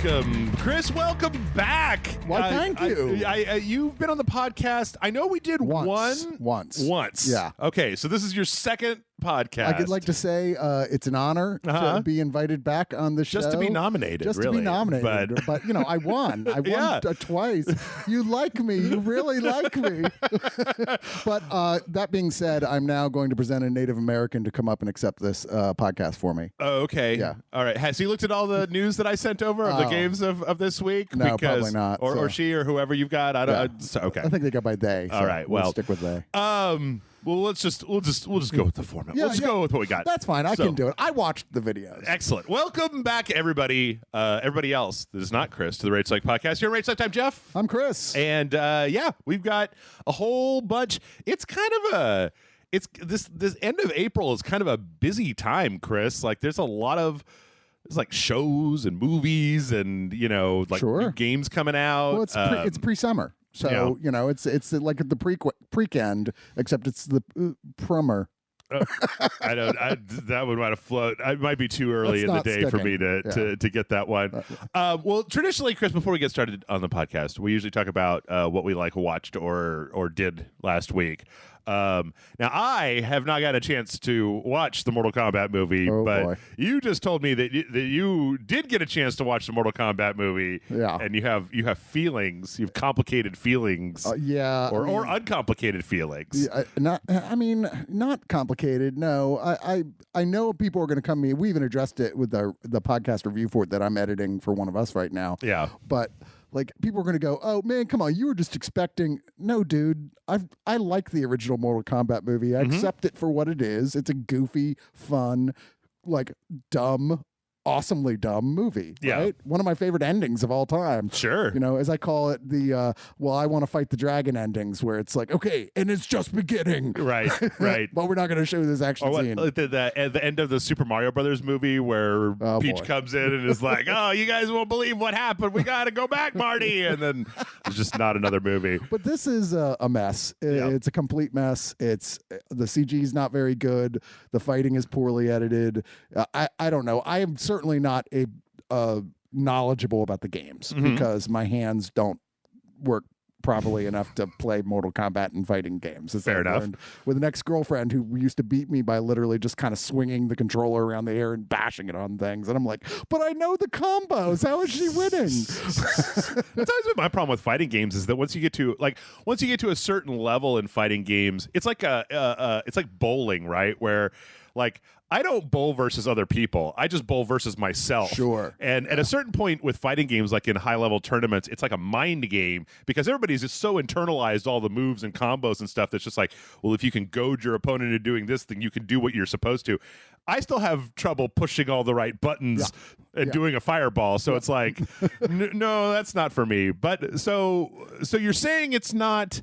Welcome, Chris. Welcome back. Why, thank you. You've been on the podcast. I know we did Once. Yeah. Okay, so this is your second podcast. I'd like to say it's an honor to be invited back on the show. Just to be nominated, Just really. to be nominated. But you know, I won. I won twice. You like me. You really like me. But that being said, I'm now going to present a Native American to come up and accept this podcast for me. Oh, okay. Yeah. All right. Has he looked at all the news that I sent over of the games of this week? No, probably not. Or she or whoever you've got. I don't. Okay. I think they go by they. All right. Well, we'll stick with they. Well, we'll just go with the format. We'll just go with what we got. That's fine. I can do it. I watched the videos. Excellent. Welcome back, everybody. Everybody else that is not Chris to the Rage Like Podcast. You're Rage Like Time, Jeff. I'm Chris. And we've got a whole bunch. It's kind of this end of April is kind of a busy time, Chris. Like there's a lot of like shows and movies and new games coming out. Well, it's pre-summer. So, it's like the pre-end, except it's the prummer. That one might have float. It might be too early in the day for me to get that one. Well, traditionally, Chris, before we get started on the podcast, we usually talk about what we watched or did last week. Now, I have not got a chance to watch the Mortal Kombat movie, but you just told me that you did get a chance to watch the Mortal Kombat movie, and you have feelings, you have complicated feelings, or uncomplicated feelings. Not complicated. No, I know people are going to come to me. We even addressed it with the podcast review for it that I'm editing for one of us right now. Yeah, but. Like, people are going to go, oh, man, come on, you were just expecting... No, dude, I like the original Mortal Kombat movie. I accept it for what it is. It's a goofy, fun, dumb, awesomely dumb movie, right? One of my favorite endings of all time. Sure. As I call it, the, I want to fight the dragon endings, where it's like, okay, and it's just beginning. Right. But we're not going to show this action scene. At the end of the Super Mario Brothers movie where Peach comes in and is like, oh, you guys won't believe what happened. We got to go back, Marty. And then it's just not another movie. But this is a mess. It's a complete mess. The CG is not very good. The fighting is poorly edited. I don't know. I am certainly not knowledgeable about the games because my hands don't work properly enough to play Mortal Kombat and fighting games. Fair enough. With an ex-girlfriend who used to beat me by literally just kind of swinging the controller around the air and bashing it on things. And I'm like, but I know the combos. How is she winning? That's always been my problem with fighting games is that once you get to a certain level in fighting games, it's like it's like bowling, right? Where I don't bowl versus other people. I just bowl versus myself. Sure. And at a certain point with fighting games, like in high-level tournaments, it's like a mind game because everybody's just so internalized all the moves and combos and stuff that's just like, well, if you can goad your opponent into doing this, then you can do what you're supposed to. I still have trouble pushing all the right buttons and doing a fireball. So it's like, no, that's not for me. But so you're saying it's not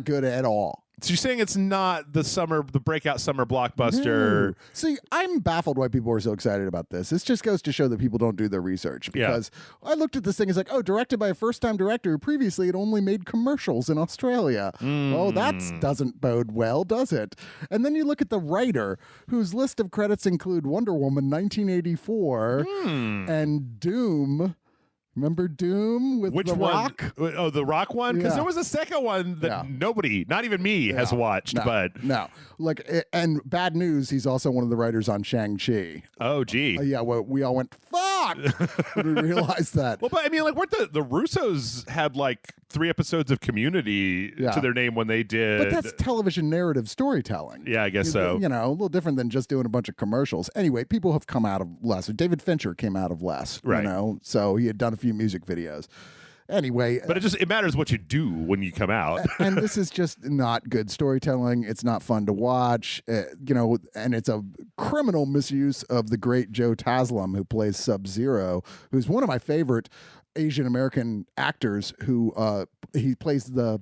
good at all. So you're saying it's not the breakout summer blockbuster. No. See, I'm baffled why people are so excited about this. This just goes to show that people don't do their research. Because I looked at this thing, it's like, directed by a first-time director who previously had only made commercials in Australia. Well, that doesn't bode well, does it? And then you look at the writer, whose list of credits include Wonder Woman 1984 and Doom. Remember Doom with Which The one? Rock? Oh, the Rock one? Because there was a second one that nobody, not even me, has watched. No. And bad news, he's also one of the writers on Shang-Chi. Oh, gee. We all went, fuck! When we realized that. Well, but I mean, weren't the Russos had 3 episodes of Community to their name when they did. But that's television narrative storytelling. Yeah, I guess so. A little different than just doing a bunch of commercials. Anyway, people have come out of less. David Fincher came out of less. Right. So he had done a few music videos. Anyway, but it matters what you do when you come out. And this is just not good storytelling. It's not fun to watch, and it's a criminal misuse of the great Joe Taslim, who plays Sub-Zero, who's one of my favorite Asian American actors. Who he plays the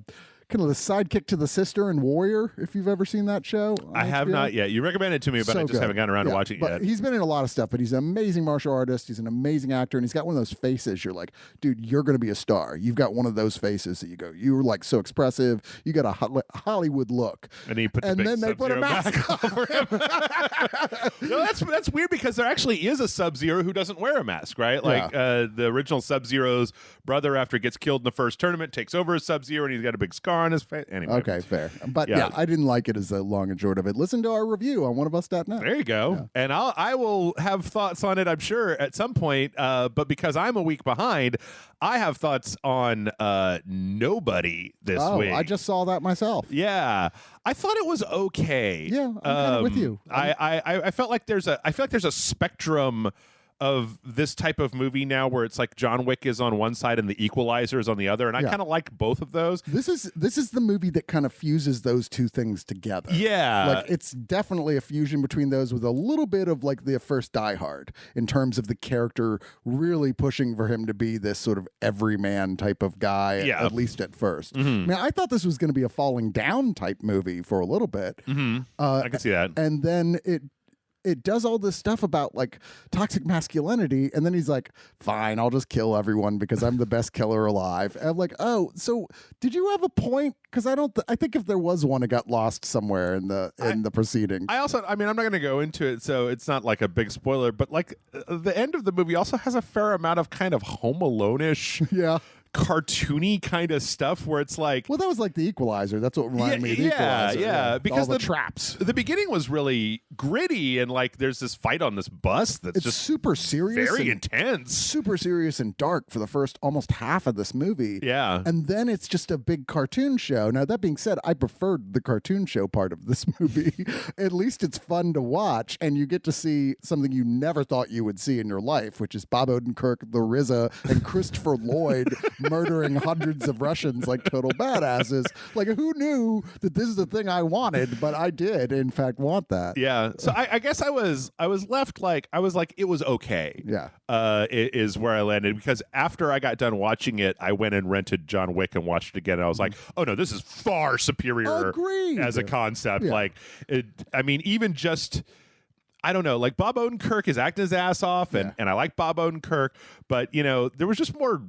kind of the sidekick to the sister in Warrior, if you've ever seen that show. I have not yet. You recommended it to me, but I just haven't gotten around to watching it yet. He's been in a lot of stuff, but he's an amazing martial artist. He's an amazing actor, and he's got one of those faces. You're like, dude, you're going to be a star. You've got one of those faces that you go, you're like so expressive. You got a Hollywood look. And he put then they put a mask over him. No, that's weird because there actually is a Sub-Zero who doesn't wear a mask, right? Like the original Sub-Zero's brother, after he gets killed in the first tournament, takes over as Sub-Zero, and he's got a big scar on his face. Anyway. Okay, fair. But I didn't like it as long and short of it. Listen to our review on oneofus.net. There you go. Yeah. And I will have thoughts on it, I'm sure, at some point. But because I'm a week behind, I have thoughts on Nobody this week. I just saw that myself. Yeah. I thought it was okay. Yeah, I'm kind of with you. I felt like there's a spectrum of this type of movie now where it's like John Wick is on one side and The Equalizer is on the other, and I kind of like both of those. This is the movie that kind of fuses those two things together. Yeah. Like it's definitely a fusion between those with a little bit of like the first Die Hard in terms of the character really pushing for him to be this sort of everyman type of guy, at least at first. Mm-hmm. I mean, I thought this was going to be a falling down type movie for a little bit. Mm-hmm. I can see that. And then it does all this stuff about like toxic masculinity, and then he's like, fine, I'll just kill everyone because I'm the best killer alive. And I'm like, oh, so did you have a point? Because I think if there was one, it got lost somewhere in the proceeding. I'm not going to go into it, so it's not like a big spoiler, but like the end of the movie also has a fair amount of kind of Home Alone-ish cartoony kind of stuff where it's like, well, that was like The Equalizer. That's what reminded me of The Equalizer. Yeah, because all the traps. The beginning was really gritty, and like there's this fight on this bus that's just super serious, very intense, super serious and dark for the first almost half of this movie. Yeah, and then it's just a big cartoon show. Now that being said, I preferred the cartoon show part of this movie. At least it's fun to watch, and you get to see something you never thought you would see in your life, which is Bob Odenkirk, the RZA, and Christopher Lloyd murdering hundreds of Russians like total badasses. Like, who knew that this is the thing I wanted? But I did, in fact, want that. Yeah. So I guess I was left like, I was like, it was okay. Yeah. It is where I landed, because after I got done watching it, I went and rented John Wick and watched it again. And I was like, oh no, this is far superior. Agreed. As a concept. Yeah. Like, even just, I don't know, like Bob Odenkirk is acting his ass off, and I like Bob Odenkirk, but there was just more.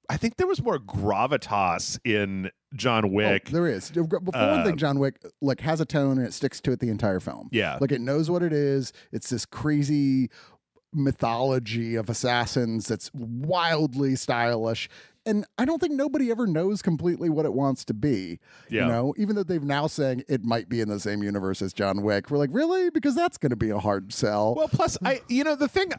I think there was more gravitas in John Wick. Oh, there is. Before one thing, John Wick like has a tone and it sticks to it the entire film. Yeah. Like it knows what it is. It's this crazy mythology of assassins that's wildly stylish. And I don't think nobody ever knows completely what it wants to be. Yeah. Even though they've now saying it might be in the same universe as John Wick. We're like, really? Because that's going to be a hard sell. Well, plus, the thing,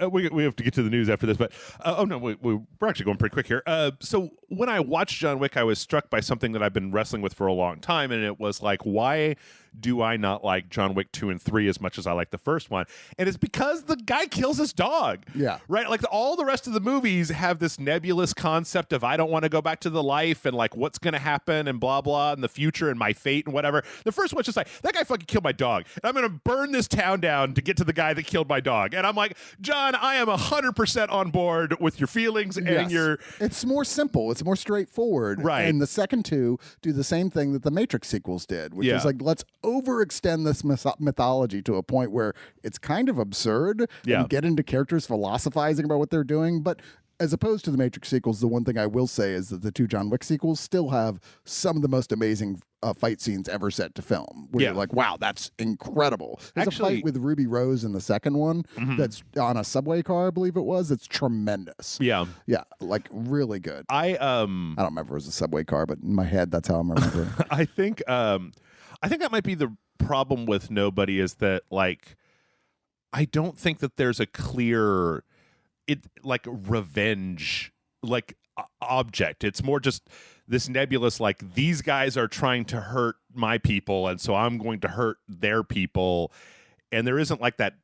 we have to get to the news after this, but, we're actually going pretty quick here. So when I watched John Wick, I was struck by something that I've been wrestling with for a long time, and it was like, why do I not like John Wick 2 and 3 as much as I like the first one? And it's because the guy kills his dog. Yeah. Right? Like all the rest of the movies have this nebulous concept of I don't want to go back to the life and like what's going to happen and blah, blah, and the future and my fate and whatever. The first one's just like, that guy fucking killed my dog. And I'm going to burn this town down to get to the guy that killed my dog. And I'm like, John, I am 100% on board with your feelings and your... It's more simple. It's more straightforward. Right. And the second two do the same thing that the Matrix sequels did, which is like, let's overextend this mythology to a point where it's kind of absurd and get into characters philosophizing about what they're doing. But as opposed to the Matrix sequels, the one thing I will say is that the two John Wick sequels still have some of the most amazing fight scenes ever set to film. Where you're like, wow, that's incredible. There's a fight with Ruby Rose in the second one that's on a subway car, I believe it was. It's tremendous. Yeah. Yeah, like really good. I don't remember if it was a subway car, but in my head, that's how I'm remembering. I think that might be the problem with Nobody, is that like I don't think that there's a clear revenge object. It's more just this nebulous like these guys are trying to hurt my people and so I'm going to hurt their people, and there isn't like that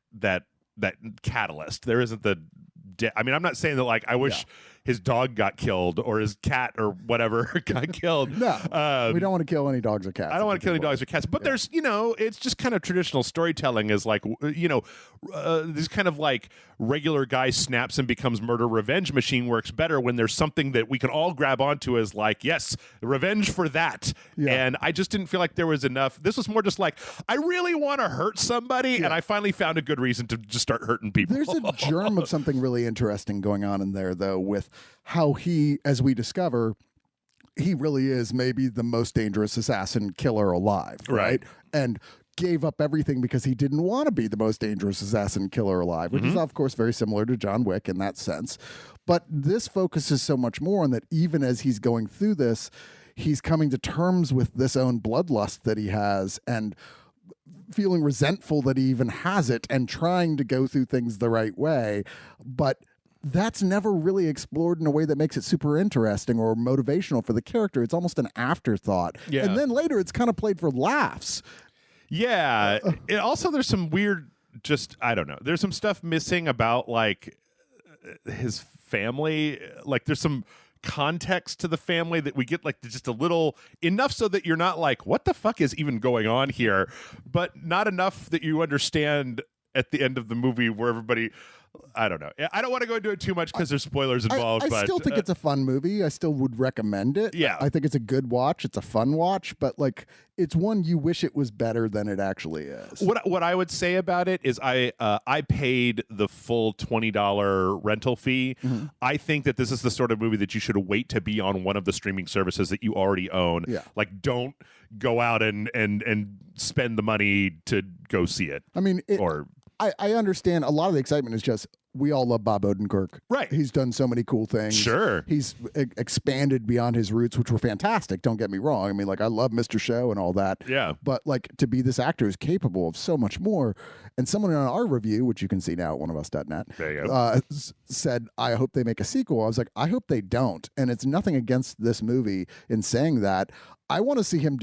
catalyst. There isn't I'm not saying that like I wish his dog got killed or his cat or whatever got killed. No, we don't want to kill any dogs or cats. I don't want to kill any dogs or cats. But there's, it's just kind of traditional storytelling is like, this kind of like regular guy snaps and becomes murder revenge machine works better when there's something that we can all grab onto as like, yes, revenge for that. And I just didn't feel like there was enough. This was more just like, I really want to hurt somebody, and I finally found a good reason to just start hurting people. There's a germ of something really interesting going on in there, though, with how he, as we discover, he really is maybe the most dangerous assassin killer alive, right? And gave up everything because he didn't want to be the most dangerous assassin killer alive, which is, of course, very similar to John Wick in that sense. But this focuses so much more on that even as he's going through this, he's coming to terms with this own bloodlust that he has and feeling resentful that he even has it and trying to go through things the right way. But that's never really explored in a way that makes it super interesting or motivational for the character. It's almost an afterthought. Yeah. And then later it's kind of played for laughs. Yeah. Also, there's some weird, I don't know. There's some stuff missing about like his family. Like there's some context to the family that we get like just a little enough so that you're not like, what the fuck is even going on here? But not enough that you understand at the end of the movie where everybody, I don't know. I don't want to go into it too much because there's spoilers involved. I still think it's a fun movie. I still would recommend it. Yeah. I think it's a good watch. It's a fun watch, but like it's one you wish it was better than it actually is. What I would say about it is I paid the full $20 rental fee. Mm-hmm. I think that this is the sort of movie that you should wait to be on one of the streaming services that you already own. Yeah. Like don't go out and spend the money to go see it. I mean, I understand a lot of the excitement is just we all love Bob Odenkirk. Right. He's done so many cool things. Sure. He's expanded beyond his roots, which were fantastic. Don't get me wrong. I mean, like, I love Mr. Show and all that. Yeah. But, like, to be this actor is capable of so much more. And someone on our review, which you can see now at oneofus.net, there you go. said, I hope they make a sequel. I was like, I hope they don't. And it's nothing against this movie in saying that. I want to see him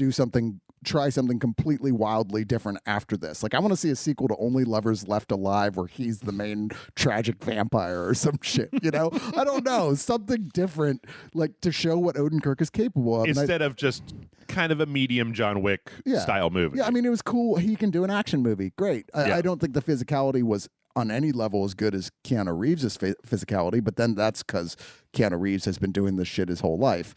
try something completely wildly different after this. Like, I want to see a sequel to Only Lovers Left Alive where he's the main tragic vampire or some shit, you know? I don't know. Something different, like, to show what Odenkirk is capable of. Instead of just kind of a medium John Wick style movie. Yeah, I mean, it was cool. He can do an action movie. Great. I don't think the physicality was on any level as good as Keanu Reeves' physicality, but then that's because Keanu Reeves has been doing this shit his whole life.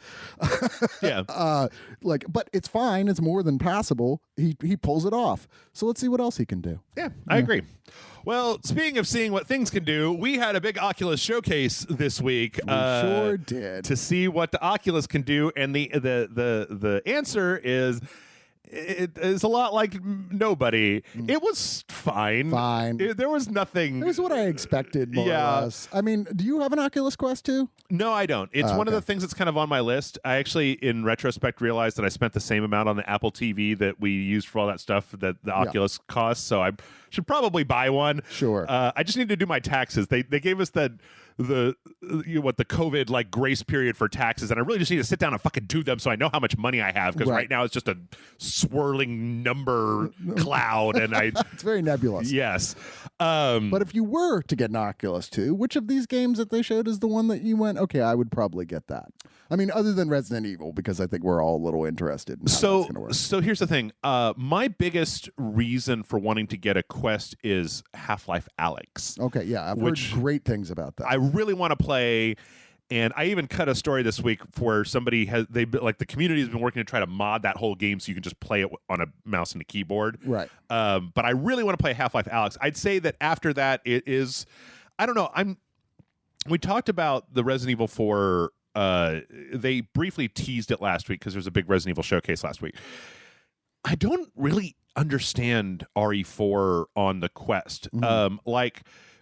Yeah. But it's fine. It's more than passable. He pulls it off. So let's see what else he can do. Yeah, I agree. Well, speaking of seeing what things can do, we had a big Oculus Showcase this week. We sure did. To see what the Oculus can do, and the answer is it is a lot like nobody. It was fine. There was nothing. It was what I expected, more or less. I mean, do you have an Oculus Quest 2? No, I don't. It's one of the things that's kind of on my list. I actually, in retrospect, realized that I spent the same amount on the Apple TV that we used for all that stuff that the Oculus costs, so I should probably buy one. Sure. I just need to do my taxes. They gave us the COVID like grace period for taxes, and I really just need to sit down and fucking do them so I know how much money I have, because right now it's just a swirling number cloud, and it's very nebulous. Yes. But if you were to get an Oculus 2, which of these games that they showed is the one that you went, okay, I would probably get that? I mean, other than Resident Evil, because I think we're all a little interested in how that's going to work. So here's the thing. My biggest reason for wanting to get a Quest is Half-Life Alyx. Okay, yeah. I've heard great things about that. I really want to play, and I even cut a story this week where somebody the community has been working to try to mod that whole game so you can just play it on a mouse and a keyboard. Right. But I really want to play Half-Life Alyx. I'd say that after that, it is, I don't know. We talked about the Resident Evil 4. They briefly teased it last week because there was a big Resident Evil showcase last week. I don't really understand RE4 on the Quest.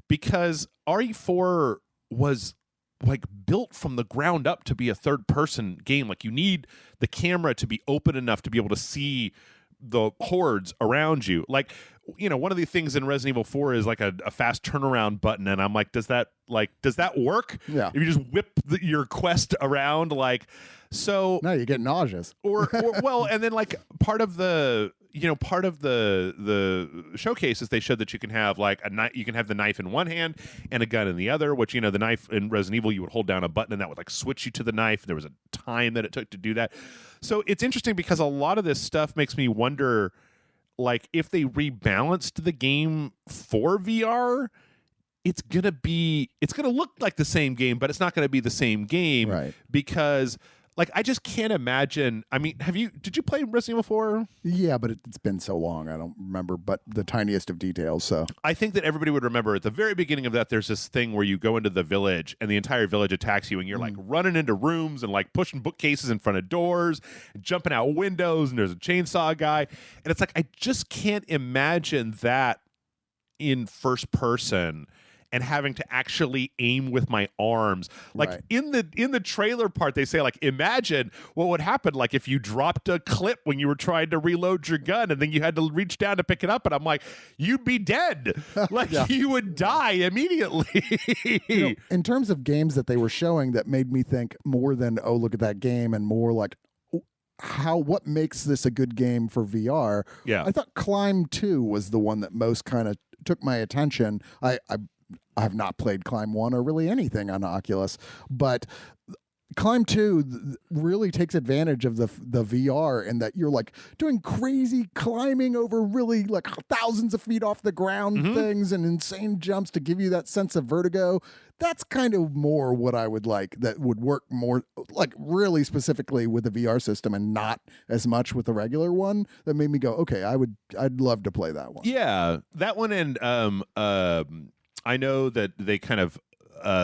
Because RE4 was like built from the ground up to be a third-person game. Like, you need the camera to be open enough to be able to see the hordes around you. Like, you know, one of the things in Resident Evil 4 is like a fast turnaround button, and I'm like, does that work? Yeah. If you just whip your Quest around, like, so no, you get nauseous. or well, and then like part of the, part of the showcases, they showed that you can have like you can have the knife in one hand and a gun in the other, which, the knife in Resident Evil, you would hold down a button and that would like switch you to the knife. There was a time that it took to do that. So it's interesting because a lot of this stuff makes me wonder, like, if they rebalanced the game for VR, it's gonna look like the same game, but it's not gonna be the same game, right? Because like, I just can't imagine. I mean, did you play Resident Evil 4? Yeah, but it's been so long, I don't remember, but the tiniest of details. So I think that everybody would remember at the very beginning of that, there's this thing where you go into the village and the entire village attacks you, and you're like running into rooms and like pushing bookcases in front of doors, and jumping out windows, and there's a chainsaw guy. And it's like, I just can't imagine that in first person and having to actually aim with my arms. Like, right. in the trailer part, they say, like, imagine what would happen, like, if you dropped a clip when you were trying to reload your gun and then you had to reach down to pick it up. And I'm like, you'd be dead. Like, you would die immediately. In terms of games that they were showing that made me think more than, oh, look at that game, and more like, what makes this a good game for VR? Yeah. I thought Climb 2 was the one that most kind of took my attention. I have not played Climb 1 or really anything on Oculus, but Climb 2 really takes advantage of the VR, in that you're like doing crazy climbing over really like thousands of feet off the ground things and insane jumps to give you that sense of vertigo. That's kind of more what I would like, that would work more like really specifically with the VR system and not as much with the regular one. That made me go, okay, I'd love to play that one. Yeah, that one. And I know that they kind of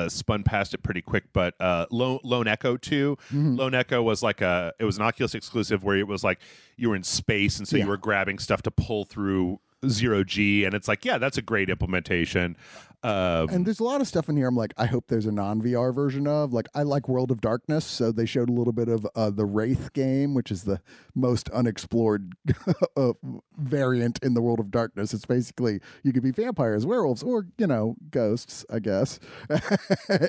spun past it pretty quick, but Lone Echo 2. Lone Echo was like it was an Oculus exclusive where it was like you were in space, and so you were grabbing stuff to pull through zero G, and it's like, yeah, that's a great implementation. And there's a lot of stuff in here I'm like, I hope there's a non-VR version of. Like, I like World of Darkness, so they showed a little bit of the Wraith game, which is the most unexplored variant in the World of Darkness. It's basically, you could be vampires, werewolves, or, ghosts, I guess.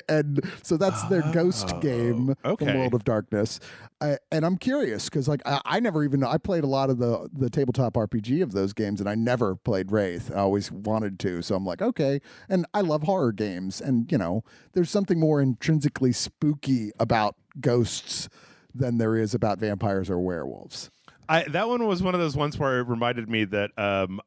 And so that's their ghost game from World of Darkness. And I'm curious, because like I never even I played a lot of the tabletop RPG of those games, and I never played Wraith. I always wanted to, so I'm like, okay. And I love horror games, and there's something more intrinsically spooky about ghosts than there is about vampires or werewolves. That one was one of those ones where it reminded me that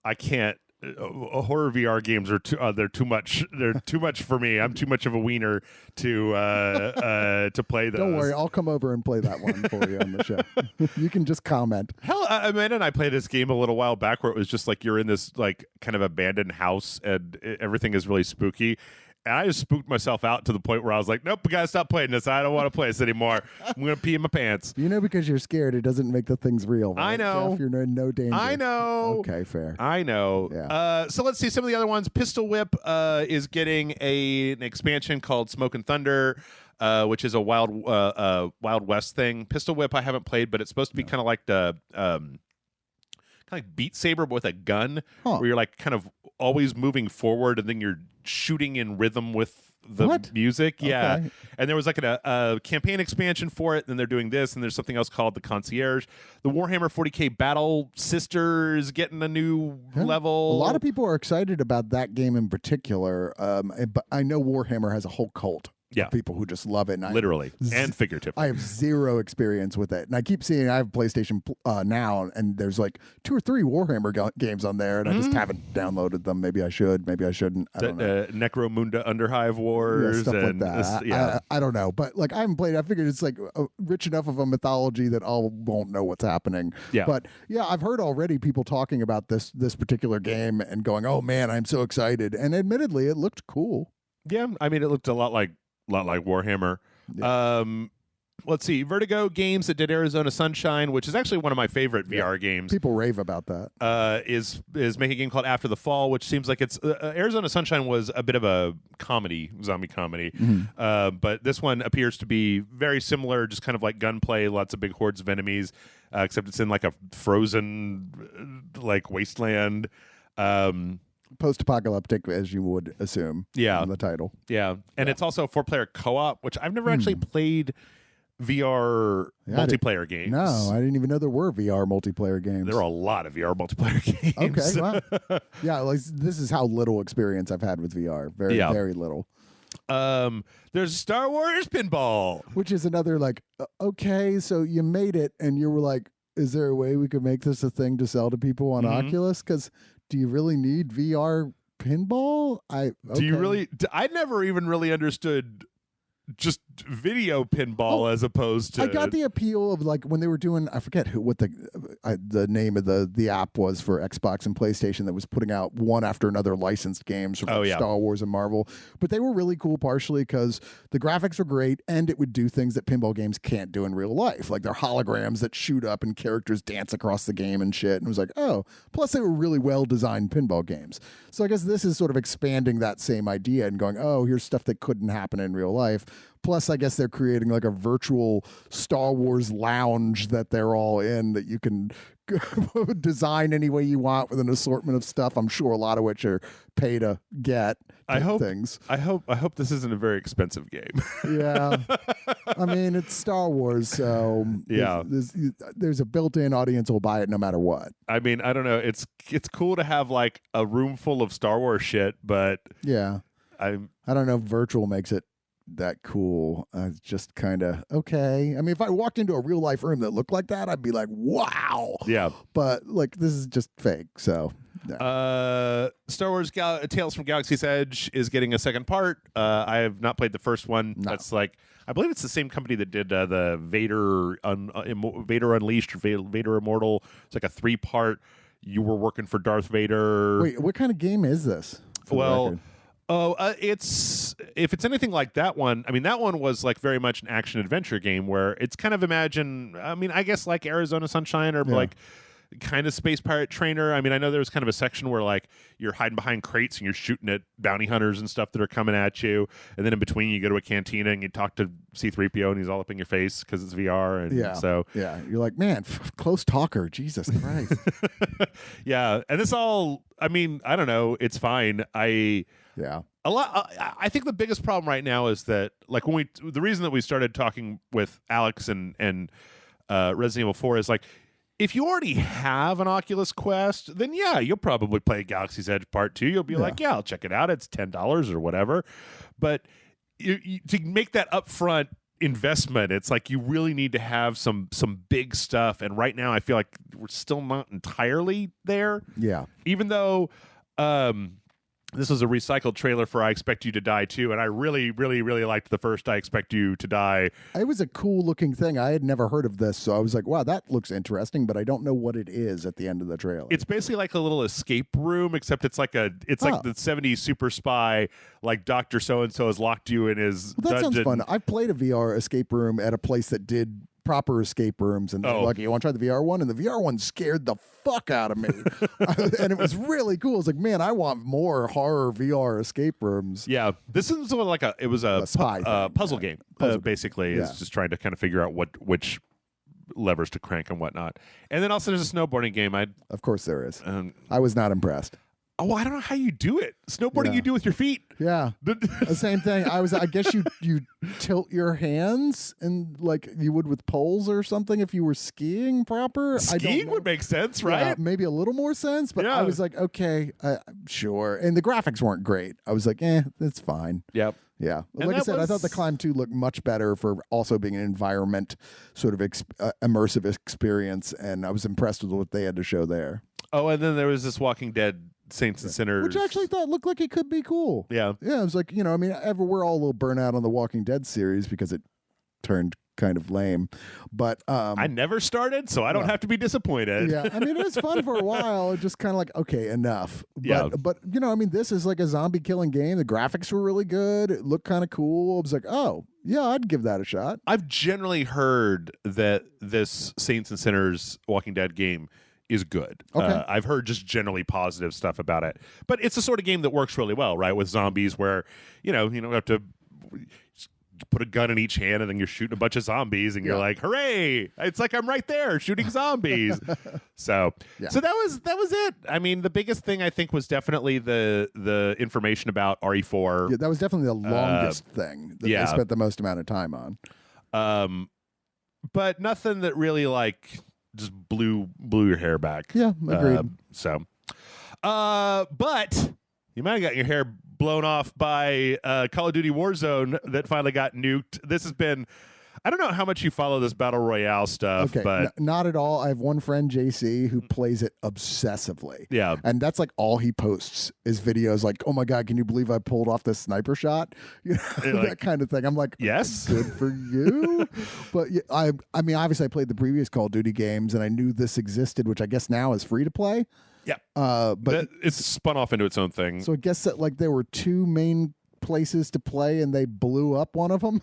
I can't. Horror VR games are they're too much. They're too much for me. I'm too much of a wiener to play those. Don't worry, I'll come over and play that one for you on the show. You can just comment. Hell, Amanda and I played this game a little while back where it was just like you're in this like kind of abandoned house and everything is really spooky. And I just spooked myself out to the point where I was like, nope, we got to stop playing this. I don't want to play this anymore. I'm going to pee in my pants. Because you're scared, it doesn't make the things real. Right? I know. Jeff, you're in no danger. I know. Okay, fair. I know. Yeah. So let's see some of the other ones. Pistol Whip is getting an expansion called Smoke and Thunder, which is a Wild West thing. Pistol Whip I haven't played, but it's supposed to be kind of like the... kind of like Beat Saber, but with a gun, where you're like kind of always moving forward, and then you're shooting in rhythm with the music. Yeah. Okay. And there was like a campaign expansion for it. Then they're doing this, and there's something else called the Concierge. The Warhammer 40K Battle Sister is getting a new level. A lot of people are excited about that game in particular. But I know Warhammer has a whole cult. Yeah. People who just love it. And literally and figuratively. I have zero experience with it. And I keep seeing, I have PlayStation now, and there's like 2 or 3 Warhammer games on there, and I just haven't downloaded them. Maybe I should, maybe I shouldn't. I don't know. Necromunda Underhive Wars. Stuff and like that. I don't know. But like, I haven't played. I figured it's like rich enough of a mythology that I won't know what's happening. Yeah. But yeah, I've heard already people talking about this particular game and going, oh man, I'm so excited. And admittedly, it looked cool. Yeah. I mean, it looked a lot like Warhammer. Yeah. Let's see. Vertigo Games that did Arizona Sunshine, which is actually one of my favorite VR games. People rave about that. Is making a game called After the Fall, which seems like it's Arizona Sunshine was a bit of a zombie comedy. But this one appears to be very similar, just kind of like gunplay, lots of big hordes of enemies, except it's in like a frozen like wasteland. Post-apocalyptic, as you would assume. Yeah. From the title. Yeah. And it's also a 4-player co-op, which I've never actually played VR multiplayer games. No, I didn't even know there were VR multiplayer games. There are a lot of VR multiplayer games. Okay, well, yeah, like, this is how little experience I've had with VR. Very little. There's Star Wars pinball, which is another like, okay, so you made it, and you were like, is there a way we could make this a thing to sell to people on Oculus? Because do you really need VR pinball? Do you really? I never even really understood just video pinball as opposed to. I got the appeal of like when they were doing, I forget what the name of the app was for Xbox and PlayStation that was putting out one after another licensed games from Star Wars and Marvel. But they were really cool partially because the graphics were great and it would do things that pinball games can't do in real life. Like they're holograms that shoot up and characters dance across the game and shit. And it was like, oh, plus they were really well designed pinball games. So I guess this is sort of expanding that same idea and going, oh, here's stuff that couldn't happen in real life. Plus, I guess they're creating like a virtual Star Wars lounge that they're all in that you can design any way you want with an assortment of stuff. I'm sure a lot of which are pay to get. I hope this isn't a very expensive game. Yeah, I mean it's Star Wars, so there's a built-in audience who'll buy it no matter what. I mean, I don't know. It's cool to have like a room full of Star Wars shit, but yeah, I don't know if virtual makes it that cool. Just kind of okay. I mean, if I walked into a real life room that looked like that, I'd be like, wow. Yeah. But like, this is just fake. So, no. Star Wars Tales from Galaxy's Edge is getting a second part. I have not played the first one. No. That's like, I believe it's the same company that did the Vader Unleashed, Vader Immortal. It's like a 3-part. You were working for Darth Vader. Wait, what kind of game is this? If it's anything like that one, I mean, that one was like very much an action adventure game where it's kind of I guess like Arizona Sunshine or like kind of Space Pirate Trainer. I mean, I know there was kind of a section where like you're hiding behind crates and you're shooting at bounty hunters and stuff that are coming at you. And then in between you go to a cantina and you talk to C-3PO and he's all up in your face because it's VR. And you're like, man, close talker. Jesus Christ. Yeah. And this all, I mean, I don't know. It's fine. I think the biggest problem right now is that like the reason that we started talking with Alex and Resident Evil 4 is like, if you already have an Oculus Quest, then you'll probably play Galaxy's Edge Part 2. You'll be like, I'll check it out. It's $10 or whatever. But to make that upfront investment, it's like you really need to have some big stuff. And right now I feel like we're still not entirely there. Yeah. Even though this was a recycled trailer for I Expect You to Die 2, and I really, really, really liked the first I Expect You to Die. It was a cool looking thing. I had never heard of this, so I was like, wow, that looks interesting, but I don't know what it is at the end of the trailer. It's basically like a little escape room, except it's like the 70s super spy, like Dr. So-and-so has locked you in his dungeon. Sounds fun. I've played a VR escape room at a place that did proper escape rooms, and like, you want to try the VR one? And the VR one scared the fuck out of me. And it was really cool. It's like, man, I want more horror VR escape rooms. Yeah, this is sort of like a puzzle game. Basically, it's just trying to kind of figure out which levers to crank and whatnot. And then also there's a snowboarding game. Of course there is. I was not impressed. Oh, I don't know how you do it. Snowboarding you do with your feet. Yeah. The same thing. I guess you tilt your hands and like you would with poles or something if you were skiing proper. Skiing would make sense, right? Yeah, maybe a little more sense, but I was like, okay, sure. And the graphics weren't great. I was like, it's fine. Yep. Yeah. Like I said, I thought the Climb 2 looked much better for also being an environment sort of immersive experience, and I was impressed with what they had to show there. Oh, and then there was this Walking Dead Saints and Sinners, which I actually thought looked like it could be cool. Yeah. It was like, I mean, we're all a little burnt out on the Walking Dead series because it turned kind of lame, but I never started, so I don't have to be disappointed. Yeah, I mean, it was fun for a while. It just kind of like, okay, enough. But I mean, this is like a zombie killing game. The graphics were really good. It looked kind of cool. I was like, oh yeah, I'd give that a shot. I've generally heard that this Saints and Sinners Walking Dead game is good. Okay. I've heard just generally positive stuff about it, but it's the sort of game that works really well, right? With zombies, where you don't have to put a gun in each hand and then you're shooting a bunch of zombies and you're like, hooray! It's like I'm right there shooting zombies. So that was it. I mean, the biggest thing I think was definitely the information about RE4. Yeah, that was definitely the longest thing that they spent the most amount of time on. but nothing that really like just blew your hair back. Yeah, agreed. But you might have got your hair blown off by Call of Duty Warzone that finally got nuked. This has been, I don't know how much you follow this Battle Royale stuff, but not at all. I have one friend, JC, who plays it obsessively. Yeah. And that's like all he posts is videos like, oh my God, can you believe I pulled off this sniper shot? You know, that kind of thing. I'm like, yes, good for you. But yeah, I mean, obviously I played the previous Call of Duty games and I knew this existed, which I guess now is free to play. Yeah. But it's spun off into its own thing. So I guess that like there were two main places to play and they blew up one of them.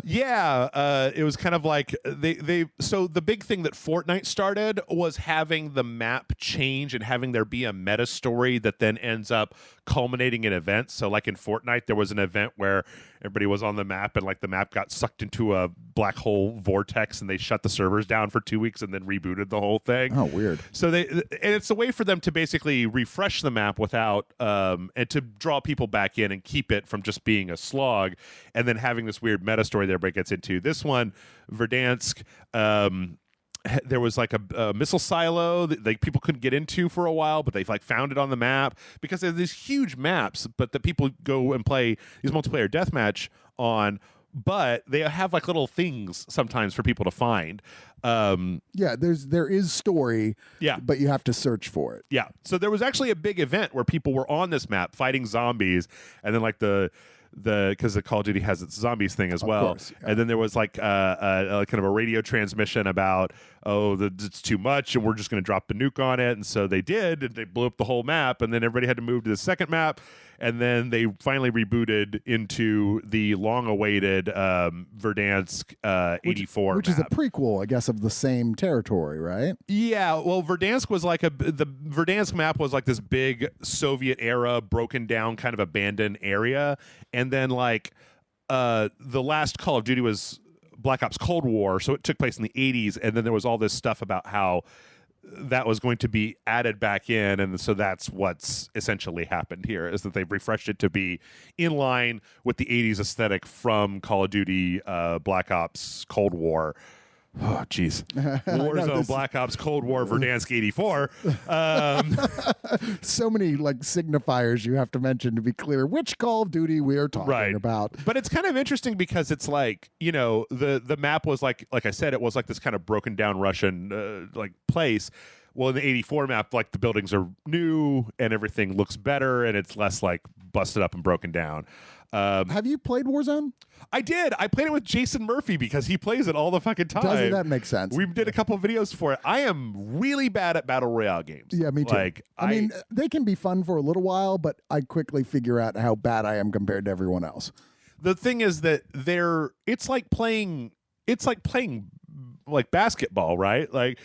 Yeah, it was kind of like they so the big thing that Fortnite started was having the map change and having there be a meta story that then ends up culminating in events. So like in Fortnite there was an event where everybody was on the map and like the map got sucked into a black hole vortex and they shut the servers down for 2 weeks and then rebooted the whole thing. Oh, weird. So and it's a way for them to basically refresh the map without and to draw people back in and keep it from just being a slog, and then having this weird meta story that everybody gets into. This one, Verdansk, there was like a missile silo that like people couldn't get into for a while, but they like found it on the map because there's these huge maps, but that people go and play these multiplayer deathmatch on. But they have like little things sometimes for people to find. Yeah, there is story. Yeah, but you have to search for it. Yeah, so there was actually a big event where people were on this map fighting zombies, and then like because the Call of Duty has its zombies thing as well, course, yeah. And then there was like a kind of a radio transmission about it's too much and we're just going to drop the nuke on it, and so they did, and they blew up the whole map, and then everybody had to move to the second map. And then they finally rebooted into the long-awaited Verdansk 84 which map. is a prequel, I guess, of the same territory, right? Yeah, well, Verdansk was like the Verdansk map was like this big Soviet-era, broken-down, kind of abandoned area. And then, like, the last Call of Duty was Black Ops Cold War, so it took place in the 80s, and then there was all this stuff about how that was going to be added back in, and so that's what's essentially happened here, is that they've refreshed it to be in line with the 80s aesthetic from Call of Duty Black Ops Cold War. Oh, jeez. Warzone, Black Ops, Cold War, Verdansk 84. So many like signifiers you have to mention to be clear which Call of Duty we are talking about. But it's kind of interesting because it's like, you know, the map was like I said, it was like this kind of broken down Russian like place. Well, in the 84 map, like the buildings are new and everything looks better and it's less like busted up and broken down. Have you played Warzone? I did. I played it with Jason Murphy because he plays it all the fucking time. Doesn't that make sense? We did a couple of videos for it. I am really bad at Battle Royale games. Yeah, me too. Like, I mean, they can be fun for a little while, but I quickly figure out how bad I am compared to everyone else. The thing is that it's like playing like basketball, right? Like,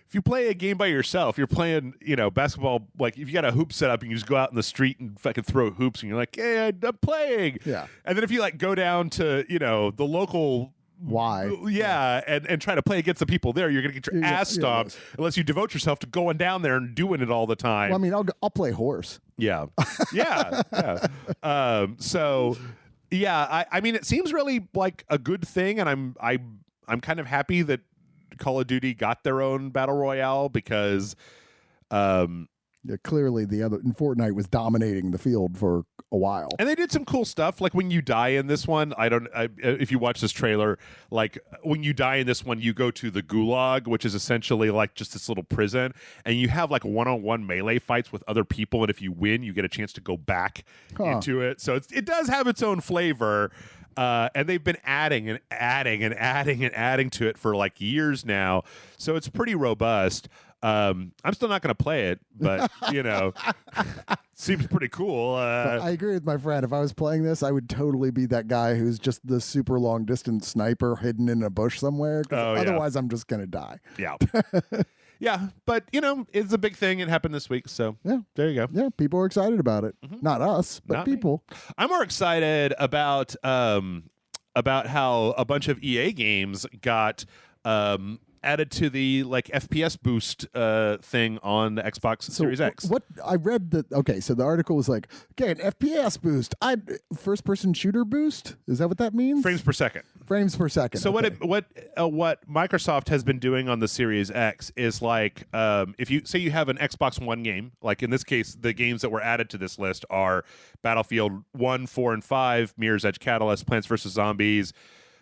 if you play a game by yourself, you're playing, you know, basketball. Like if you got a hoop set up, you can just go out in the street and fucking throw hoops, and you're like, "Hey, I'm playing." Yeah. And then if you like go down to, you know, the local, and try to play against the people there, you're gonna get your ass stomped unless you devote yourself to going down there and doing it all the time. Well, I mean, I'll play horse. Yeah, yeah. So yeah, I mean, it seems really like a good thing, and I'm kind of happy that Call of Duty got their own battle royale because clearly the other in Fortnite was dominating the field for a while, and they did some cool stuff. Like when you die in this one, if you watch this trailer, like when you die in this one, you go to the gulag, which is essentially like just this little prison, and you have like one-on-one melee fights with other people, and if you win, you get a chance to go back into it. So it does have its own flavor. And they've been adding and adding and adding and adding to it for like years now. So it's pretty robust. I'm still not going to play it, but, you know, seems pretty cool. I agree with my friend. If I was playing this, I would totally be that guy who's just the super long distance sniper hidden in a bush somewhere. Otherwise, I'm just going to die. Yeah. Yeah, but, you know, it's a big thing. It happened this week, so yeah, there you go. Yeah, people are excited about it. Mm-hmm. Not us, but Not people. Me. I'm more excited about how a bunch of EA games got added to the like FPS Boost thing on the Xbox Series X. What I read that so the article was like, okay, an FPS boost, first person shooter boost. Is that what that means? Frames per second. Frames per second. So what Microsoft has been doing on the Series X is like, if you say you have an Xbox One game, like in this case, the games that were added to this list are Battlefield 1, 4, and 5, Mirror's Edge Catalyst, Plants vs. Zombies,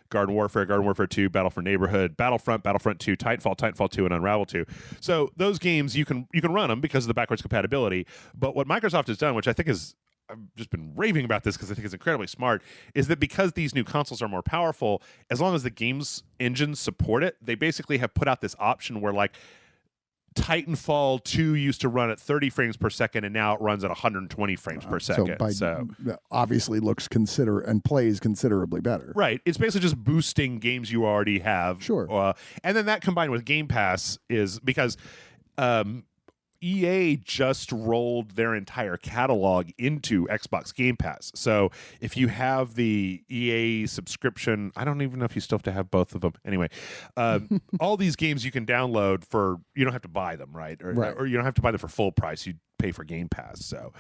Garden Warfare 2, Battle for Neighborhood, Battlefront 2, Titanfall 2, and Unravel 2. So those games, you can run them because of the backwards compatibility. But what Microsoft has done, which I think is, I've just been raving about this because I think it's incredibly smart, is that because these new consoles are more powerful, as long as the game's engines support it, they basically have put out this option where like Titanfall 2 used to run at 30 frames per second, and now it runs at 120 frames per second. So obviously looks and plays considerably better. Right. It's basically just boosting games you already have. Sure. And then that combined with Game Pass is because EA just rolled their entire catalog into Xbox Game Pass. So if you have the EA subscription, I don't even know if you still have to have both of them. Anyway, all these games you can download you don't have to buy them, right? Or you don't have to buy them for full price. You pay for Game Pass. So,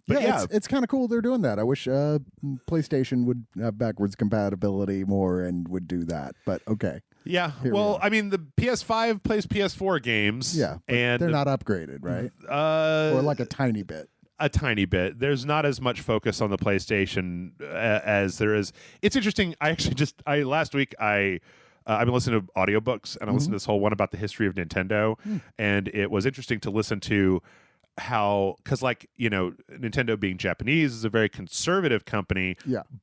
it's kind of cool they're doing that. I wish PlayStation would have backwards compatibility more and would do that. But okay. Yeah, well, I mean, the PS5 plays PS4 games. Yeah, and they're not upgraded, right? Or like a tiny bit. A tiny bit. There's not as much focus on the PlayStation as there is. It's interesting. Last week I've been listening to audiobooks, and I listened to this whole one about the history of Nintendo, and it was interesting to listen to how, because like, you know, Nintendo being Japanese is a very conservative company,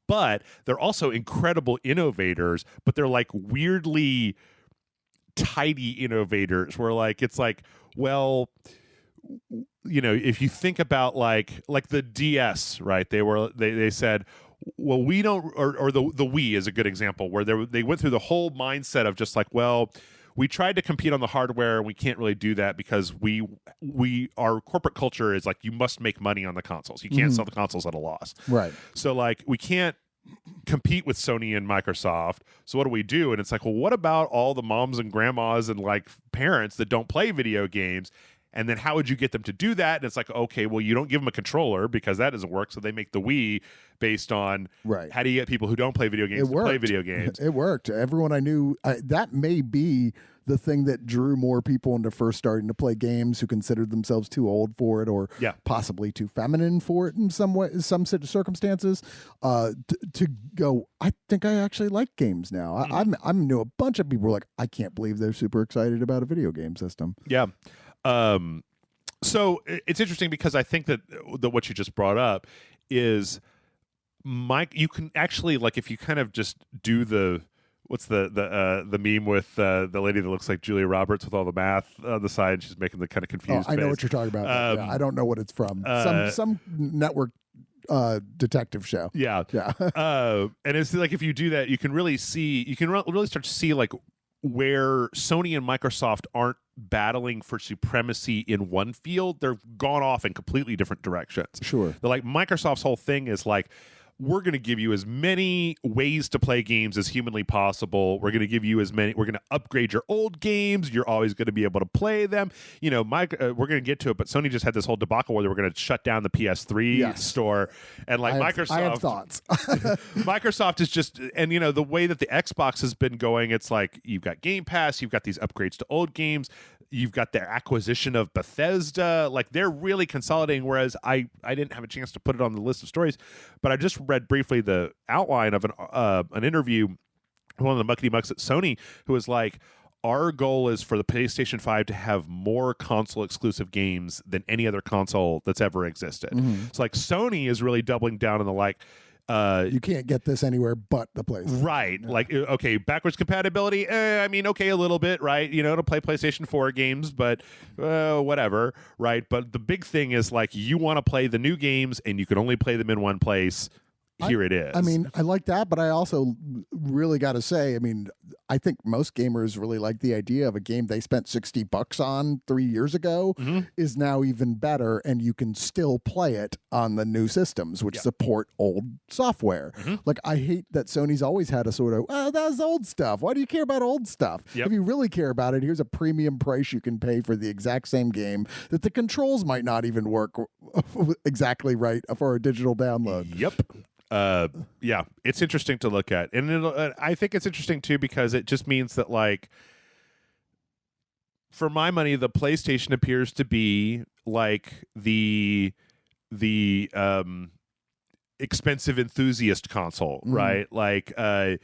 but they're also incredible innovators, but they're like weirdly tidy innovators where like it's like, well, you know, if you think about like the DS, right, they said, well, we don't, or the Wii is a good example where they went through the whole mindset of just like, well, we tried to compete on the hardware, and we can't really do that because our corporate culture is like, you must make money on the consoles. You can't sell the consoles at a loss. Right. So like we can't compete with Sony and Microsoft. So what do we do? And it's like, well, what about all the moms and grandmas and like parents that don't play video games? And then how would you get them to do that? And it's like, okay, well, you don't give them a controller because that doesn't work. So they make the Wii based on how do you get people who don't play video games to play video games? It worked. Everyone I knew, that may be the thing that drew more people into first starting to play games who considered themselves too old for it or possibly too feminine for it in some way, some circumstances, to go, I think I actually like games now. I knew a bunch of people were like, I can't believe they're super excited about a video game system. Yeah. So it's interesting because I think that what you just brought up is you can actually, like, if you kind of just do what's the meme with the lady that looks like Julia Roberts with all the math on the side, she's making the kind of confused face. I know what you're talking about. I don't know what it's from. Some network detective show. Yeah. And it's like, if you do that, you can really start to see like where Sony and Microsoft aren't battling for supremacy in one field. They're gone off in completely different directions. Sure. They're like, Microsoft's whole thing is like, we're going to give you as many ways to play games as humanly possible. We're going to give you we're going to upgrade your old games. You're always going to be able to play them. You know, we're going to get to it, but Sony just had this whole debacle where they were going to shut down the PS3 store. And like Microsoft. I have thoughts. Microsoft is just, and you know, the way that the Xbox has been going, it's like, you've got Game Pass, you've got these upgrades to old games, you've got their acquisition of Bethesda. Like, they're really consolidating, whereas I didn't have a chance to put it on the list of stories, but I just read briefly the outline of an interview with one of the muckety mucks at Sony, who was like, our goal is for the PlayStation 5 to have more console exclusive games than any other console that's ever existed. It's like Sony is really doubling down on the like, you can't get this anywhere but the PlayStation. Right. Yeah. Like, okay, backwards compatibility, I mean, okay, a little bit, right? You know, to play PlayStation 4 games, but whatever, right? But the big thing is, like, you want to play the new games, and you can only play them in one place. here it is. I mean, I like that, but I also really got to say, I mean, I think most gamers really like the idea of a game they spent $60 on 3 years ago is now even better, and you can still play it on the new systems, which support old software. Like, I hate that Sony's always had a sort of, that's old stuff. Why do you care about old stuff? If you really care about it, here's a premium price you can pay for the exact same game that the controls might not even work exactly right for a digital download. Yeah, it's interesting to look at, and I think it's interesting too because it just means that, like, for my money, the PlayStation appears to be like the expensive enthusiast console, right? Like that,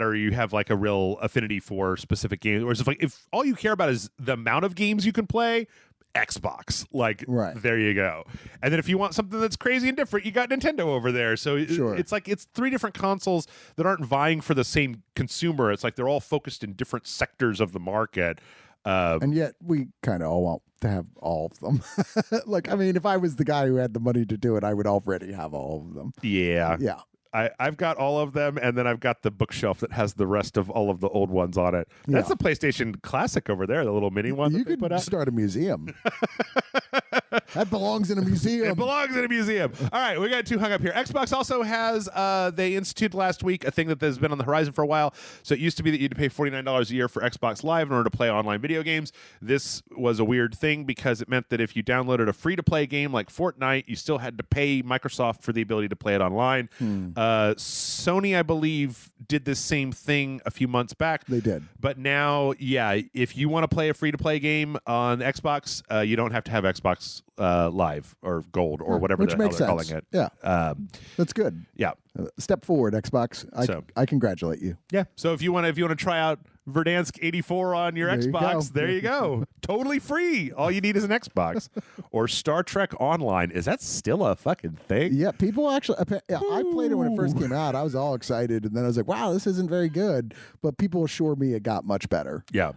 or you have like a real affinity for specific games, or if all you care about is the amount of games you can play, Xbox, like, there you go. And then if you want something that's crazy and different, you got Nintendo over there. So it's like it's three different consoles that aren't vying for the same consumer. It's like they're all focused in different sectors of the market. And yet we kind of all want to have all of them. Like, I mean, if I was the guy who had the money to do it, I would already have all of them. Yeah. I've got all of them, and then I've got the bookshelf that has the rest of all of the old ones on it. That's the PlayStation Classic over there, the little mini one. You could start a museum. That belongs in a museum. It belongs in a museum. All right, we got too hung up here. Xbox also has, they instituted last week a thing that has been on the horizon for a while. So it used to be that you had to pay $49 a year for Xbox Live in order to play online video games. This was a weird thing because it meant that if you downloaded a free-to-play game like Fortnite, you still had to pay Microsoft for the ability to play it online. Sony, I believe, did this same thing a few months back. They did. But now, if you want to play a free-to-play game on Xbox, you don't have to have Xbox Live or Gold or whatever the hell they're calling it. Yeah. That's good. Yeah. Step forward, Xbox. I congratulate you. Yeah. So if you want to try out Verdansk 84 on your Xbox, there you go. Totally free. All you need is an Xbox. Or Star Trek Online. Is that still a fucking thing? Yeah, people actually, I played it when it first came out. I was all excited, and then I was like, wow, this isn't very good. But people assure me it got much better. Yeah.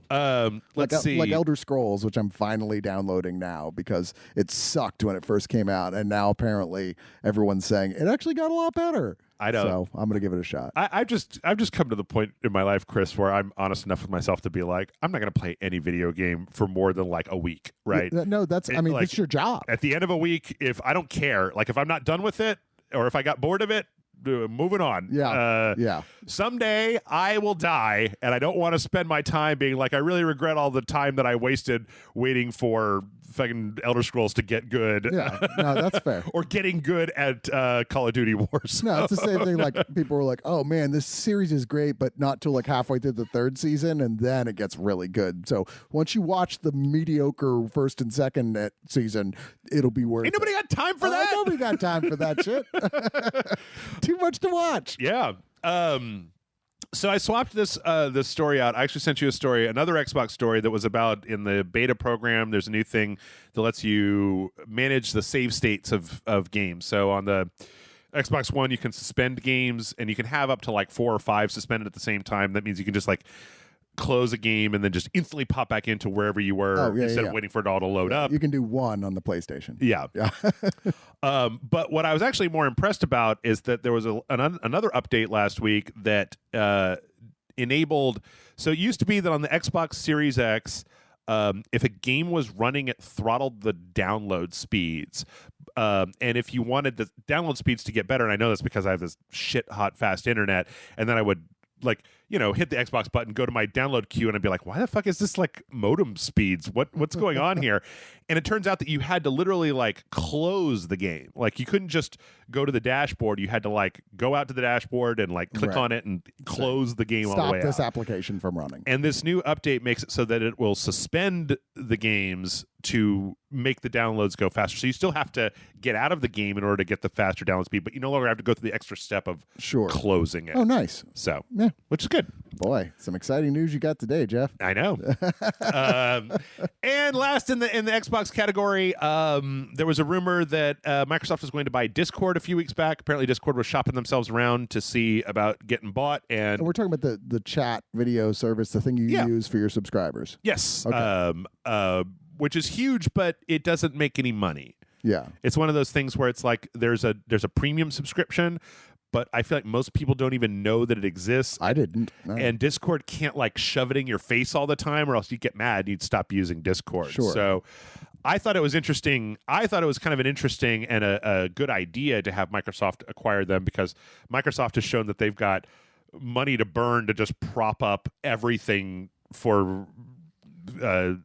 Let's see. Like Elder Scrolls, which I'm finally downloading now because it sucked when it first came out, and now apparently everyone's saying it actually got a lot better. I know. So I'm going to give it a shot. I've just come to the point in my life, Chris, where I'm honest enough with myself to be like, I'm not going to play any video game for more than like a week, right? No, that's, I mean, like, it's your job. At the end of a week, if I don't care, like if I'm not done with it, or if I got bored of it, moving on. Someday I will die, and I don't want to spend my time being like, I really regret all the time that I wasted waiting for fucking Elder Scrolls to get good. Yeah, no, that's fair. Or getting good at Call of Duty Wars. No, it's the same thing. Like, people were like, oh man, this series is great, but not till like halfway through the third season, and then it gets really good. So once you watch the mediocre first and second season, it'll be worth it. Ain't nobody got time for that. Nobody got time for that shit. Too much to watch. Yeah. So I swapped this story out. I actually sent you a story, another Xbox story that was about in the beta program. There's a new thing that lets you manage the save states of games. So on the Xbox One, you can suspend games, and you can have up to like 4 or 5 suspended at the same time. That means you can just like close a game and then just instantly pop back into wherever you were instead of waiting for it all to load up. You can do 1 on the PlayStation. Yeah. But what I was actually more impressed about is that there was another update last week that enabled. So it used to be that on the Xbox Series X, if a game was running, it throttled the download speeds. And if you wanted the download speeds to get better, and I know that's because I have this shit hot fast internet, and then I would hit the Xbox button, go to my download queue, and I'd be like, why the fuck is this like modem speeds? What's going on here? And it turns out that you had to literally like close the game. Like you couldn't just go to the dashboard. You had to like go out to the dashboard and like click on it and close the game all the way out. Stop this application from running. And this new update makes it so that it will suspend the games to make the downloads go faster. So you still have to get out of the game in order to get the faster download speed, but you no longer have to go through the extra step of closing it. Oh, nice. So, yeah, which is good. Boy, some exciting news you got today, Jeff. I know. And last in the Xbox category, there was a rumor that Microsoft was going to buy Discord a few weeks back. Apparently, Discord was shopping themselves around to see about getting bought. And we're talking about the chat video service, the thing you use for your subscribers. Yes. Okay. Which is huge, but it doesn't make any money. Yeah. It's one of those things where it's like there's a premium subscription, but I feel like most people don't even know that it exists. I didn't. No. And Discord can't like shove it in your face all the time, or else you'd get mad. You'd stop using Discord. Sure. So I thought it was interesting. I thought it was kind of an interesting and a good idea to have Microsoft acquire them, because Microsoft has shown that they've got money to burn to just prop up everything for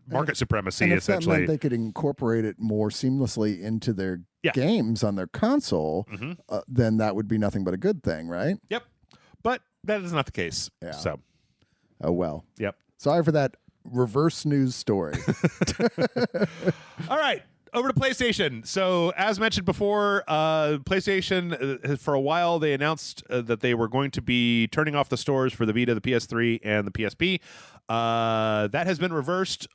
market supremacy, and if essentially. That meant they could incorporate it more seamlessly into their games on their console, then that would be nothing but a good thing, right? Yep. But that is not the case. Yeah. So. Oh, well. Yep. Sorry for that reverse news story. All right. Over to PlayStation. So, as mentioned before, PlayStation, for a while, they announced that they were going to be turning off the stores for the Vita, the PS3, and the PSP. That has been reversed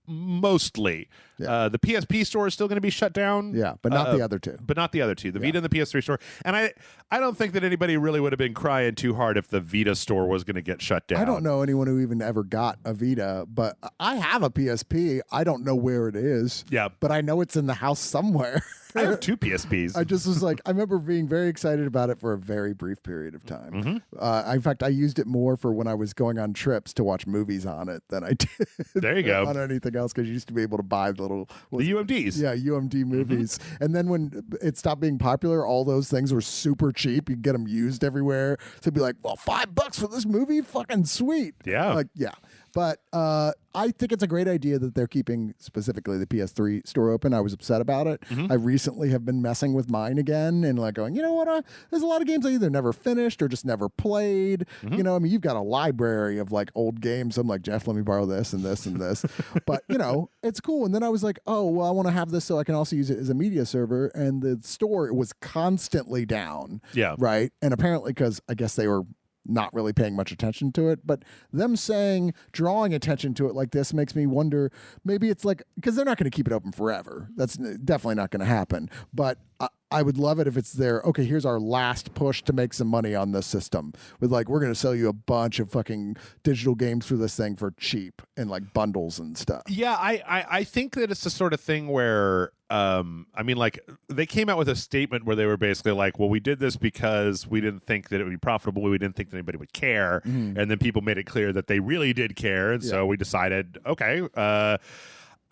mostly. Yeah. The PSP store is still going to be shut down. Yeah, but not the other two. But not the other two. The Vita and the PS3 store. And I don't think that anybody really would have been crying too hard if the Vita store was going to get shut down. I don't know anyone who even ever got a Vita, but I have a PSP. I don't know where it is. Yeah. But I know it's in the house somewhere. I have two PSPs. I just was like, I remember being very excited about it for a very brief period of time. In fact, I used it more for when I was going on trips to watch movies on it than I did there you go. on anything else, because you used to be able to buy the UMDs. Yeah, UMD movies. And then when it stopped being popular, all those things were super cheap. You could get them used everywhere. So it'd be like, well, $5 for this movie? Fucking sweet. Yeah. Like, yeah. But I think it's a great idea that they're keeping specifically the PS3 store open. I was upset about it. I recently have been messing with mine again and like going, you know what? There's a lot of games I either never finished or just never played. You know, I mean, you've got a library of like old games. I'm like, Jeff, let me borrow this and this and this. But, you know, it's cool. And then I was like, oh, well, I want to have this so I can also use it as a media server. And the store was constantly down. Yeah. Right. And apparently because I guess they were not really paying much attention to it, but them drawing attention to it like this makes me wonder, maybe it's like, because they're not going to keep it open forever. That's definitely not going to happen. But I would love it if it's there. Okay, here's our last push to make some money on this system. With like, we're going to sell you a bunch of fucking digital games for this thing for cheap and like bundles and stuff. Yeah, I think that it's the sort of thing where, I mean, like they came out with a statement where they were basically like, well, we did this because we didn't think that it would be profitable. We didn't think that anybody would care. And then people made it clear that they really did care. And so we decided, okay,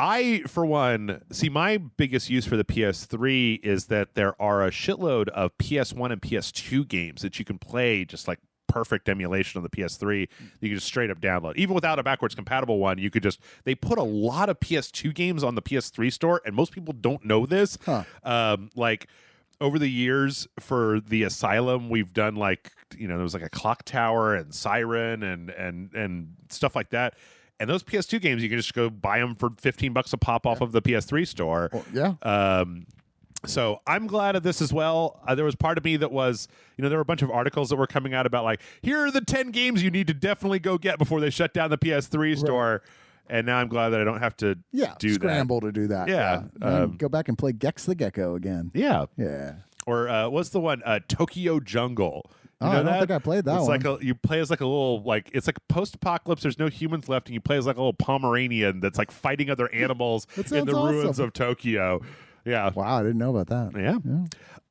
I, for one, see my biggest use for the PS3 is that there are a shitload of PS1 and PS2 games that you can play just like perfect emulation on the PS3. You can just straight up download. Even without a backwards compatible one, you could just, they put a lot of PS2 games on the PS3 store, and most people don't know this. Like, over the years for the Asylum, we've done like, you know, there was like a Clock Tower and Siren and stuff like that. And those PS2 games, you can just go buy them for $15 a pop off of the PS3 store. So I'm glad of this as well. There was part of me that was, you know, there were a bunch of articles that were coming out about like, here are the 10 games you need to definitely go get before they shut down the PS3 store. And now I'm glad that I don't have to scramble to do that. Yeah. Go back and play Gex the Gecko again. Yeah. Yeah. Or what's the one? Tokyo Jungle. You know I don't think I played that one. Like you play as like a little, like, it's like post-apocalypse. There's no humans left, and you play as like a little Pomeranian that's like fighting other animals in the ruins of Tokyo. Yeah. Wow, I didn't know about that.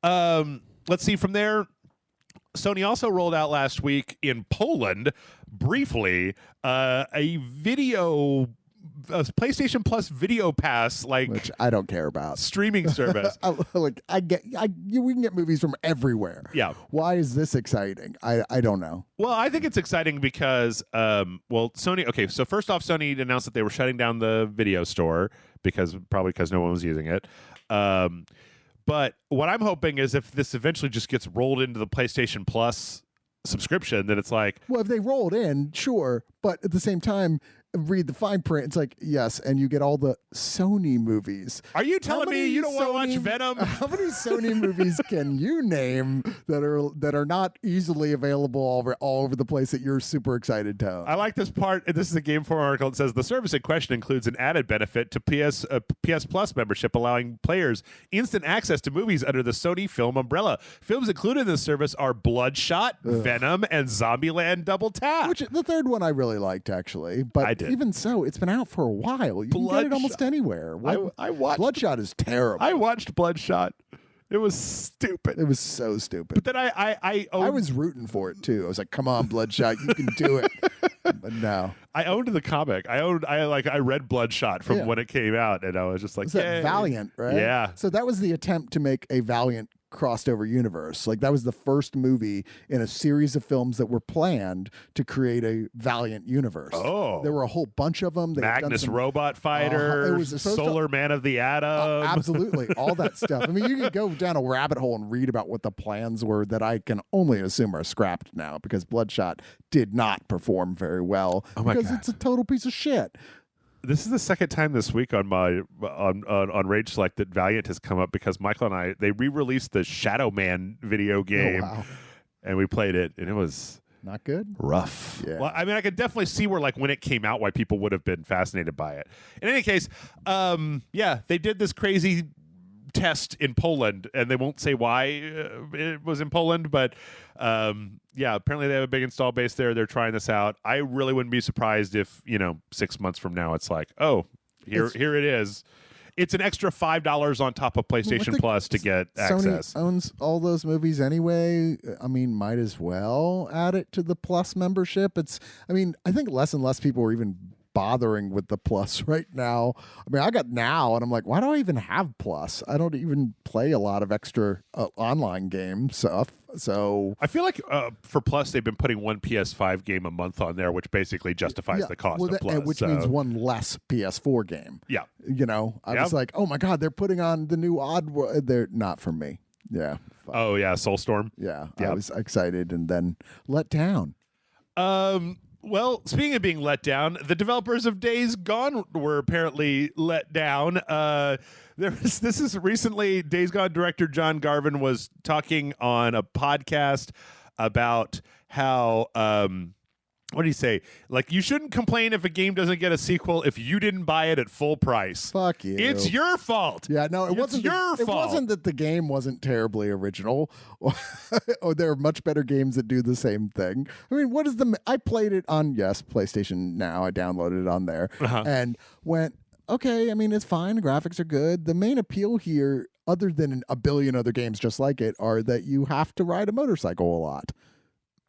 Yeah. Let's see from there. Sony also rolled out last week in Poland, briefly, a PlayStation Plus Video Pass, like, which I don't care about, streaming service. We can get movies from everywhere. Yeah. Why is this exciting? I don't know. Well, I think it's exciting because, Sony. Okay, so first off, Sony announced that they were shutting down the video store because no one was using it. But what I'm hoping is if this eventually just gets rolled into the PlayStation Plus subscription, that it's like, well, if they roll it in, sure, but at the same time, read the fine print. It's like, yes, and you get all the Sony movies. Are you telling me you don't want to watch Venom? How many Sony movies can you name that are not easily available all over the place that you're super excited to own? I like this part. This is a Game Informer article. It says the service in question includes an added benefit to PS Plus membership, allowing players instant access to movies under the Sony Film umbrella. Films included in this service are Bloodshot, Venom, and Zombieland Double Tap. Which the third one I really liked, actually, but even so, it's been out for a while. You can get it almost anywhere. I watched Bloodshot is terrible. I watched Bloodshot. It was stupid. It was so stupid. But then I was rooting for it too. I was like, "Come on, Bloodshot, you can do it." But no, I owned the comic. I read Bloodshot from when it came out, and I was just like, was that Valiant, right? Yeah. So that was the attempt to make a Valiant crossed over universe. Like that was the first movie in a series of films that were planned to create a Valiant universe. Oh, there were a whole bunch of them. Magnus Robot Fighter, it was Solar Man of the Atom. Absolutely, all that stuff. I mean, you could go down a rabbit hole and read about what the plans were that I can only assume are scrapped now because Bloodshot did not perform very well because it's a total piece of shit. This is the second time this week on my on Rage Select that Valiant has come up because Michael and I, they re-released the Shadow Man video game, and we played it, and it was not good, rough. Yeah. Well, I mean, I could definitely see where, like, when it came out, why people would have been fascinated by it. In any case, they did this crazy test in Poland, and they won't say why it was in Poland, but apparently they have a big install base there. They're trying this out. I really wouldn't be surprised if 6 months from now it's like, oh, here it is. It's an extra $5 on top of PlayStation Plus to get access. Sony owns all those movies anyway. I mean, might as well add it to the Plus membership. I think less and less people are even bothering with the Plus right now. I mean, I got Now, and I'm like, why do I even have Plus? I don't even play a lot of extra online game stuff. So I feel like for Plus, they've been putting one PS5 game a month on there, which basically justifies the cost of Plus. Which means one less PS4 game. Yeah. I was like, oh my God, they're putting on the new they're not for me. Yeah. Oh, yeah, Soulstorm. Yeah. I was excited and then let down. Well, speaking of being let down, the developers of Days Gone were apparently let down. This is recently, Days Gone director John Garvin was talking on a podcast about how, what do you say? Like, you shouldn't complain if a game doesn't get a sequel if you didn't buy it at full price. Fuck you. It's your fault. Yeah, no, it wasn't your fault. It wasn't that the game wasn't terribly original. Or there are much better games that do the same thing. I mean, I played it on, PlayStation Now. I downloaded it on there and went, okay, I mean, it's fine. The graphics are good. The main appeal here, other than a billion other games just like it, are that you have to ride a motorcycle a lot.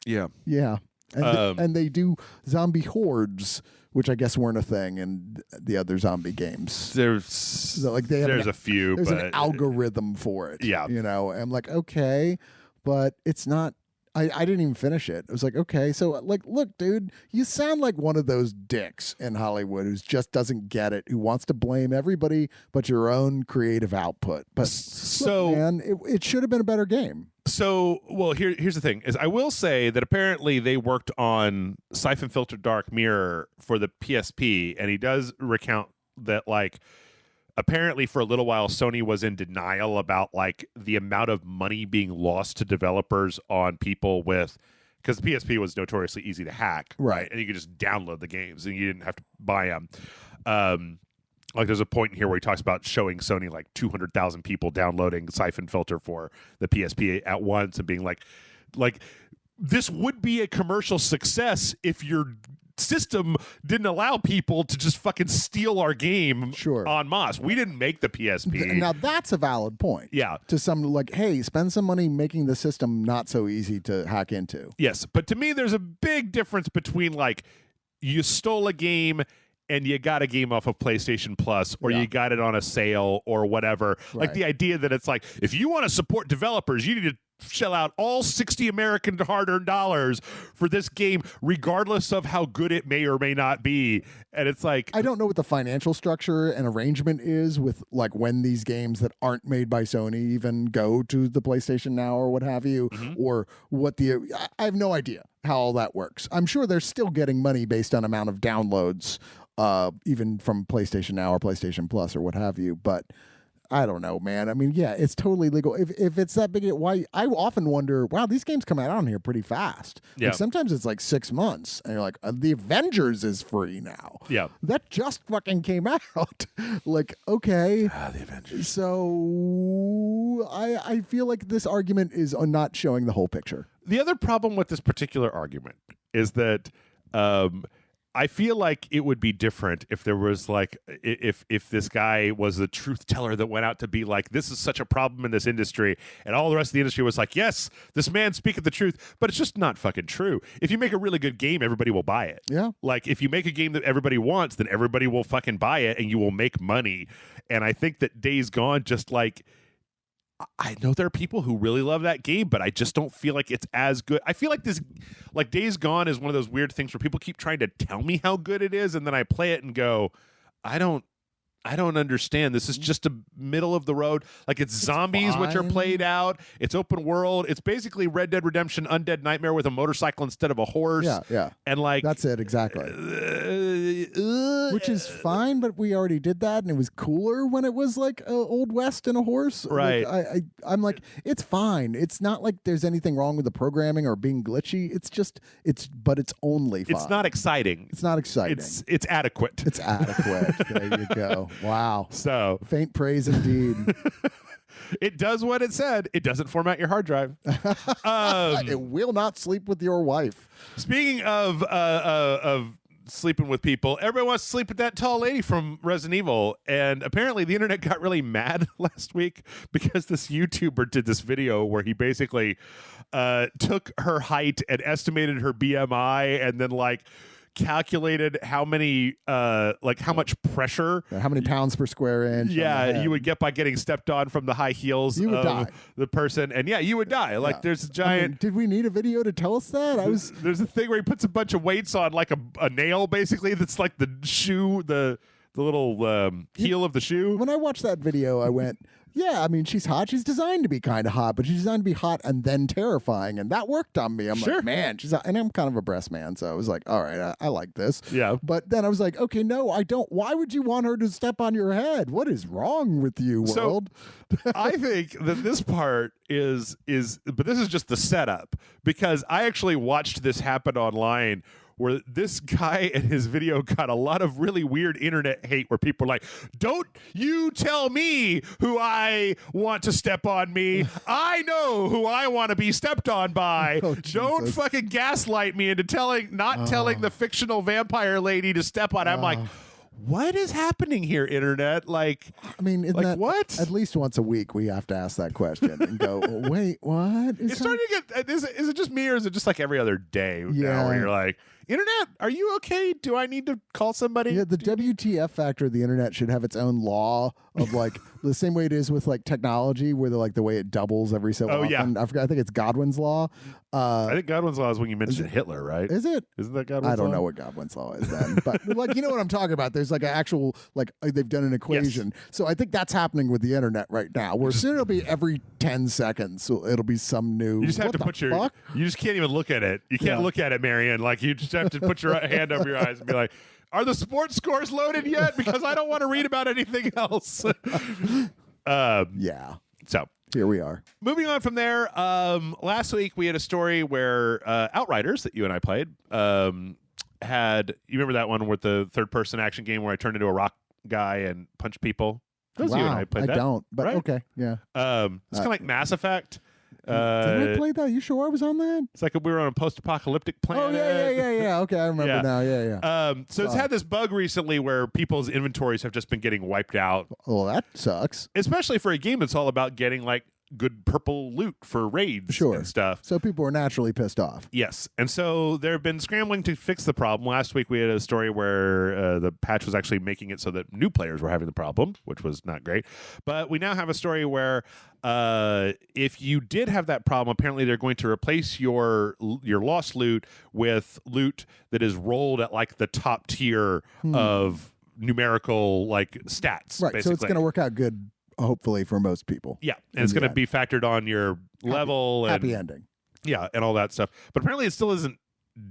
Yeah. Yeah. And they do zombie hordes, which I guess weren't a thing in the other zombie games. There's a few, there's but an algorithm for it. Yeah. I'm like, okay, but it's not. I didn't even finish it. I was like, okay, so like, look, dude, you sound like one of those dicks in Hollywood who just doesn't get it, who wants to blame everybody but your own creative output. But look, man, it should have been a better game. So, well, here's the thing: is I will say that apparently they worked on Siphon Filter Dark Mirror for the PSP, and he does recount that, like, apparently for a little while Sony was in denial about, like, the amount of money being lost to developers on people with, because the PSP was notoriously easy to hack, right? And you could just download the games and you didn't have to buy them. Like, there's a point in here where he talks about showing Sony like 200,000 people downloading Siphon Filter for the PSP at once and being like this would be a commercial success if your system didn't allow people to just fucking steal our game en masse. We didn't make the PSP. Now that's a valid point. Yeah. To some, like, hey, spend some money making the system not so easy to hack into. Yes, but to me there's a big difference between, like, you stole a game and you got a game off of PlayStation Plus, or you got it on a sale or whatever. Right. Like, the idea that it's like, if you want to support developers, you need to shell out all 60 American hard-earned dollars for this game, regardless of how good it may or may not be. And it's like, I don't know what the financial structure and arrangement is with, like, when these games that aren't made by Sony even go to the PlayStation Now or what have you, or what I have no idea how all that works. I'm sure they're still getting money based on amount of downloads, even from PlayStation Now or PlayStation Plus or what have you, but I don't know, man. I mean, yeah, it's totally legal. If it's that big, why? I often wonder, wow, these games come out on here pretty fast. Yeah. Like, sometimes it's like 6 months, and you're like, the Avengers is free now. Yeah. That just fucking came out. Like, okay. The Avengers. So I feel like this argument is not showing the whole picture. The other problem with this particular argument is that I feel like it would be different if there was like if this guy was the truth teller that went out to be like, this is such a problem in this industry, and all the rest of the industry was like, yes, this man speaketh the truth, but it's just not fucking true. If you make a really good game, everybody will buy it. Yeah. Like if you make a game that everybody wants, then everybody will fucking buy it and you will make money. And I think that Days Gone just like, I know there are people who really love that game, but I just don't feel like it's as good. I feel like this, like Days Gone is one of those weird things where people keep trying to tell me how good it is, and then I play it and go, I don't understand. This is just a middle of the road. Like it's zombies, which are played out. It's open world. It's basically Red Dead Redemption Undead Nightmare with a motorcycle instead of a horse. Yeah. And like that's it exactly. Which is fine, but we already did that, and it was cooler when it was like Old West and a horse. Right. Like, I'm like, it's fine. It's not like there's anything wrong with the programming or being glitchy. It's just but it's only fine. It's not exciting. It's not exciting. It's adequate. It's adequate. There you go. Wow. So faint praise indeed. It does what it said. It doesn't format your hard drive. It will not sleep with your wife. Speaking of sleeping with people, everybody wants to sleep with that tall lady from Resident Evil, and apparently the internet got really mad last week because this YouTuber did this video where he basically took her height and estimated her BMI and then like calculated how many how much pressure, how many pounds per square inch you would get by getting stepped on from the high heels you would of die. The person, and you would die. Like there's a giant did we need a video to tell us that? There's a thing where he puts a bunch of weights on like a nail basically that's like the shoe, the little heel of the shoe. When I watched that video I went, yeah, I mean, she's hot. She's designed to be kind of hot, but she's designed to be hot and then terrifying, and that worked on me. I'm like, man, she's hot. And I'm kind of a breast man, so I was like, all right, I like this. Yeah. But then I was like, okay, no, I don't. Why would you want her to step on your head? What is wrong with you, world? So, I think that this part is, but this is just the setup, because I actually watched this happen online, where this guy and his video got a lot of really weird internet hate where people are like, don't you tell me who I want to step on me. I know who I want to be stepped on by. Don't fucking gaslight me into telling the fictional vampire lady to step on. I'm like, what is happening here, internet? Like, I mean, isn't that what? At least once a week we have to ask that question and go, wait, what? It's starting to get, is it just me, or is it just like every other day now where you're like, internet, are you okay? Do I need to call somebody? Yeah, the WTF factor of the internet should have its own law of like the same way it is with like technology, where like the way it doubles every so often. Yeah. I forgot. I think it's Godwin's law. I think Godwin's law is when you mention Hitler, right? Is it? Isn't that Godwin's law? I don't know what Godwin's law is then, but like you know what I'm talking about. There's like an actual like they've done an equation. Yes. So I think that's happening with the internet right now. Where soon it'll be every 10 seconds, so it'll be some new. You just have to put your. Fuck? You just can't even look at it. You can't look at it, Marianne. Like you just have to put your hand over your eyes and be like, "Are the sports scores loaded yet? Because I don't want to read about anything else." Yeah. So here we are. Moving on from there. Last week we had a story where Outriders that you and I played had. You remember that one with the third-person action game where I turned into a rock guy and punched people? Those of you and I played that. I don't, but right? Okay, yeah. It's kind of like Mass Effect. Did I play that? You sure I was on that? It's like we were on a post-apocalyptic planet. Oh, yeah. Okay, I remember now. Yeah. So it's had this bug recently where people's inventories have just been getting wiped out. Oh, that sucks. Especially for a game that's all about getting like good purple loot for raids and stuff. So people are naturally pissed off. Yes. And so they've been scrambling to fix the problem. Last week we had a story where the patch was actually making it so that new players were having the problem, which was not great. But we now have a story where if you did have that problem, apparently they're going to replace your lost loot with loot that is rolled at like the top tier of numerical like stats. Right. Basically. So it's going to work out good. Hopefully for most people. Yeah. And it's going to be factored on your level. Happy ending. Yeah. And all that stuff. But apparently it still isn't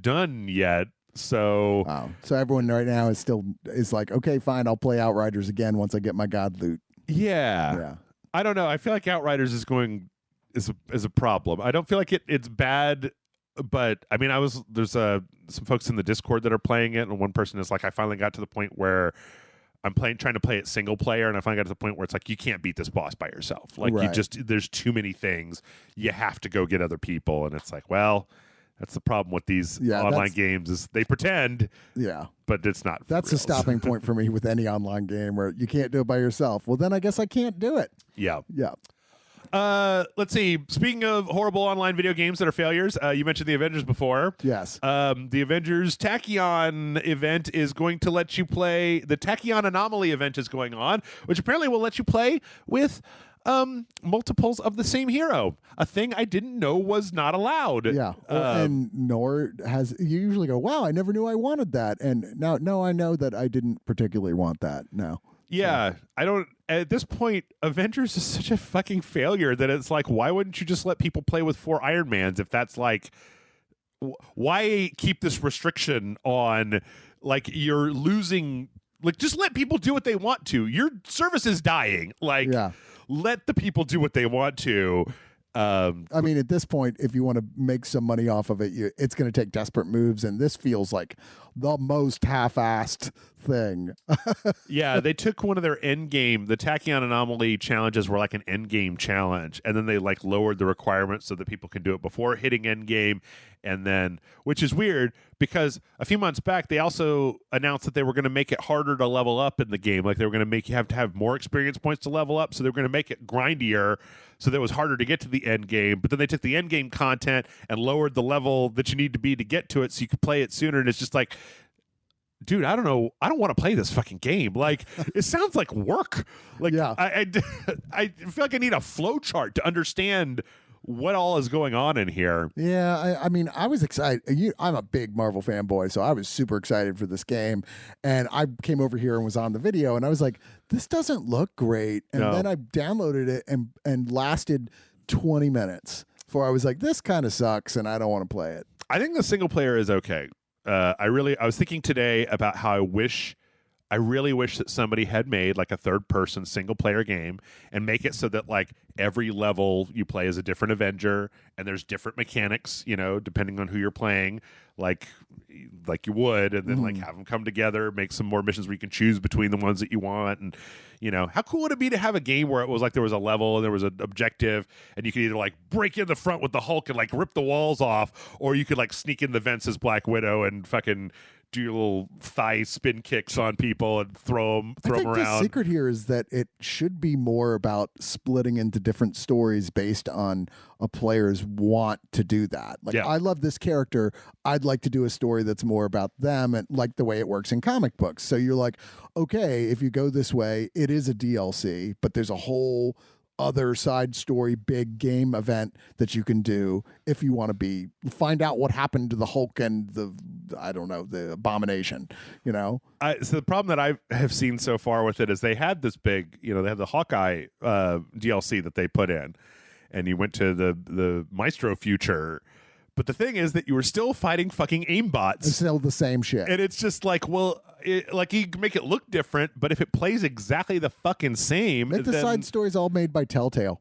done yet. So. Wow. So everyone right now is like, okay, fine. I'll play Outriders again once I get my God loot. Yeah. I don't know. I feel like Outriders is a problem. I don't feel like it's bad. But I mean, there's some folks in the Discord that are playing it. And one person is like, I finally got to the point where I'm trying to play it single player, and I finally got to the point where it's like you can't beat this boss by yourself. Like there's too many things. You have to go get other people, and it's like, well, That's the problem with these online games is they pretend. Yeah. But it's not. That's a stopping point for me with any online game where you can't do it by yourself. Well, then I guess I can't do it. Yeah. Yeah. Let's see. Speaking of horrible online video games that are failures, you mentioned the Avengers before. Yes. The Avengers Tachyon event is going to let you play. The Tachyon Anomaly event is going on, which apparently will let you play with multiples of the same hero, a thing I didn't know was not allowed. Yeah. And nor has you usually go, wow, I never knew I wanted that. And now, no, I know that I didn't particularly want that. No. Yeah, I don't. At this point, Avengers is such a fucking failure that it's like, why wouldn't you just let people play with 4 Iron Mans if that's like, why keep this restriction on, like, you're losing, like, just let people do what they want to. Your service is dying. Like, let the people do what they want to. I mean, at this point, if you want to make some money off of it, it's going to take desperate moves, and this feels like the most half-assed thing. Yeah, they took one of their end game. The Tachyon Anomaly challenges were like an end game challenge, and then they like lowered the requirements so that people can do it before hitting end game, and then, which is weird because a few months back they also announced that they were going to make it harder to level up in the game. Like they were going to make you have to have more experience points to level up, so they were going to make it grindier, so that it was harder to get to the end game. But then they took the end game content and lowered the level that you need to be to get to it, so you could play it sooner. And it's just like, dude, I don't know. I don't want to play this fucking game. Like, it sounds like work. Like, I feel like I need a flow chart to understand what all is going on in here. Yeah, I mean, I was excited. I'm a big Marvel fanboy, so I was super excited for this game. And I came over here and was on the video, and I was like, this doesn't look great. And then I downloaded it and lasted 20 minutes before I was like, this kind of sucks, and I don't want to play it. I think the single player is okay. I was thinking today about how I really wish that somebody had made like a third-person single-player game and make it so that like every level you play is a different Avenger and there's different mechanics, you know, depending on who you're playing, like you would, and then like have them come together, make some more missions where you can choose between the ones that you want. And you know, how cool would it be to have a game where it was like there was a level and there was an objective and you could either like break in the front with the Hulk and like rip the walls off, or you could like sneak in the vents as Black Widow and fucking do your little thigh spin kicks on people and throw them around. The secret here is that it should be more about splitting into different stories based on a player's want to do that. Like, I love this character. I'd like to do a story that's more about them, and like the way it works in comic books. So you're like, okay, if you go this way, it is a DLC, but there's a whole other side story, big game event that you can do if you want to find out what happened to the Hulk and the Abomination, you know? So the problem that I have seen so far with it is they had this big, you know, they had the Hawkeye DLC that they put in, and you went to the Maestro future. But the thing is that you were still fighting fucking aimbots. It's still the same shit. And it's just like, well, like you can make it look different, but if it plays exactly the fucking same, make the side stories all made by Telltale.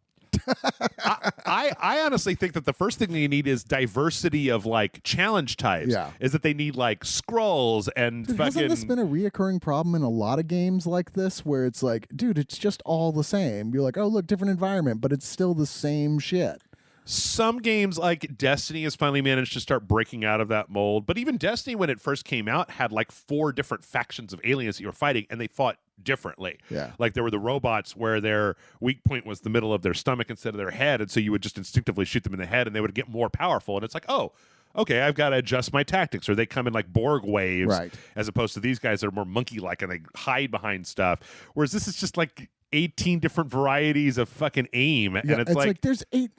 I honestly think that the first thing they need is diversity of like challenge types. Yeah. Is that they need like scrolls and dude, fucking. Hasn't this been a reoccurring problem in a lot of games like this, where it's like, dude, it's just all the same. You're like, oh look, different environment, but it's still the same shit. Some games like Destiny has finally managed to start breaking out of that mold. But even Destiny, when it first came out, had like 4 different factions of aliens that you were fighting, and they fought differently. Yeah. Like there were the robots where their weak point was the middle of their stomach instead of their head, and so you would just instinctively shoot them in the head, and they would get more powerful. And it's like, oh, okay, I've got to adjust my tactics. Or they come in like Borg waves, right, as opposed to these guys that are more monkey-like and they hide behind stuff. Whereas this is just like 18 different varieties of fucking aim. Yeah, and it's like there's 8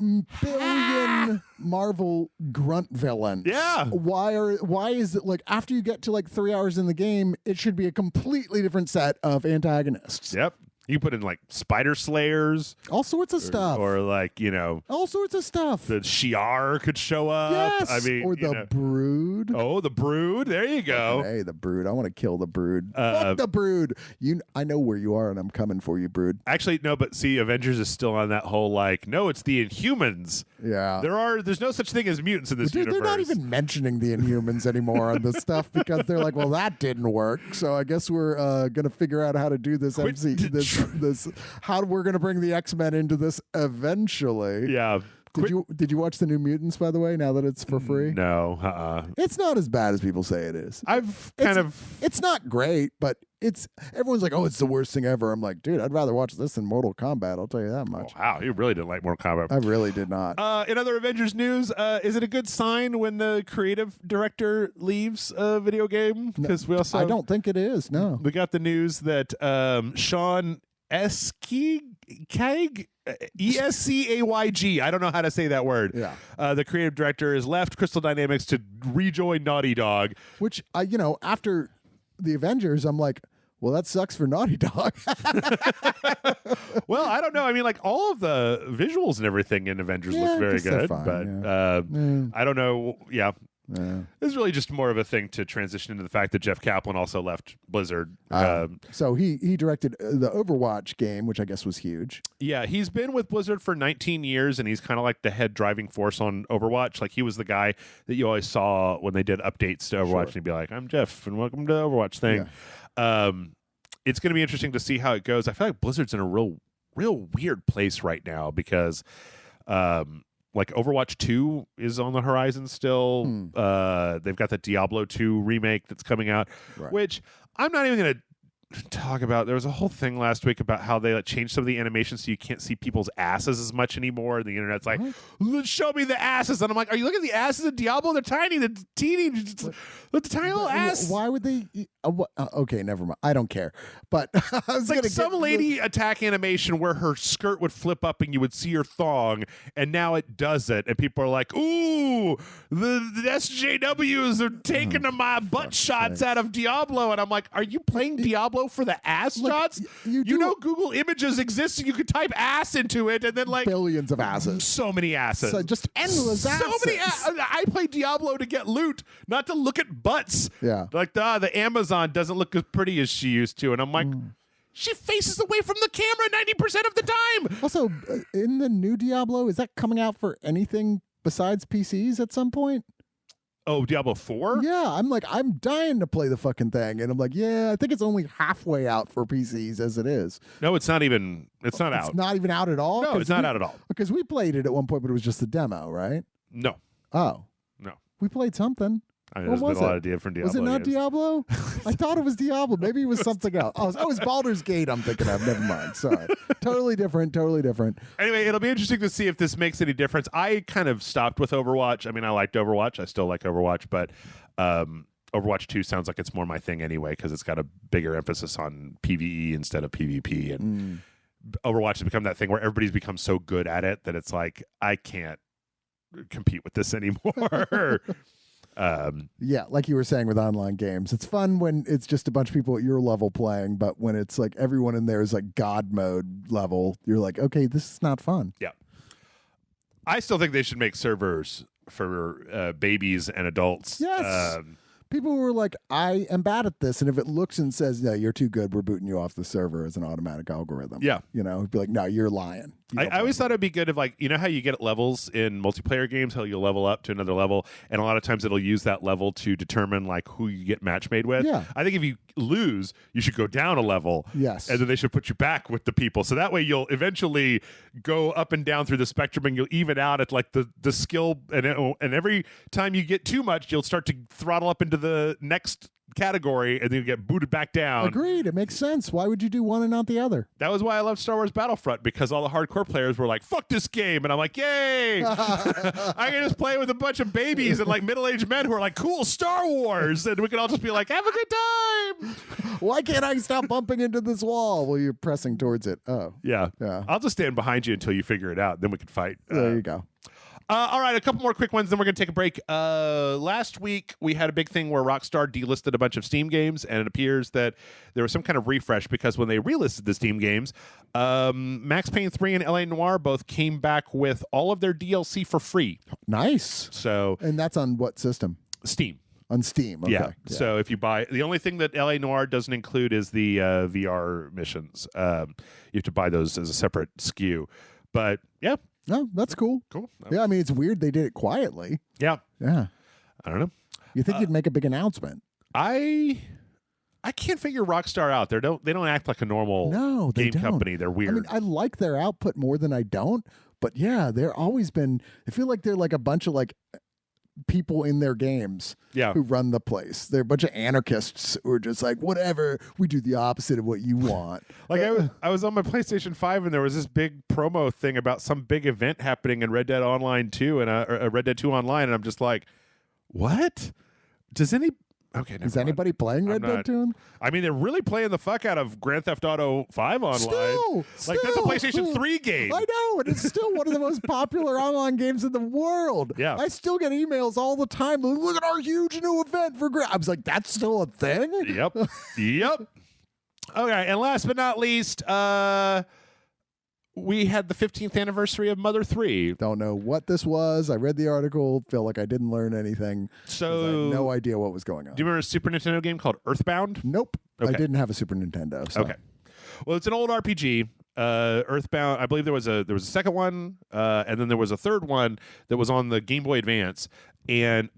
billion Marvel grunt villains. Yeah. Why is it like after you get to like 3 hours in the game, it should be a completely different set of antagonists? Yep. You put in like spider slayers, all sorts of stuff, or like, you know, all sorts of stuff. The Shi'ar could show up. Yes, I mean, or the Brood. Oh, the Brood. There you go. Hey, the Brood. I want to kill the Brood. Fuck the Brood. I know where you are, and I'm coming for you, Brood. Actually, no, but see, Avengers is still on that whole like, no, it's the Inhumans. Yeah, there's no such thing as mutants in this universe. They're not even mentioning the Inhumans anymore on this stuff because they're like, well, that didn't work, so I guess we're gonna figure out how to do this. How we're going to bring the X-Men into this eventually. Yeah. Did you watch the New Mutants, by the way, now that it's for free? No. It's not as bad as people say it is. It's not great, but everyone's like, oh, it's the worst thing ever. I'm like, dude, I'd rather watch this than Mortal Kombat. I'll tell you that much. Oh, wow, you really didn't like Mortal Kombat. I really did not. In other Avengers news, is it a good sign when the creative director leaves a video game? Because I don't think it is. No, we got the news that Sean Escayg, Escayg. I don't know how to say that word. Yeah. The creative director has left Crystal Dynamics to rejoin Naughty Dog. Which, after the Avengers, I'm like, well, that sucks for Naughty Dog. Well, I don't know. I mean, like all of the visuals and everything in Avengers look very good, fine, but I don't know. Yeah. It's really just more of a thing to transition into the fact that Jeff Kaplan also left Blizzard. So he directed the Overwatch game, which I guess was huge. Yeah, he's been with Blizzard for 19 years, and he's kind of like the head driving force on Overwatch. Like he was the guy that you always saw when they did updates to Overwatch, and he'd be like, "I'm Jeff, and welcome to the Overwatch thing." Yeah. It's going to be interesting to see how it goes. I feel like Blizzard's in a real weird place right now because. Like Overwatch 2 is on the horizon still. They've got the Diablo 2 remake that's coming out, which I'm not even going to talk about. There was a whole thing last week about how they changed some of the animations so you can't see people's asses as much anymore. The internet's like, show me the asses. And I'm like, are you looking at the asses of Diablo? They're tiny. They're teeny. With the tiny little ass. Why would they? Okay, never mind. I don't care. But I was like some lady attack animation where her skirt would flip up and you would see her thong, and now it doesn't. And people are like, ooh, the SJWs are taking my butt shots out of Diablo. And I'm like, are you playing Diablo for the ass shots? You know Google Images exists, and you could type ass into it, and then billions of asses. So many asses. So just endless asses. So many I play Diablo to get loot, not to look at butts. Yeah. Like the Amazon doesn't look as pretty as she used to. And I'm like, she faces away from the camera 90% of the time. Also, in the new Diablo, is that coming out for anything besides PCs at some point? Oh, Diablo 4? Yeah, I'm dying to play the fucking thing. And I'm like, yeah, I think it's only halfway out for PCs as it is. No, it's not out. It's not even out at all? No, it's not out at all. Because we played it at one point, but it was just the demo, right? No. Oh. No. We played something. I mean, there's been a lot of different Diablo. Was it not Diablo? I thought it was Diablo. Maybe it was something else. Oh, it was Baldur's Gate I'm thinking of. Never mind. Sorry. Totally different. Anyway, it'll be interesting to see if this makes any difference. I kind of stopped with Overwatch. I mean, I liked Overwatch. I still like Overwatch, but Overwatch 2 sounds like it's more my thing anyway because it's got a bigger emphasis on PvE instead of PvP. And Overwatch has become that thing where everybody's become so good at it that it's like, I can't compete with this anymore. Yeah, like you were saying with online games, it's fun when it's just a bunch of people at your level playing, but when it's like everyone in there is like God mode level, you're like, okay, this is not fun. Yeah. I still think they should make servers for babies and adults. Yes. People who are like, I am bad at this, and if it looks and says, no, you're too good, we're booting you off the server as an automatic algorithm. Yeah. It'd be like, no, you're lying. I always thought it'd be good if, like, you know how you get levels in multiplayer games, how you'll level up to another level, and a lot of times it'll use that level to determine, like, who you get match made with. Yeah. I think if you lose, you should go down a level. Yes. And then they should put you back with the people. So that way you'll eventually go up and down through the spectrum, and you'll even out at, like, the skill, and every time you get too much, you'll start to throttle up into the next category, and then you get booted back down. Agreed. It makes sense. Why would you do one and not the other? That was why I loved Star Wars Battlefront, because all the hardcore players were like, fuck this game. And I'm like, yay! I can just play with a bunch of babies and like middle-aged men who are like, cool, Star Wars. And we can all just be like, have a good time. Why can't I stop bumping into this wall while you're pressing towards it? Oh. Yeah. I'll just stand behind you until you figure it out. Then we can fight. There you go. All right, a couple more quick ones, then we're going to take a break. Last week, we had a big thing where Rockstar delisted a bunch of Steam games, and it appears that there was some kind of refresh because when they relisted the Steam games, Max Payne 3 and L.A. Noire both came back with all of their DLC for free. Nice. And that's on what system? Steam. On Steam, okay. Yeah. So if you buy, the only thing that L.A. Noire doesn't include is the VR missions. You have to buy those as a separate SKU. But, yeah. No, that's cool. Cool. Yeah, I mean, it's weird they did it quietly. Yeah. Yeah. I don't know. You think you'd make a big announcement? I can't figure Rockstar out. They don't act like a normal game company. They're weird. I mean, I like their output more than I don't, But yeah, they're always been. I feel like they're like a bunch of like people in their games who run the place. They're a bunch of anarchists who are just like, whatever, we do the opposite of what you want. Like I was on my PlayStation 5 and there was this big promo thing about some big event happening in Red Dead Online 2 and Red Dead 2 Online, and I'm just like, what? Does anybody playing Red Dead 2? I mean, they're really playing the fuck out of Grand Theft Auto 5 online. Still, that's a PlayStation 3 game. I know, and it's still one of the most popular online games in the world. Yeah. I still get emails all the time. Look at our huge new event for I was like, that's still a thing? Yep. Yep. Okay, and last but not least, we had the 15th anniversary of Mother 3. Don't know what this was. I read the article. Feel like I didn't learn anything. So I had no idea what was going on. Do you remember a Super Nintendo game called Earthbound? Nope. Okay. I didn't have a Super Nintendo. So. Okay. Well, it's an old RPG. Earthbound. I believe there was a second one, and then there was a third one that was on the Game Boy Advance. And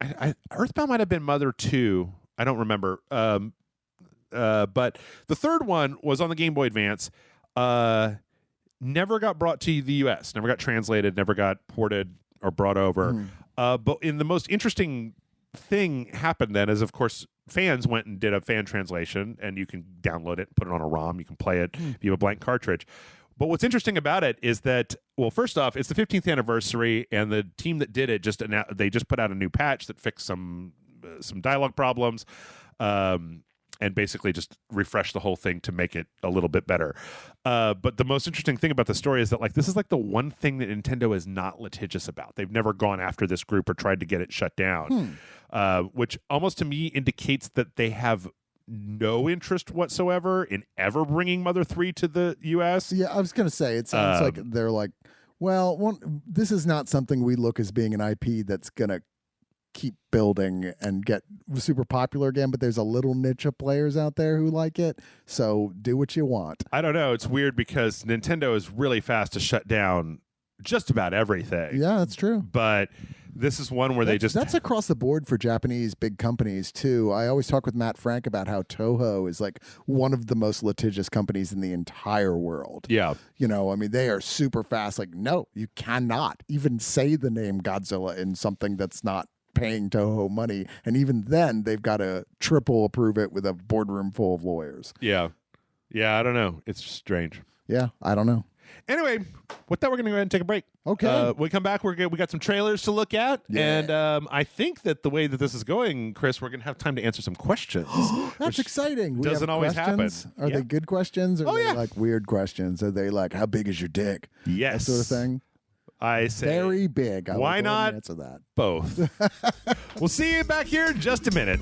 Earthbound might have been Mother 2. I don't remember. But the third one was on the Game Boy Advance. Never got brought to the U.S., never got translated, never got ported or brought over. But in the most interesting thing happened then is, of course, fans went and did a fan translation, and you can download it, put it on a ROM, you can play it if you have a blank cartridge. But what's interesting about it is that, well, first off, it's the 15th anniversary, and the team that did it just put out a new patch that fixed some dialogue problems. And basically just refresh the whole thing to make it a little bit better. But the most interesting thing about the story is that this is the one thing that Nintendo is not litigious about. They've never gone after this group or tried to get it shut down, which almost to me indicates that they have no interest whatsoever in ever bringing Mother 3 to the U.S. Yeah, I was going to say, it sounds like they're like, well, this is not something we look as being an IP that's going to keep building and get super popular again, but there's a little niche of players out there who like it, so do what you want. I don't know, it's weird because Nintendo is really fast to shut down just about everything. Yeah, that's true. But this is one where that's across the board for Japanese big companies too. I always talk with Matt Frank about how Toho is like one of the most litigious companies in the entire world. Yeah. You know, I mean, they are super fast. Like, no, you cannot even say the name Godzilla in something that's not paying Toho money, and even then they've got to triple approve it with a boardroom full of lawyers. Yeah, I don't know, it's strange. Yeah, I don't know. Anyway, with that, we're gonna go ahead and take a break. Okay. When we come back, we got some trailers to look at, and I think that the way that this is going, Chris, we're gonna have time to answer some questions. That's exciting. Doesn't always happen. Are they good questions, or are they like weird questions? Are they like, how big is your dick? Yes, that sort of thing. I say very big. Why not answer that? Both. We'll see you back here in just a minute.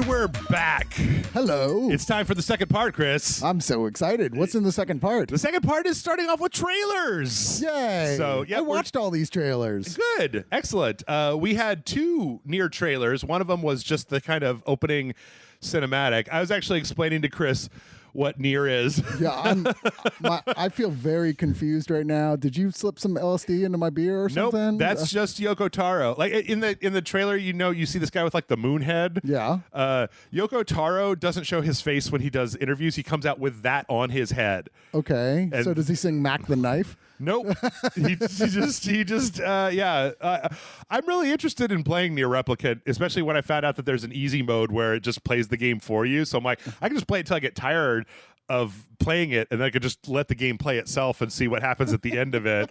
We're back. Hello. It's time for the second part, Chris. I'm so excited. What's in the second part? The second part is starting off with trailers. Yay. So, yeah, I watched all these trailers. Good. Excellent. We had two Nier trailers. One of them was just the kind of opening cinematic. I was actually explaining to Chris what Nier is. Yeah, I feel very confused right now. Did you slip some LSD into my beer or something? Nope, that's just Yoko Taro. Like in the trailer, you see this guy with like the moon head. Yeah. Yoko Taro doesn't show his face when he does interviews. He comes out with that on his head. Okay. So does he sing Mac the Knife? Nope. he just I'm really interested in playing Nier Replicant, especially when I found out that there's an easy mode where it just plays the game for you. So I'm like, I can just play it till I get tired of playing it, and then I could just let the game play itself and see what happens at the end of it.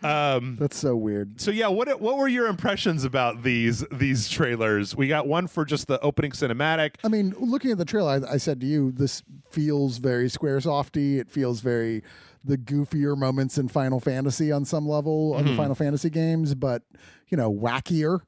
That's so weird. So yeah, what were your impressions about these trailers? We got one for just the opening cinematic. I mean, looking at the trailer, I said to you, this feels very Squaresofty. It feels very the goofier moments in Final Fantasy on some level, on the Final Fantasy games, but wackier.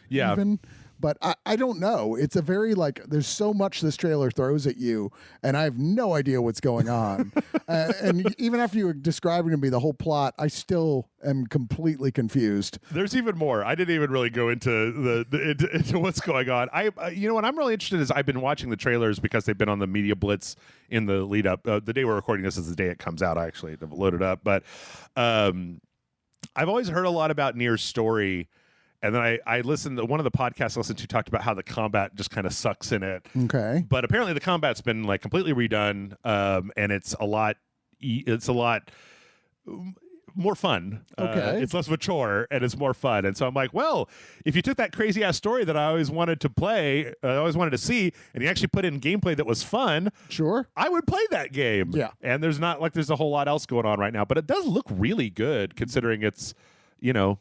Yeah. Even. But I don't know. It's a very there's so much this trailer throws at you, and I have no idea what's going on. And even after you were describing to me the whole plot, I still am completely confused. There's even more. I didn't even really go into into what's going on. You know what I'm really interested in is I've been watching the trailers because they've been on the media blitz in the lead up. The day we're recording this is the day it comes out. I actually have loaded up, but I've always heard a lot about Nier's story. And then I listened to one of the podcasts I listened to talked about how the combat just kind of sucks in it. Okay. But apparently the combat's been completely redone, and it's a lot more fun. Okay. It's less of a chore and it's more fun. And so I'm like, well, if you took that crazy ass story that I always wanted to play, I always wanted to see, and you actually put in gameplay that was fun, sure, I would play that game. Yeah. And there's a whole lot else going on right now, but it does look really good considering it's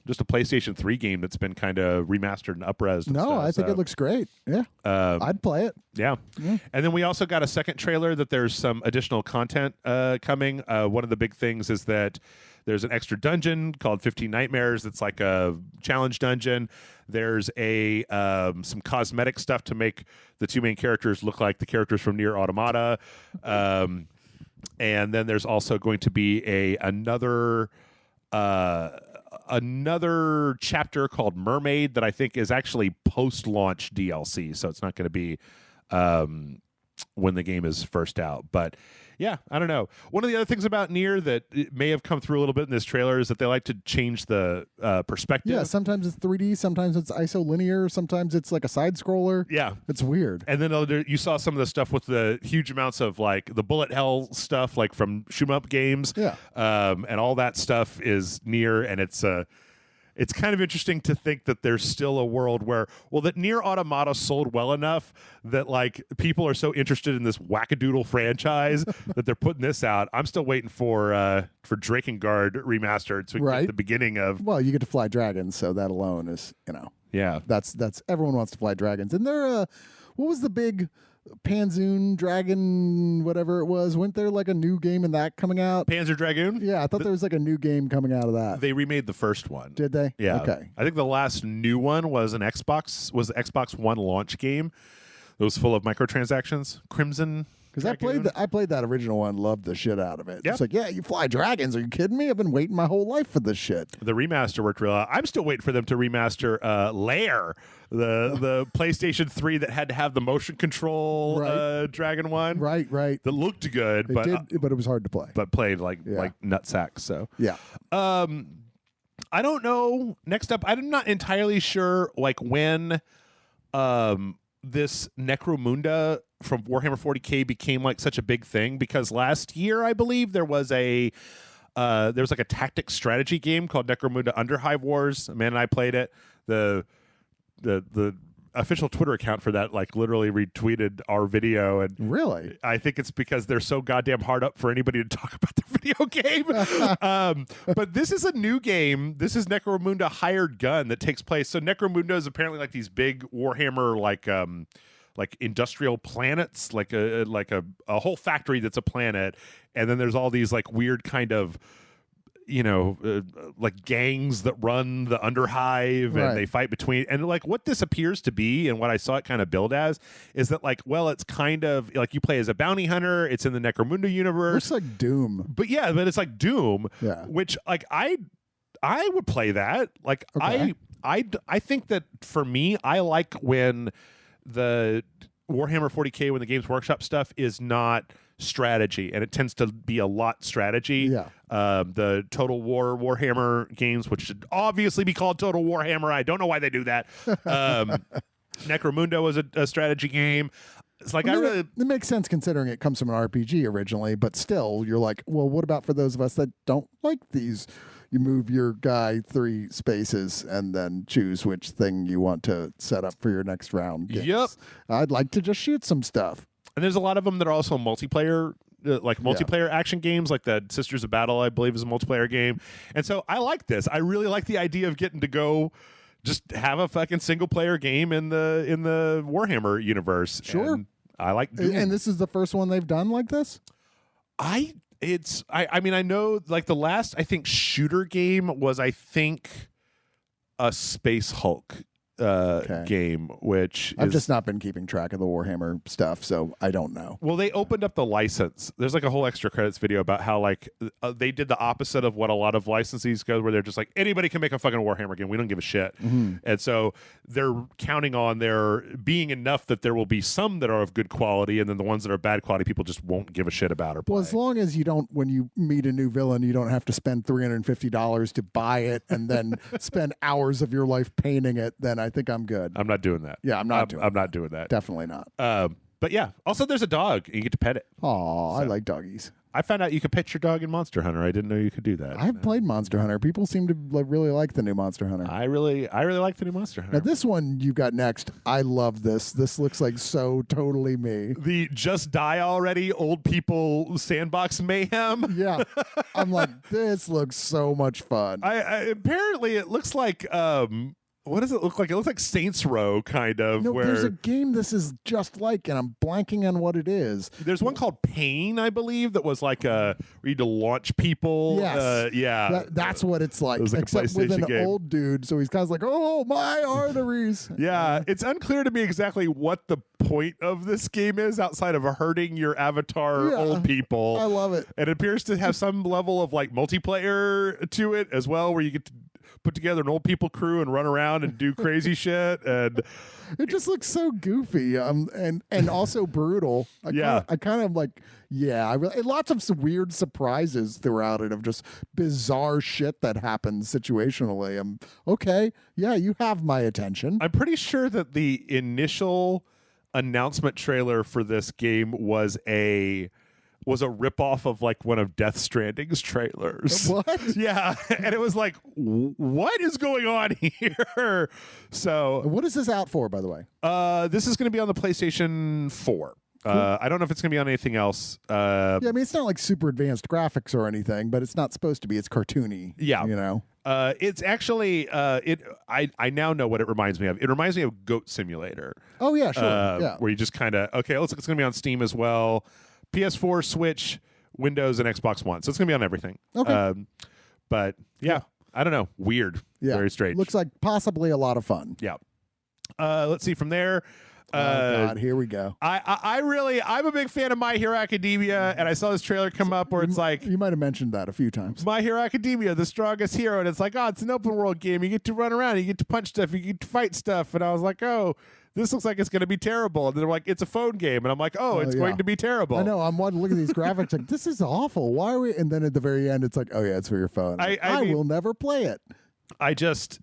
just a PlayStation 3 game that's been kind of remastered and up-resed. No, I think it looks great. Yeah. I'd play it. Yeah. And then we also got a second trailer that there's some additional content coming. One of the big things is that there's an extra dungeon called 15 Nightmares. It's like a challenge dungeon. There's some cosmetic stuff to make the two main characters look like the characters from Nier Automata. And then there's also going to be another chapter called Mermaid that I think is actually post-launch DLC, so it's not going to be when the game is first out. But yeah, I don't know. One of the other things about Nier that it may have come through a little bit in this trailer is that they like to change the perspective. Yeah, sometimes it's 3D, sometimes it's isolinear, sometimes it's like a side scroller. Yeah, it's weird. And then you saw some of the stuff with the huge amounts of the bullet hell stuff, from shoot 'em up games. Yeah, and all that stuff is Nier, and it's kind of interesting to think that there's still a world where, that Nier Automata sold well enough that people are so interested in this wackadoodle franchise that they're putting this out. I'm still waiting for Drakengard remastered, so we can get the beginning of. Well, you get to fly dragons, so that alone is Yeah, that's everyone wants to fly dragons, and they're what was the big Panzoon Dragon, whatever it was? Went there a new game in that coming out? Panzer Dragoon? Yeah, I thought there was a new game coming out of that. They remade the first one. Did they? Yeah. Okay. I think the last new one was the Xbox One launch game. It was full of microtransactions. Crimson. Because I played that original one, loved the shit out of it. Yep. It's you fly dragons. Are you kidding me? I've been waiting my whole life for this shit. The remaster worked real well. I'm still waiting for them to remaster Lair, the PlayStation 3 that had to have the motion control Dragon one. Right. That looked good, but it was hard to play. But played like nutsack. So yeah. I don't know. Next up, I'm not entirely sure when this Necromunda from Warhammer 40K became such a big thing, because last year I believe there was a tactics strategy game called Necromunda Underhive Wars. Amanda and I played it. The official Twitter account for that literally retweeted our video, and really, I think it's because they're so goddamn hard up for anybody to talk about their video game. But this is a new game. This is Necromunda Hired Gun that takes place. So Necromunda is apparently these big Warhammer industrial planets, a whole factory that's a planet, and then there's all these weird kind of gangs that run the Underhive, and they fight between, and what this appears to be, and what I saw it kind of build as, is that it's kind of you play as a bounty hunter. It's in the Necromunda universe. Looks like Doom. But it's like Doom. Yeah. Which I would play that. Okay. I think that for me, I like when the Warhammer 40K, when the Games Workshop stuff is not strategy, and it tends to be a lot strategy. Yeah. The Total War Warhammer games, which should obviously be called Total Warhammer. I don't know why they do that. Necromunda was a strategy game. It's it makes sense considering it comes from an RPG originally, but still, you're well, what about for those of us that don't like these? You move your guy 3 spaces and then choose which thing you want to set up for your next round. Yep. I'd like to just shoot some stuff. And there's a lot of them that are also multiplayer, multiplayer action games, like the Sisters of Battle, I believe, is a multiplayer game. And so I like this. I really like the idea of getting to go just have a fucking single player game in the Warhammer universe. Sure. And I like doing. And this is the first one they've done like this? I know the last, I think, shooter game was, I think, a Space Hulk game, which I've just not been keeping track of the Warhammer stuff, so I don't know. Well, they opened up the license. There's like a whole extra credits video about how like they did the opposite of what a lot of licensees go, where they're just like, anybody can make a fucking Warhammer game. We don't give a shit. And so they're counting on there being enough that there will be some that are of good quality, and then the ones that are bad quality, people just won't give a shit about or play. Well, as long as you don't, when you meet a new villain, you don't have to spend $350 to buy it and then spend hours of your life painting it, then I think I'm good. I'm not doing that. Yeah, I'm not doing that. Definitely not. But yeah, also there's a dog, and you get to pet it. Aw, I like doggies. I found out you could pet your dog in Monster Hunter. I didn't know you could do that. I've played Monster Hunter. People seem to really like the new Monster Hunter. I really like the new Monster Hunter. Now this one you've got next, I love this. This looks like so totally me. The just die already old people sandbox mayhem. Yeah, I'm like, this looks so much fun. I apparently it looks like what does it look like? It looks like Saints Row, kind of. No, where there's a game this is just like, and I'm blanking on what it is. There's one called Pain, I believe, that was like where you had to launch people. Yes. Yeah. That's what it's like. It was like except with an old dude, so he's kind of like, oh, my arteries. Yeah, it's unclear to me exactly what the point of this game is outside of hurting your avatar old people. I love it. And it appears to have some level of like multiplayer to it as well, where you get to put together an old people crew and run around and do crazy shit, and it just looks so goofy, and also brutal. I kind of like, and lots of some weird surprises throughout it of just bizarre shit that happens situationally. Okay, you have my attention. I'm pretty sure that the initial announcement trailer for this game was a ripoff of like one of Death Stranding's trailers. What? Yeah, and it was like, what is going on here? So, what is this out for, by the way? This is going to be on the PlayStation 4. Cool. I don't know if it's going to be on anything else. I mean, it's not like super advanced graphics or anything, but it's not supposed to be. It's cartoony. Yeah, you know. It's actually I now know what it reminds me of. It reminds me of Goat Simulator. Oh yeah, sure. Where you just kind of it looks like it's going to be on Steam as well. PS4, Switch, Windows, and Xbox One. So it's going to be on everything. Okay. But yeah, I don't know. Weird. Yeah. Very strange. Looks like possibly a lot of fun. Yeah. Let's see from there. Oh God, here we go. I'm a big fan of My Hero Academia, and I saw this trailer come up where it's like, you might have mentioned that a few times. My Hero Academia, the strongest hero, and it's like, it's an open world game. You get to run around, you get to punch stuff, you get to fight stuff, and I was like, this looks like it's going to be terrible. And they're like, it's a phone game. And I'm like, it's going to be terrible. I know. I'm looking at these graphics like, this is awful. Why are we? And then at the very end, it's like, it's for your phone. I will never play it. I just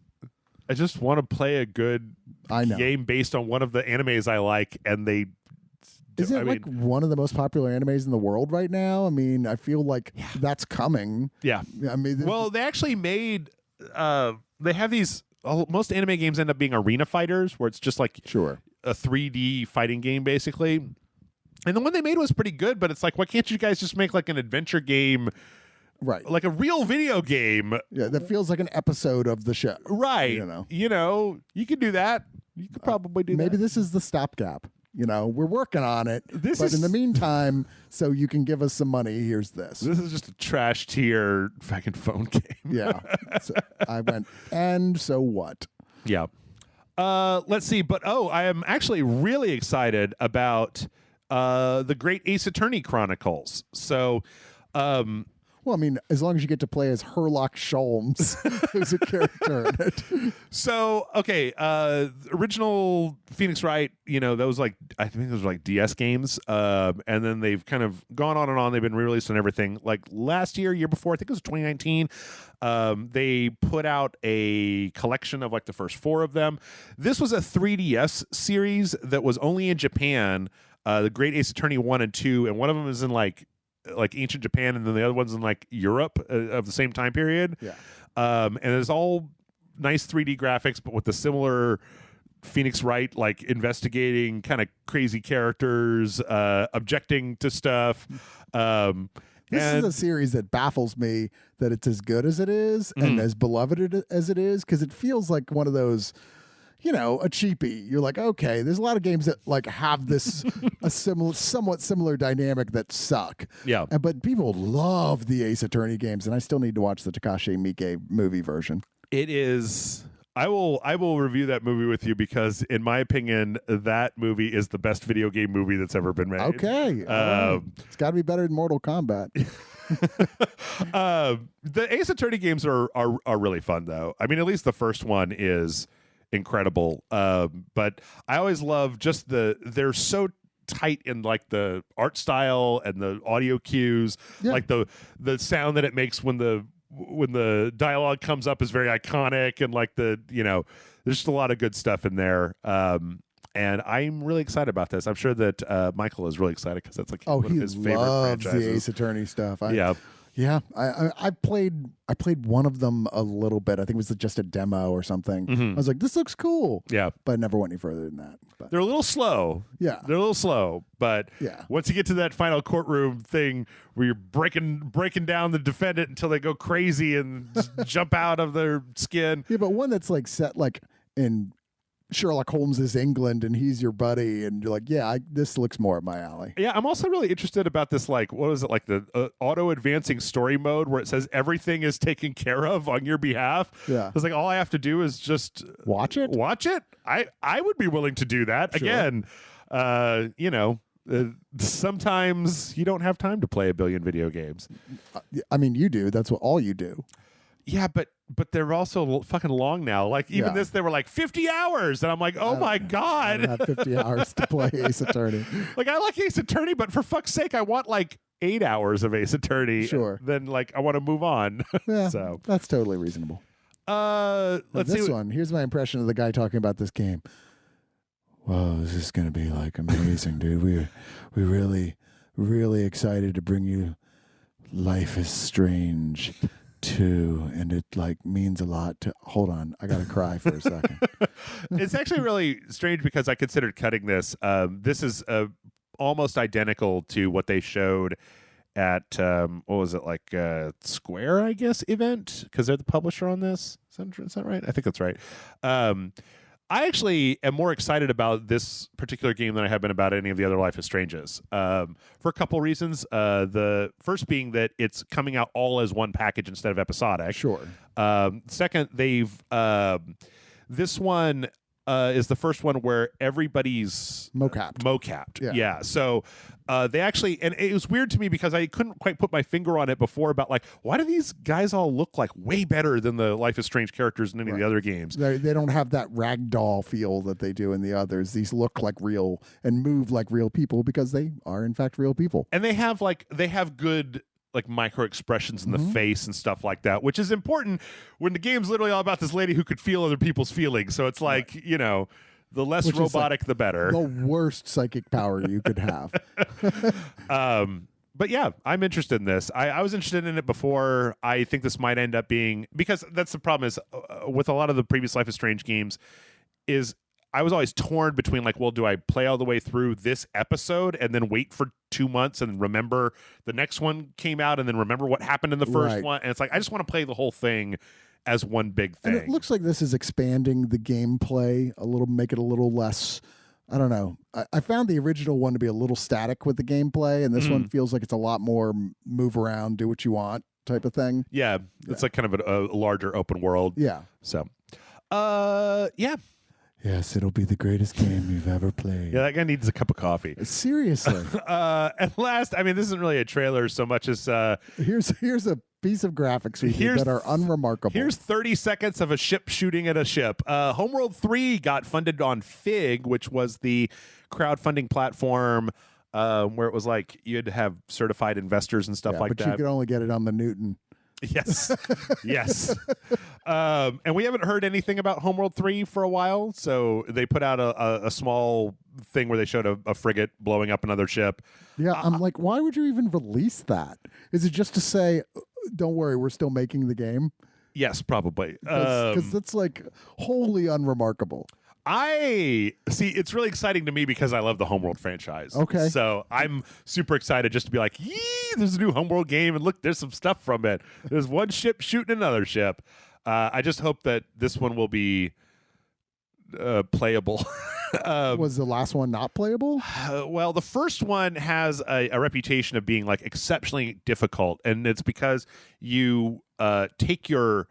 want to play a good game based on one of the animes I like. And they... Is it like one of the most popular animes in the world right now? I mean, I feel like that's coming. Yeah. I mean... Well, they actually made... they have these... most anime games end up being arena fighters, where it's just like a 3D fighting game, basically. And the one they made was pretty good, but it's like, why can't you guys just make like an adventure game, right? Like a real video game? Yeah, that feels like an episode of the show, right? You know, you could do that. You could probably do that. Maybe this is the stopgap. We're working on it. But in the meantime, so you can give us some money, here's this. This is just a trash tier fucking phone game. Yeah. So I went, and so what? Yeah. Let's see. But I am actually really excited about the Great Ace Attorney Chronicles. So well, I mean, as long as you get to play as Herlock Sholmes, who's a character in it. So, original Phoenix Wright, those I think those were like DS games. And then they've kind of gone on and on. They've been re-released and everything. Like last year before, I think it was 2019, they put out a collection of like the first 4 of them. This was a 3DS series that was only in Japan, the Great Ace Attorney 1 and 2, and one of them is in like ancient Japan, and then the other one's in like Europe of the same time period. Yeah. And it's all nice 3D graphics, but with the similar Phoenix Wright, like investigating kind of crazy characters, objecting to stuff. This is a series that baffles me that it's as good as it is and as beloved as it is, because it feels like one of those, a cheapie. You're like, okay, there's a lot of games that like have this somewhat similar dynamic that suck. Yeah. But people love the Ace Attorney games, and I still need to watch the Takashi Miike movie version. It is I will review that movie with you because, in my opinion, that movie is the best video game movie that's ever been made. Okay, it's got to be better than Mortal Kombat. The Ace Attorney games are really fun, though. I mean, at least the first one is incredible. But I always love just they're so tight in like the art style and the audio cues, like the sound that it makes when the dialogue comes up is very iconic, and like there's just a lot of good stuff in there. And I'm really excited about this. I'm sure that Michael is really excited because that's like one of his favorite franchises. The Ace Attorney stuff. Yeah. I played one of them a little bit. I think it was just a demo or something. Mm-hmm. I was like, this looks cool. Yeah. But I never went any further than that. But they're a little slow. Yeah. They're a little slow. But once you get to that final courtroom thing where you're breaking down the defendant until they go crazy and jump out of their skin. Yeah, but one that's like set like in Sherlock Holmes is England and he's your buddy, and you're like, this looks more up my alley. Yeah, I'm also really interested about this, like, what is it, like the auto-advancing story mode where it says everything is taken care of on your behalf. Yeah. It's like all I have to do is just watch it. I would be willing to do that. Sure. Again, sometimes you don't have time to play a billion video games. I mean, you do. That's all you do. Yeah, but they're also fucking long now. Like even this, they were like 50 hours, and I'm like, oh my god, I don't have 50 hours to play Ace Attorney. Like I like Ace Attorney, but for fuck's sake, I want like 8 hours of Ace Attorney. Sure. Then like I want to move on. Yeah, so that's totally reasonable. Let's see. One. Here's my impression of the guy talking about this game. Whoa, this is gonna be like amazing, dude. We're really, really excited to bring you Life is Strange 2, and it like means a lot to hold on, I gotta cry for a second. It's actually really strange because I considered cutting this. This is almost identical to what they showed at what was it, like Square, I guess, event, because they're the publisher on this. Is that right? I think that's right. I actually am more excited about this particular game than I have been about any of the other Life is Stranges, for a couple reasons. The first being that it's coming out all as one package instead of episodic. Sure. Second, this one is the first one where everybody's mocapped. Yeah. So they actually, and it was weird to me because I couldn't quite put my finger on it before about like, why do these guys all look like way better than the Life is Strange characters in any of the other games? They don't have that ragdoll feel that they do in the others. These look like real and move like real people because they are in fact real people. And they have good like micro expressions in the face and stuff like that, which is important when the game's literally all about this lady who could feel other people's feelings. So it's like, the less robotic, the better. The worst psychic power you could have. But yeah, I'm interested in this. I was interested in it before. I think this might end up being, because that's the problem is with a lot of the previous Life is Strange games is I was always torn between like, well, do I play all the way through this episode and then wait for 2 months and remember the next one came out and then remember what happened in the first one? And it's like, I just want to play the whole thing as one big thing. And it looks like this is expanding the gameplay a little, make it a little less, I don't know. I found the original one to be a little static with the gameplay, and this one feels like it's a lot more move around, do what you want type of thing. Yeah. It's like kind of a larger open world. Yeah. So, yeah. Yes, it'll be the greatest game you've ever played. Yeah, that guy needs a cup of coffee. Seriously. At last, I mean, this isn't really a trailer so much as... Here's a piece of graphics that are unremarkable. Here's 30 seconds of a ship shooting at a ship. Homeworld 3 got funded on Fig, which was the crowdfunding platform where it was like you'd have certified investors and stuff like that. But you could only get it on the Newton. Yes. Yes. And we haven't heard anything about Homeworld 3 for a while, so they put out a small thing where they showed a frigate blowing up another ship. Yeah, I'm like, why would you even release that? Is it just to say, don't worry, we're still making the game? Yes, probably. Because that's like wholly unremarkable. I see. It's really exciting to me because I love the Homeworld franchise. Okay. So I'm super excited just to be like, yee, there's a new Homeworld game, and look, there's some stuff from it. There's one ship shooting another ship. I just hope that this one will be playable. Was the last one not playable? Well, the first one has a reputation of being like exceptionally difficult, and it's because you take your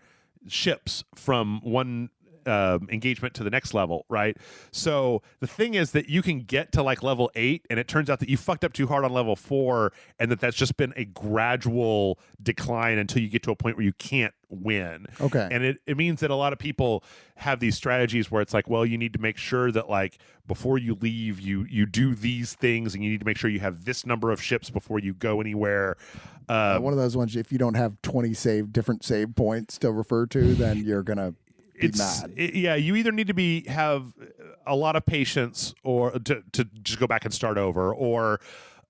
ships from one engagement to the next level, right? So the thing is that you can get to like level 8, and it turns out that you fucked up too hard on level 4, and that's just been a gradual decline until you get to a point where you can't win. Okay. And it means that a lot of people have these strategies where it's like, well, you need to make sure that like before you leave, you do these things, and you need to make sure you have this number of ships before you go anywhere. One of those ones, if you don't have 20 different save points to refer to, then you're gonna be mad. You either need to have a lot of patience or to just go back and start over, or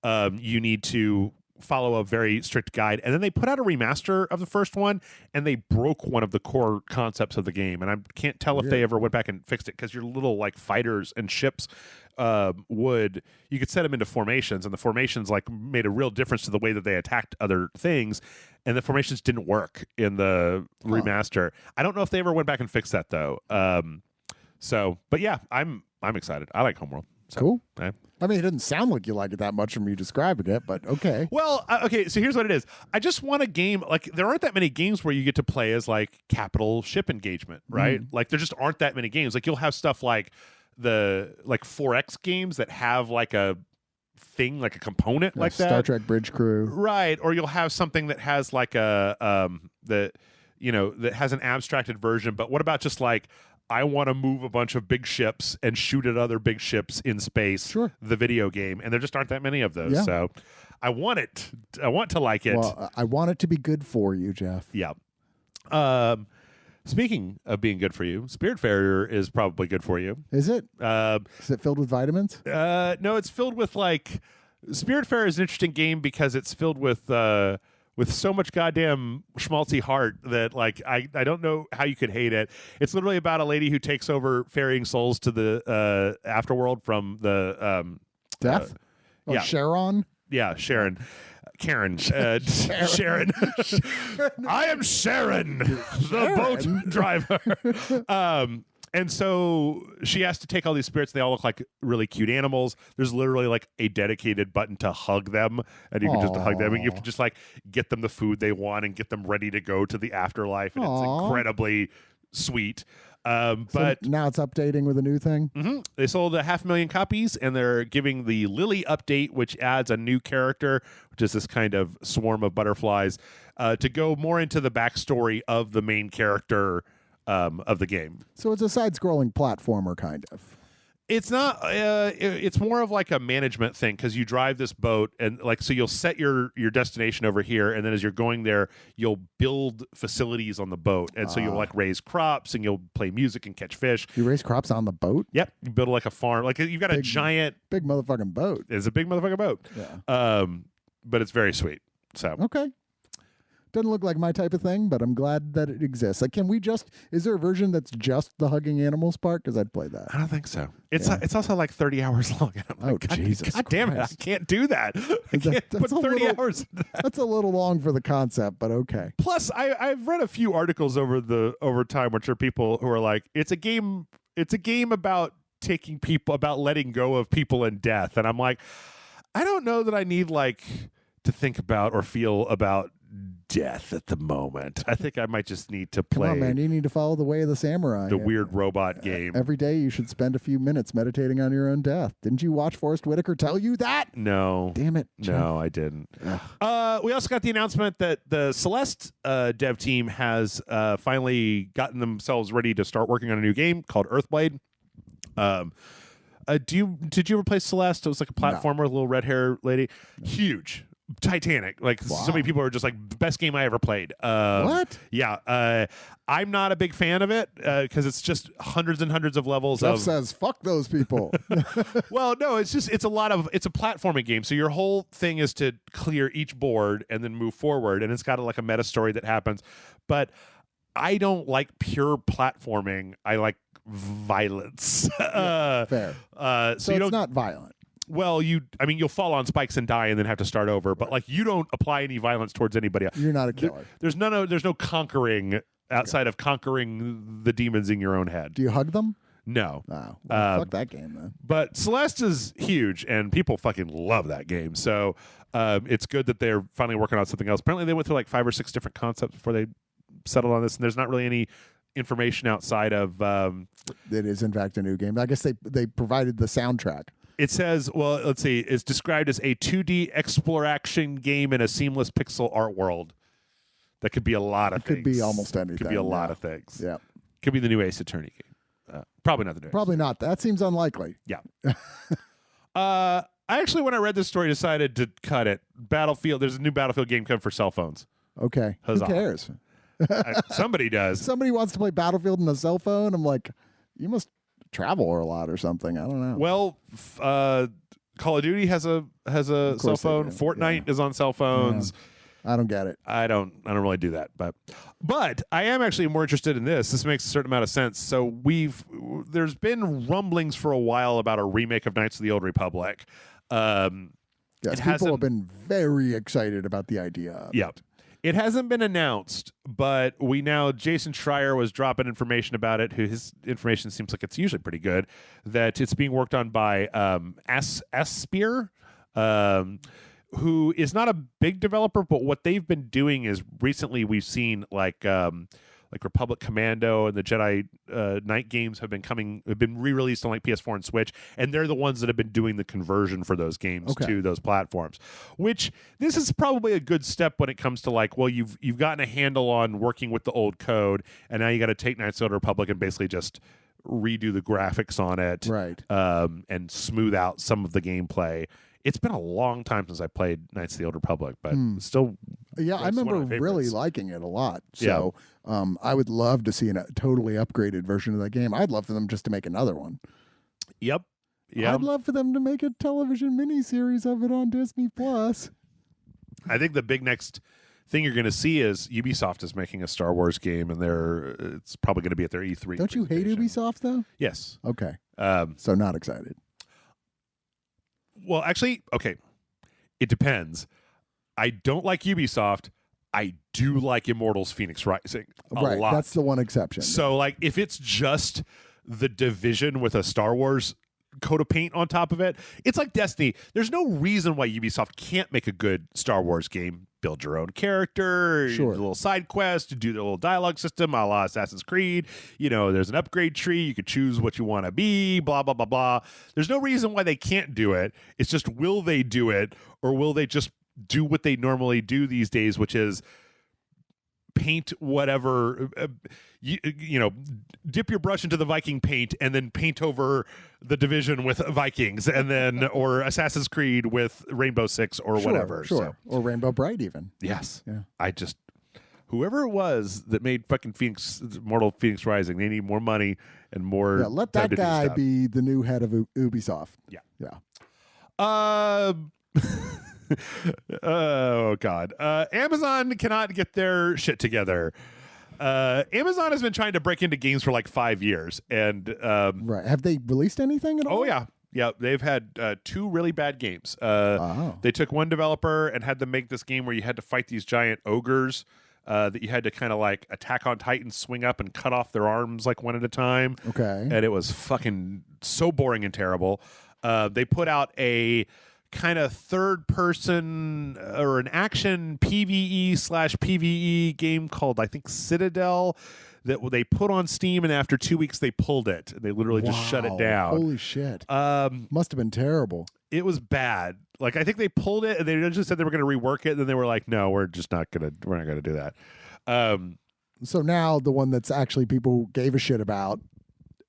you need to follow a very strict guide. And then they put out a remaster of the first one, and they broke one of the core concepts of the game. And I can't tell if they ever went back and fixed it, because your little like fighters and ships you could set them into formations, and the formations like made a real difference to the way that they attacked other things, and the formations didn't work in the remaster. I don't know if they ever went back and fixed that though. But yeah, I'm excited. I like Homeworld. So, cool. Okay. I mean, it doesn't sound like you like it that much from you describing it, but okay. Well, okay, so here's what it is. I just want a game, like, there aren't that many games where you get to play as, like, capital ship engagement, right? Like, there just aren't that many games. Like, you'll have stuff like the, like, 4X games that have, like, a thing, like a component like that. Star Trek Bridge Crew. Right, or you'll have something that has, like, that has an abstracted version, but what about just, like, I want to move a bunch of big ships and shoot at other big ships in space. Sure. The video game, and there just aren't that many of those. Yeah. So, I want it. I want to like it. Well, I want it to be good for you, Jeff. Yeah. Speaking of being good for you, Spiritfarer is probably good for you. Is it? Is it filled with vitamins? No, it's filled with like Spiritfarer is an interesting game because it's filled with so much goddamn schmaltzy heart that like I don't know how you could hate it. It's literally about a lady who takes over ferrying souls to the afterworld from the Death? Yeah. Sharon? Yeah, Sharon. Karen. Sharon. I am Sharon, the boat driver. And so she has to take all these spirits. They all look like really cute animals. There's literally like a dedicated button to hug them, and you can just hug them, and you have to just like get them the food they want and get them ready to go to the afterlife, and it's incredibly sweet. But now it's updating with a new thing. They sold 500,000 copies, and they're giving the Lily update, which adds a new character, which is this kind of swarm of butterflies, to go more into the backstory of the main character of the game. So it's a side-scrolling platformer, kind of. It's not. It's more of like a management thing, because you drive this boat, and like so you'll set your destination over here, and then as you're going there, you'll build facilities on the boat, and so you'll like raise crops, and you'll play music and catch fish. You raise crops on the boat? Yep, you build like a farm. Like you've got a giant, big motherfucking boat. It's a big motherfucking boat. Yeah. But it's very sweet. So okay. Doesn't look like my type of thing, but I'm glad that it exists. Like, is there a version that's just the hugging animals part? Because I'd play that. I don't think so. It's also like 30 hours long. Like, Jesus. God damn it. I can't do that. I can't put 30 hours into that. That's a little long for the concept, but okay. Plus, I've read a few articles over time, which are people who are like, it's a game about about letting go of people in death. And I'm like, I don't know that I need like to think about or feel about death at the moment. I think I might just need to play. Come on, man. You need to follow the way of the samurai. The weird robot game. Every day you should spend a few minutes meditating on your own death. Didn't you watch Forrest Whitaker tell you that? No. Damn it. Jeff. No, I didn't. We also got the announcement that the Celeste dev team has finally gotten themselves ready to start working on a new game called Earthblade. Did you ever play Celeste? It was like a platformer with a little red hair lady. No. Huge. Titanic. Like so many people are just like best game I ever played. What? Yeah. I'm not a big fan of it because it's just hundreds and hundreds of levels. Jeff says fuck those people. Well, no, it's a platforming game. So your whole thing is to clear each board and then move forward, and it's got like a meta story that happens. But I don't like pure platforming. I like violence. Fair. So it's not violent. Well, you'll fall on spikes and die and then have to start over. But like, you don't apply any violence towards anybody else. You're not a killer. There's no conquering outside of conquering the demons in your own head. Do you hug them? No. Oh, well, fuck that game then. But Celeste is huge, and people fucking love that game. So it's good that they're finally working on something else. Apparently, they went through like 5 or 6 different concepts before they settled on this, and there's not really any information outside of. It is in fact a new game. I guess they provided the soundtrack. It says, well, let's see, it's described as a 2D exploration game in a seamless pixel art world. That could be a lot of things. Could be almost anything. Could be a lot of things. Yeah. Could be the new Ace Attorney game. Probably not the new Probably not. That seems unlikely. Yeah. I actually, when I read this story, decided to cut it. Battlefield, there's a new Battlefield game coming for cell phones. Okay. Huzzah. Who cares? Somebody does. Somebody wants to play Battlefield on a cell phone. I'm like, you must travel a lot or something. I don't know. Well, Call of Duty has a cell phone. Fortnite is on cell phones. Yeah. I don't get it. I don't really do that, but I am actually more interested in this. This makes a certain amount of sense. So there's been rumblings for a while about a remake of Knights of the Old Republic. Yes, people have been very excited about the idea of it. It hasn't been announced, but Jason Schreier was dropping information about it. His information seems like it's usually pretty good. That it's being worked on by Aspyr, who is not a big developer, but what they've been doing is recently we've seen like Republic Commando and the Jedi Knight games have been re-released on like PS4 and Switch, and they're the ones that have been doing the conversion for those games to those platforms. Which this is probably a good step when it comes to like, well, you've gotten a handle on working with the old code, and now you got to take Knights of the Old Republic and basically just redo the graphics on it, right? And smooth out some of the gameplay. It's been a long time since I played Knights of the Old Republic, but still. Yeah, I remember really liking it a lot. So I would love to see a totally upgraded version of that game. I'd love for them just to make another one. Yep. Yeah. I'd love for them to make a television miniseries of it on Disney Plus. I think the big next thing you're going to see is Ubisoft is making a Star Wars game, and it's probably going to be at their E3. Don't you hate Ubisoft though? Yes. Okay. So not excited. Well, actually, okay. It depends. I don't like Ubisoft. I do like Immortals Phoenix Rising a lot. That's the one exception. So, like, if it's just The Division with a Star Wars coat of paint on top of it, it's like Destiny. There's no reason why Ubisoft can't make a good Star Wars game. Build your own character, do a little side quest, do the little dialogue system a la Assassin's Creed. There's an upgrade tree. You could choose what you want to be, blah, blah, blah, blah. There's no reason why they can't do it. It's just, will they do it, or will they just do what they normally do these days, which is paint whatever, dip your brush into the Viking paint and then paint over The Division with Vikings, and then or Assassin's Creed with Rainbow Six or whatever. Sure. So, or Rainbow Bright even. Yes. Yeah. Whoever it was that made fucking Mortal Phoenix Rising, they need more money and more. Yeah, let that guy be the new head of Ubisoft. Yeah. Oh God. Amazon cannot get their shit together. Amazon has been trying to break into games for like 5 years, and right. Have they released anything at all? Oh yeah. They've had 2 really bad games. They took one developer and had them make this game where you had to fight these giant ogres that you had to kind of like Attack on Titan swing up and cut off their arms like one at a time. Okay. And it was fucking so boring and terrible. They put out a kind of third person or an action PvE/PvE game called, I think, Citadel, that they put on Steam, and after 2 weeks they pulled it. They literally just shut it down. Holy shit. Must have been terrible. It was bad. Like, I think they pulled it and they just said they were going to rework it, and then they were like, no, we're not going to do that. So now the one that's actually people gave a shit about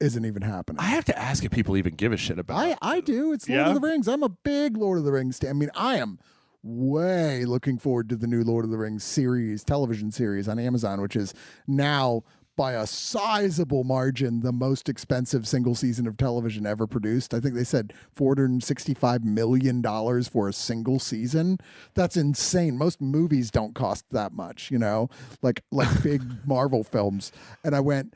isn't even happening. I have to ask if people even give a shit about it. I do. It's Lord of the Rings. I'm a big Lord of the Rings fan. I mean, I am way looking forward to the new Lord of the Rings television series on Amazon, which is now by a sizable margin the most expensive single season of television ever produced. I think they said $465 million for a single season. That's insane. Most movies don't cost that much, like big Marvel films. And I went,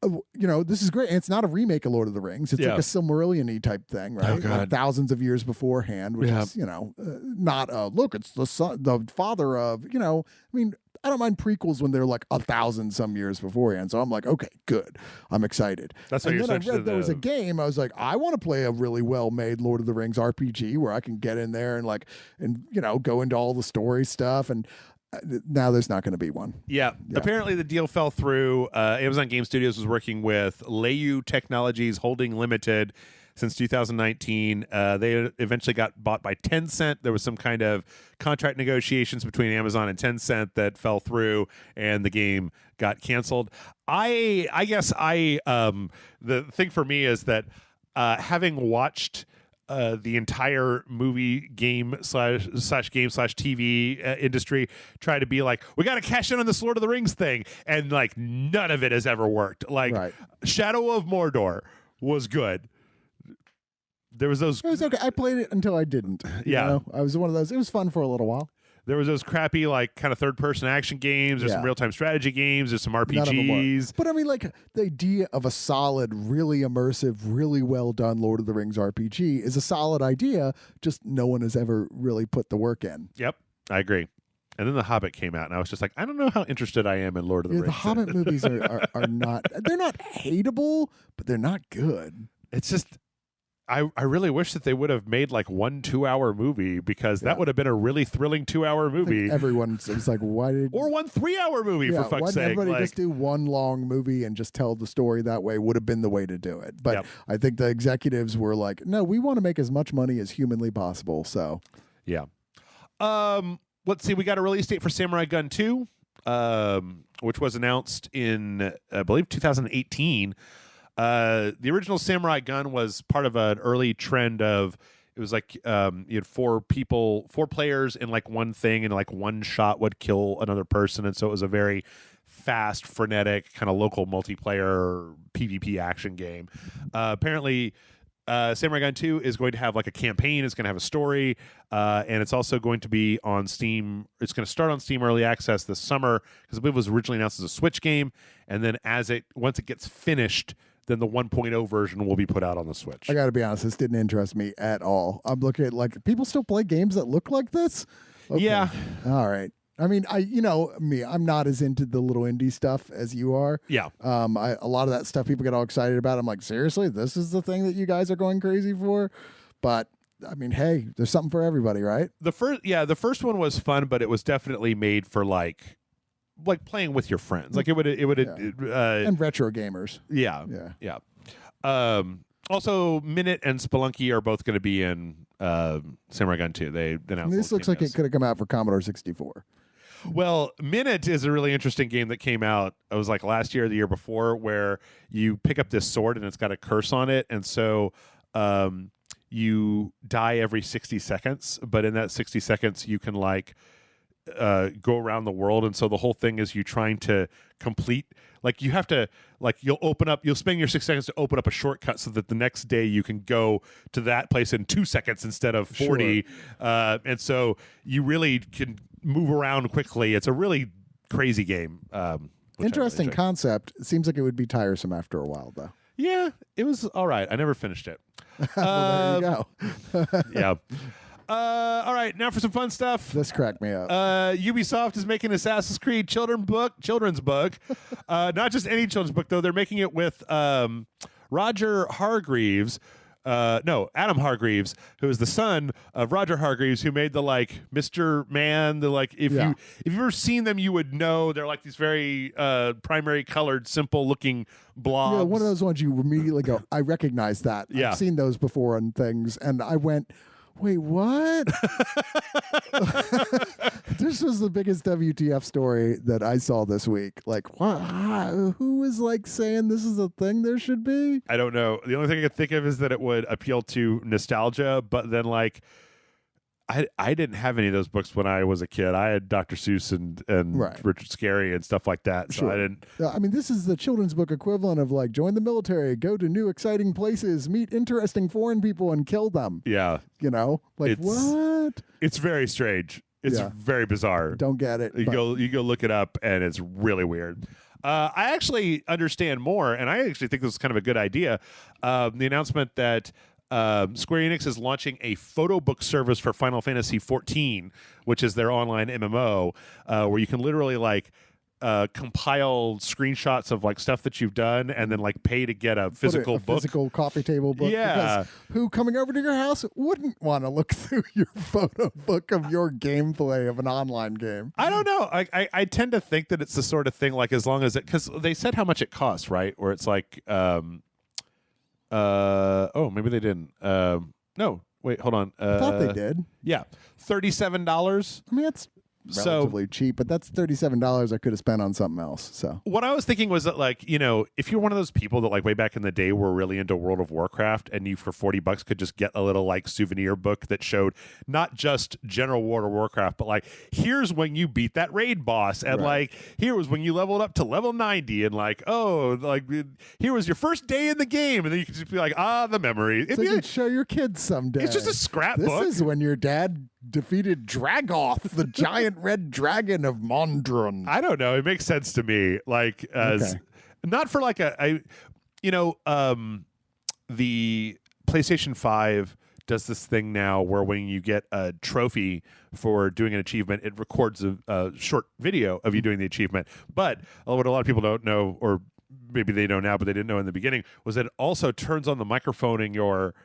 this is great. And it's not a remake of Lord of the Rings. It's like a Silmarillion-y type thing, right? Oh, God. Like thousands of years beforehand, which is, not look, it's the son, the father of, I mean, I don't mind prequels when they're like 1,000 some years beforehand. So I'm like, okay, good. I'm excited. That's what you're then I read there was a game. I was like, I want to play a really well-made Lord of the Rings RPG where I can get in there and go into all the story stuff. And now there's not going to be one. Yeah. Apparently the deal fell through. Amazon Game Studios was working with Leiyu Technologies Holding Limited since 2019. They eventually got bought by Tencent. There was some kind of contract negotiations between Amazon and Tencent that fell through, and the game got canceled. I guess the thing for me is that having watched the entire movie game / game / TV industry try to be like, we got to cash in on this Lord of the Rings thing, and like none of it has ever worked. Like Shadow of Mordor was good. There was those. It was okay. I played it until I didn't. You know? I was one of those. It was fun for a little while. There was those crappy, like, kind of third-person action games. There's some real-time strategy games. There's some RPGs. But I mean, like, the idea of a solid, really immersive, really well-done Lord of the Rings RPG is a solid idea. Just no one has ever really put the work in. Yep, I agree. And then The Hobbit came out, and I was just like, I don't know how interested I am in Lord of the Rings. The Hobbit movies are not. They're not hateable, but they're not good. It's just. I really wish that they would have made like 1 2-hour movie, because that would have been a really thrilling 2-hour movie. Everyone was like, why did... Or 1 3-hour movie, for fuck's sake. Everybody just do one long movie and just tell the story that way would have been the way to do it. But I think the executives were like, no, we want to make as much money as humanly possible. So, yeah. Let's see. We got a release date for Samurai Gun 2, which was announced in, I believe, 2018. The original Samurai Gun was part of an early trend of, it was like you had 4 players in like one thing, and like one shot would kill another person, and so it was a very fast, frenetic kind of local multiplayer PvP action game. Apparently Samurai Gun 2 is going to have like a campaign. It's going to have a story, and it's also going to be on Steam. It's going to start on Steam Early Access this summer, because I believe it was originally announced as a Switch game, and then once it gets finished, then the 1.0 version will be put out on the Switch. I got to be honest, this didn't interest me at all. I'm looking at, like, people still play games that look like this? Okay. Yeah. All right. I mean, I'm not as into the little indie stuff as you are. Yeah. A lot of that stuff people get all excited about. I'm like, seriously, this is the thing that you guys are going crazy for? But I mean, hey, there's something for everybody, right? The first one was fun, but it was definitely made for like playing with your friends. Like it would and retro gamers. Yeah. Also, Minute and Spelunky are both going to be in Samurai Gun 2. They announced. This looks like it could have come out for Commodore 64. Well, Minute is a really interesting game that came out. It was like last year or the year before, where you pick up this sword and it's got a curse on it, and so you die every 60 seconds. But in that 60 seconds, you can like go around the world, and so the whole thing is you trying to complete, like you have to, like you'll spend your 6 seconds to open up a shortcut so that the next day you can go to that place in 2 seconds instead of 40. Sure. And so you really can move around quickly. It's a really crazy game. Interesting concept. It seems like it would be tiresome after a while, though. Yeah, it was all right. I never finished it. Well, there you go. Yeah. All right, now for some fun stuff. This cracked me up. Ubisoft is making Assassin's Creed children's book. Not just any children's book, though. They're making it with Roger Hargreaves. Adam Hargreaves, who is the son of Roger Hargreaves, who made the like Mr. Man. The like, if you've ever seen them, you would know they're like these very primary colored, simple looking blobs. Yeah, one of those ones you immediately go, I recognize that. Yeah. I've seen those before on things, and I went, wait, what? This was the biggest WTF story that I saw this week. Like, what? Who was like saying this is a thing there should be? I don't know. The only thing I could think of is that it would appeal to nostalgia, but then like I didn't have any of those books when I was a kid. I had Dr. Seuss and Richard Scarry and stuff like that. So I didn't. I mean, this is the children's book equivalent of like join the military, go to new exciting places, meet interesting foreign people, and kill them. Yeah, like what? It's very strange. It's very bizarre. Don't get it. You go look it up, and it's really weird. I actually understand more, and I actually think this is kind of a good idea. The announcement that Square Enix is launching a photo book service for Final Fantasy XIV, which is their online MMO, where you can literally like compile screenshots of like stuff that you've done and then like pay to get a physical book, physical coffee table book. Yeah. Because who coming over to your house wouldn't want to look through your photo book of your gameplay of an online game? I don't know. I tend to think that it's the sort of thing like as long as because they said how much it costs, right? Where it's like, maybe they didn't. No, wait, hold on. I thought they did. Yeah, $37. I mean, that's relatively cheap, but that's $37 I could have spent on something else. So what I was thinking was that, like, you know, if you're one of those people that like way back in the day were really into World of Warcraft and you for $40 could just get a little like souvenir book that showed not just general World of Warcraft, but like here's when you beat that raid boss and like here was when you leveled up to level 90 and like here was your first day in the game, and then you could just be like the memory. So you could show your kids someday. It's just a scrapbook. This is when your dad defeated Dragoth, the giant red dragon of Mondron. I don't know. It makes sense to me. Like, as not for like the PlayStation 5 does this thing now where when you get a trophy for doing an achievement, it records a short video of you doing the achievement. But what a lot of people don't know, or maybe they know now, but they didn't know in the beginning, was that it also turns on the microphone in your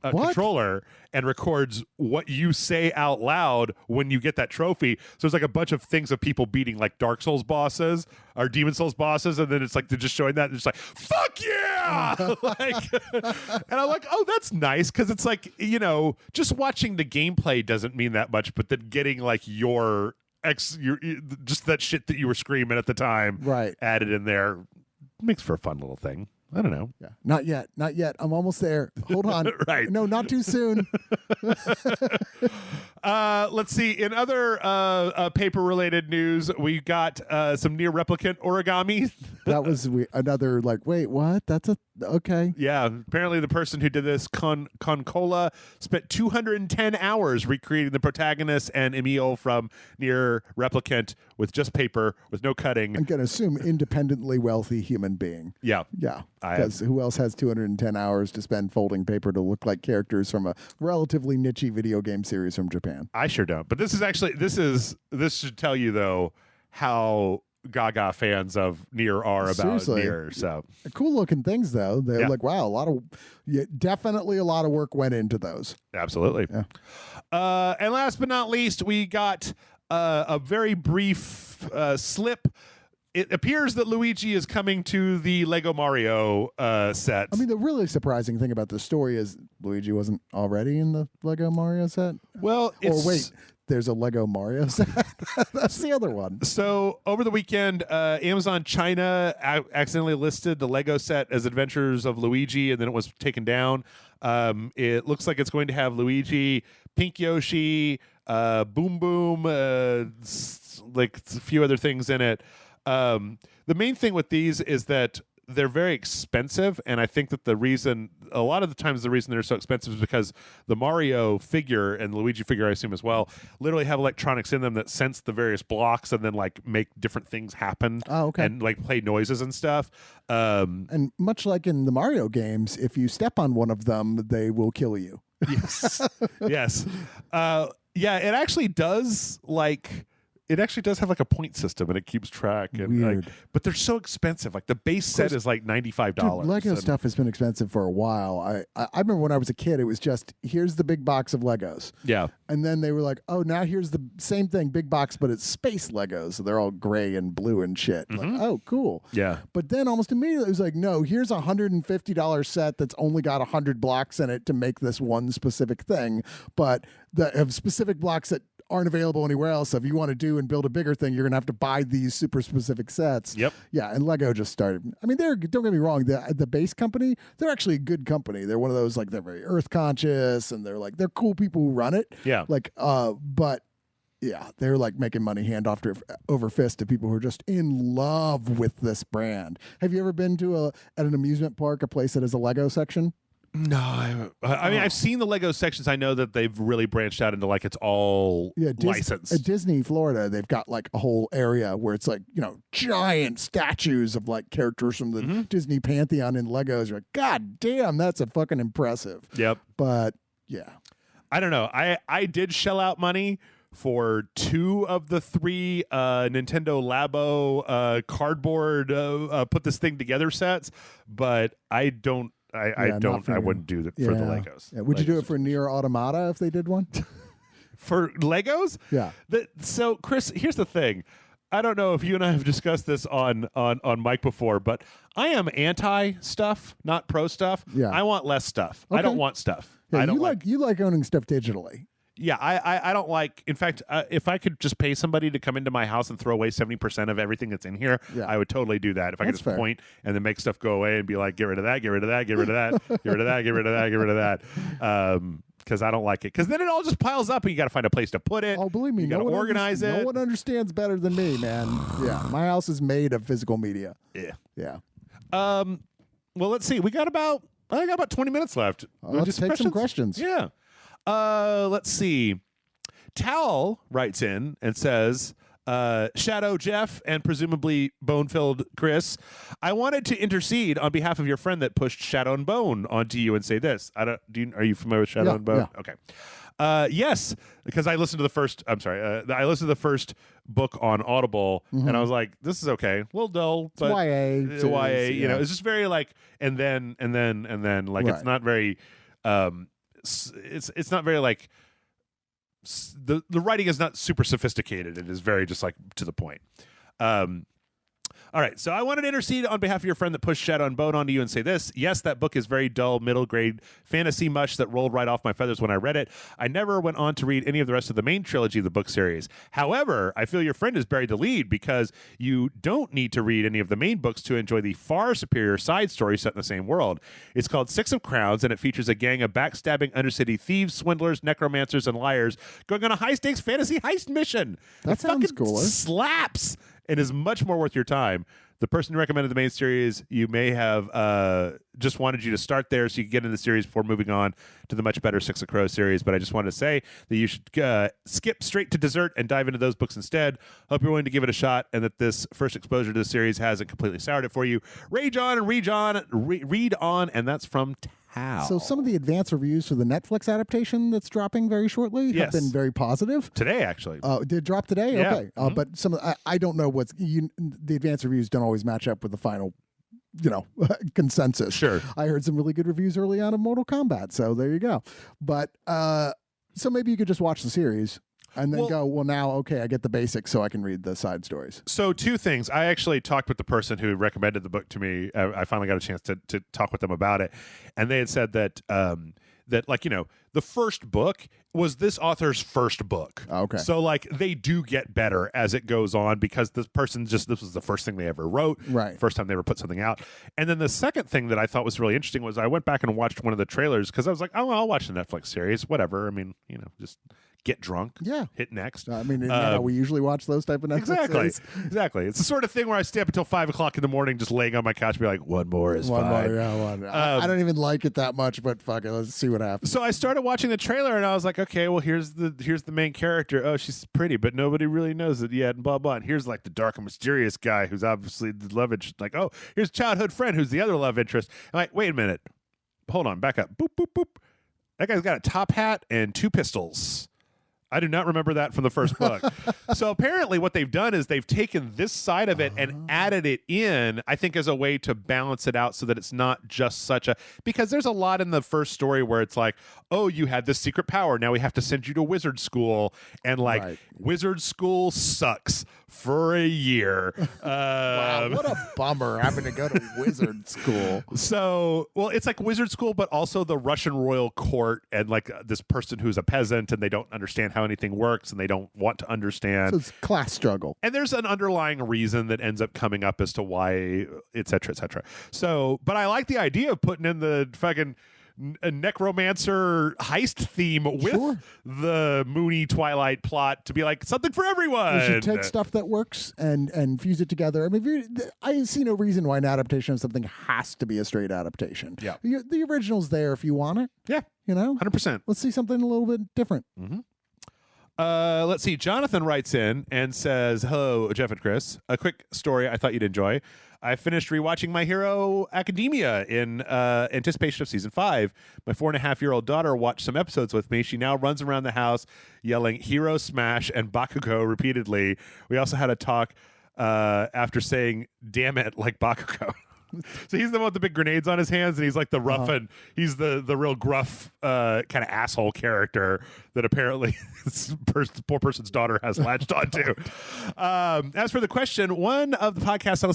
controller and records what you say out loud when you get that trophy. So there's like a bunch of things of people beating like Dark Souls bosses or Demon Souls bosses, and then it's like they're just showing that and it's like, fuck yeah! And I'm like, oh, that's nice, because it's like, you know, just watching the gameplay doesn't mean that much, but then getting like your just that shit that you were screaming at the time added in there makes for a fun little thing. I don't know. Yeah. Not yet. I'm almost there. Hold on. Right. No, not too soon. Let's see. In other paper-related news, we got some near replicant origami. That was another like, wait, what? That's okay. Yeah. Apparently the person who did this, Concola, spent 210 hours recreating the protagonist and Emil from near replicant with just paper, with no cutting. I'm going to assume independently wealthy human being. Yeah. Yeah. Because who else has 210 hours to spend folding paper to look like characters from a relatively niche video game series from Japan? I sure don't. But this is actually this should tell you though how gaga fans of Nier are about Nier. So cool looking things though. They're like, wow, definitely a lot of work went into those. Absolutely. Yeah. And last but not least, we got a very brief slip. It appears that Luigi is coming to the Lego Mario set. I mean, the really surprising thing about the story is Luigi wasn't already in the Lego Mario set. Well, there's a Lego Mario set. That's the other one. So over the weekend, Amazon China accidentally listed the Lego set as Adventures of Luigi, and then it was taken down. It looks like it's going to have Luigi, Pink Yoshi, Boom Boom, like a few other things in it. The main thing with these is that they're very expensive, and I think that a lot of the times the reason they're so expensive is because the Mario figure and the Luigi figure, I assume as well, literally have electronics in them that sense the various blocks and then like make different things happen. Oh, okay. And like play noises and stuff. And much like in the Mario games, if you step on one of them, they will kill you. Yes. Yes. Yeah, it actually does have like a point system, and it keeps track. And weird. But they're so expensive. Like the base set is like $95. Dude, Lego stuff has been expensive for a while. I remember when I was a kid, it was just, here's the big box of Legos. Yeah. And then they were like, oh, now here's the same thing, big box, but it's space Legos. So they're all gray and blue and shit. Mm-hmm. Like, oh, cool. Yeah. But then almost immediately it was like, no, here's a $150 set that's only got 100 blocks in it to make this one specific thing. But that have specific blocks that aren't available anywhere else. So if you want to do and build a bigger thing, you're going to have to buy these super specific sets. Yep. Yeah, and Lego just started. I mean, don't get me wrong, the base company, they're actually a good company. They're one of those, like, they're very earth conscious, and they're cool people who run it. Yeah. Like, but yeah, they're like making money hand over fist to people who are just in love with this brand. Have you ever been to at an amusement park, a place that has a Lego section? No, I haven't. I mean, I've seen the Lego sections. I know that they've really branched out into like it's all licensed. At Disney Florida, they've got like a whole area where it's like, you know, giant statues of like characters from the Disney Pantheon in Legos. You're like, God damn, that's a fucking impressive. Yep. But yeah. I don't know. I did shell out money for 2 of the 3 Nintendo Labo cardboard put this thing together sets, but I don't. I wouldn't do that for the Legos. Yeah. Would you do it for Nier Automata if they did one? For Legos? Yeah. So, Chris, here's the thing. I don't know if you and I have discussed this on mic before, but I am anti stuff, not pro stuff. Yeah. I want less stuff. Okay. I don't want stuff. Yeah, I don't you like owning stuff digitally. Yeah, I don't like. In fact, if I could just pay somebody to come into my house and throw away 70% of everything that's in here, I would totally do that. If I could just point and then make stuff go away and be like, get rid of that, get rid of that, get rid of that, get rid of that, get rid of that, get rid of that. Because I don't like it. Because then it all just piles up and you got to find a place to put it. Oh, believe me, you got to organize it. No one understands better than me, man. Yeah, my house is made of physical media. Yeah. Well, let's see. I got about 20 minutes left. Let's take some questions. Yeah. Let's see. Tal writes in and says, Shadow Jeff and presumably Bone-filled Chris, I wanted to intercede on behalf of your friend that pushed Shadow and Bone onto you and say this. Are you familiar with Shadow and Bone? Yeah. Okay. Yes, because I listened to the first. I'm sorry. I listened to the first book on Audible, and I was like, "This is okay, a little dull, but it's YA. YA. You know, it's just very like, and then, like it's not very. It's not very like. The writing is not super sophisticated. It is very just like to the point. All right, so I wanted to intercede on behalf of your friend that pushed Shadow and Bone onto you and say this. Yes, that book is very dull, middle-grade fantasy mush that rolled right off my feathers when I read it. I never went on to read any of the rest of the main trilogy of the book series. However, I feel your friend has buried the lead because you don't need to read any of the main books to enjoy the far superior side story set in the same world. It's called Six of Crowns, and it features a gang of backstabbing undercity thieves, swindlers, necromancers, and liars going on a high-stakes fantasy heist mission. That sounds cooler. Slaps and is much more worth your time. The person who recommended the main series, you may have just wanted you to start there so you can get into the series before moving on to the much better Six of Crows series. But I just wanted to say that you should skip straight to dessert and dive into those books instead. Hope you're willing to give it a shot and that this first exposure to the series hasn't completely soured it for you. Rage on and read on, and that's from How. So some of the advanced reviews for the Netflix adaptation that's dropping very shortly have been very positive. Today, actually. Did it drop today? Yeah. Okay. But some of I don't know the advanced reviews don't always match up with the final, consensus. Sure. I heard some really good reviews early on of Mortal Kombat, so there you go. But so maybe you could just watch the series and then I get the basics so I can read the side stories. So 2 things. I actually talked with the person who recommended the book to me. I finally got a chance to talk with them about it. And they had said that, the first book was this author's first book. Okay. So, they do get better as it goes on because this person this was the first thing they ever wrote. Right. First time they ever put something out. And then the second thing that I thought was really interesting was I went back and watched one of the trailers because I was like, oh, I'll watch the Netflix series. Whatever. I mean, just get drunk. Yeah. Hit next. We usually watch those type of Netflix series. Exactly. It's the sort of thing where I stay up until 5 o'clock in the morning, just laying on my couch, and be like, one more is fine. One. I don't even like it that much, but fuck it, let's see what happens. So I started watching the trailer, and I was like, okay, well, here's the main character. Oh, she's pretty, but nobody really knows it yet, and blah blah. And here's the dark and mysterious guy who's obviously the love interest. Like, oh, here's childhood friend who's the other love interest. I'm like, wait a minute, hold on, back up. Boop boop boop. That guy's got a top hat and 2 pistols. I do not remember that from the first book. So apparently what they've done is they've taken this side of it and added it in, I think, as a way to balance it out so that it's not just such a... Because there's a lot in the first story where it's like, oh, you had this secret power. Now we have to send you to wizard school. And wizard school sucks for a year. Wow, what a bummer having to go to wizard school. So, well, it's like wizard school, but also the Russian royal court and this person who's a peasant and they don't understand how anything works and they don't want to understand. So it's class struggle. And there's an underlying reason that ends up coming up as to why, et cetera, et cetera. So, but I like the idea of putting in the fucking necromancer heist theme with the Moony Twilight plot to be like something for everyone. You should take stuff that works and fuse it together. I mean, I see no reason why an adaptation of something has to be a straight adaptation. Yeah. The original's there if you want it. Yeah. 100%. Let's see something a little bit different. Mm-hmm. Let's see. Jonathan writes in and says, "Hello, Jeff and Chris. A quick story I thought you'd enjoy. I finished rewatching My Hero Academia in anticipation of season 5. My 4.5-year-old daughter watched some episodes with me. She now runs around the house yelling Hero Smash and Bakugo repeatedly. We also had a talk after saying, damn it, like Bakugo." So he's the one with the big grenades on his hands, and he's like the rough and he's the real gruff kind of asshole character that apparently this poor person's daughter has latched onto. As for the question, one of the podcasts I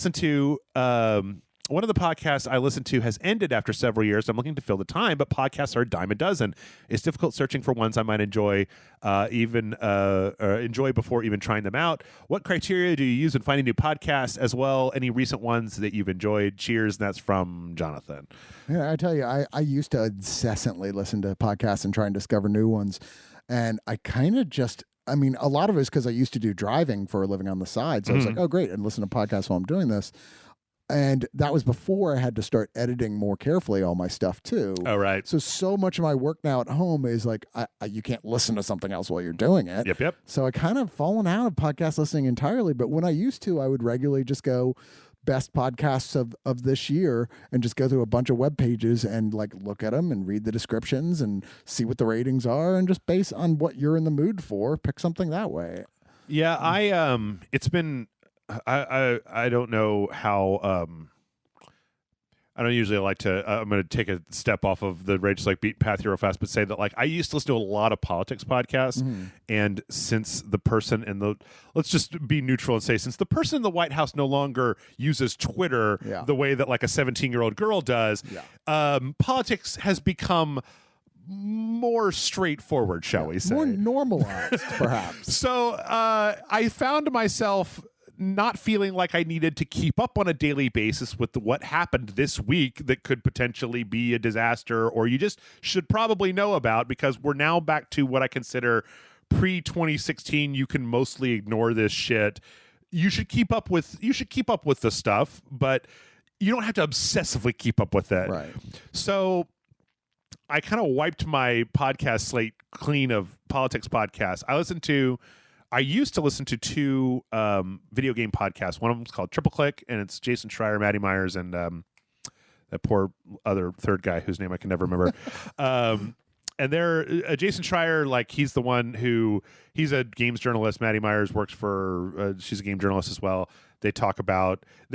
listened to has ended after several years. I'm looking to fill the time, but podcasts are a dime a dozen. It's difficult searching for ones I might enjoy, enjoy before even trying them out. What criteria do you use when finding new podcasts as well? Any recent ones that you've enjoyed? Cheers. And that's from Jonathan. Yeah, I tell you, I used to incessantly listen to podcasts and try and discover new ones. And I kind of a lot of it is because I used to do driving for a living on the side. So I was like, oh, great. And listen to podcasts while I'm doing this. And that was before I had to start editing more carefully all my stuff too. Oh, right. So much of my work now at home is like, you can't listen to something else while you're doing it. Yep. So I kind of fallen out of podcast listening entirely. But when I used to, I would regularly just go best podcasts of this year and just go through a bunch of web pages and like look at them and read the descriptions and see what the ratings are and just based on what you're in the mood for, pick something that way. Yeah, it's been I don't know how I don't usually like to I'm going to take a step off of the Rage Like Beat path here real fast, but say that like I used to listen to a lot of politics podcasts, and since the person let's just be neutral and say, since the person in the White House no longer uses Twitter the way that like a 17-year-old girl does, politics has become more straightforward, shall we say. More normalized, perhaps. So I found myself not feeling like I needed to keep up on a daily basis with what happened this week that could potentially be a disaster or you just should probably know about, because we're now back to what I consider pre-2016. You can mostly ignore this shit. You should keep up with the stuff, but you don't have to obsessively keep up with it. Right. So I kind of wiped my podcast slate clean of politics podcasts. I used to listen to 2 video game podcasts. One of them is called Triple Click, and it's Jason Schreier, Maddie Myers, and that poor other third guy whose name I can never remember. And they're Jason Schreier, like he's the one he's a games journalist. Maddie Myers works for she's a game journalist as well. They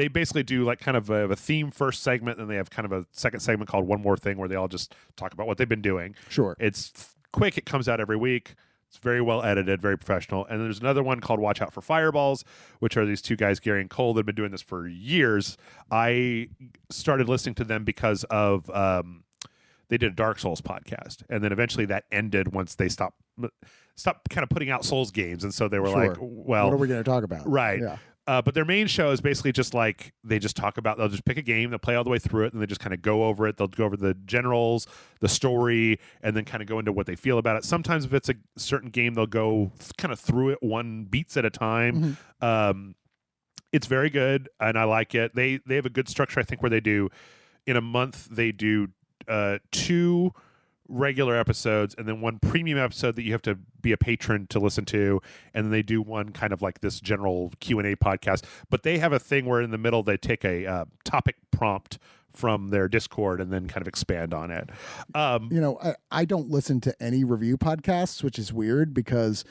basically do like kind of a theme first segment, and they have kind of a second segment called One More Thing, where they all just talk about what they've been doing. Sure. It's quick. It comes out every week. It's very well edited, very professional. And there's another one called Watch Out for Fireballs, which are these 2 guys, Gary and Cole, that have been doing this for years. I started listening to them because of they did a Dark Souls podcast, and then eventually that ended once they stopped kind of putting out Souls games, and so they were like, well, what are we going to talk about? Right. Yeah. But their main show is basically just like they'll just pick a game, they'll play all the way through it, and they just kind of go over it. They'll go over the generals, the story, and then kind of go into what they feel about it. Sometimes if it's a certain game, they'll go kind of through it one beats at a time. It's very good, and I like it. They have a good structure, I think, where they do in a month they do 2 regular episodes and then 1 premium episode that you have to be a patron to listen to, and then they do one kind of like this general Q&A podcast. But they have a thing where in the middle they take a topic prompt from their Discord and then kind of expand on it. I don't listen to any review podcasts, which is weird because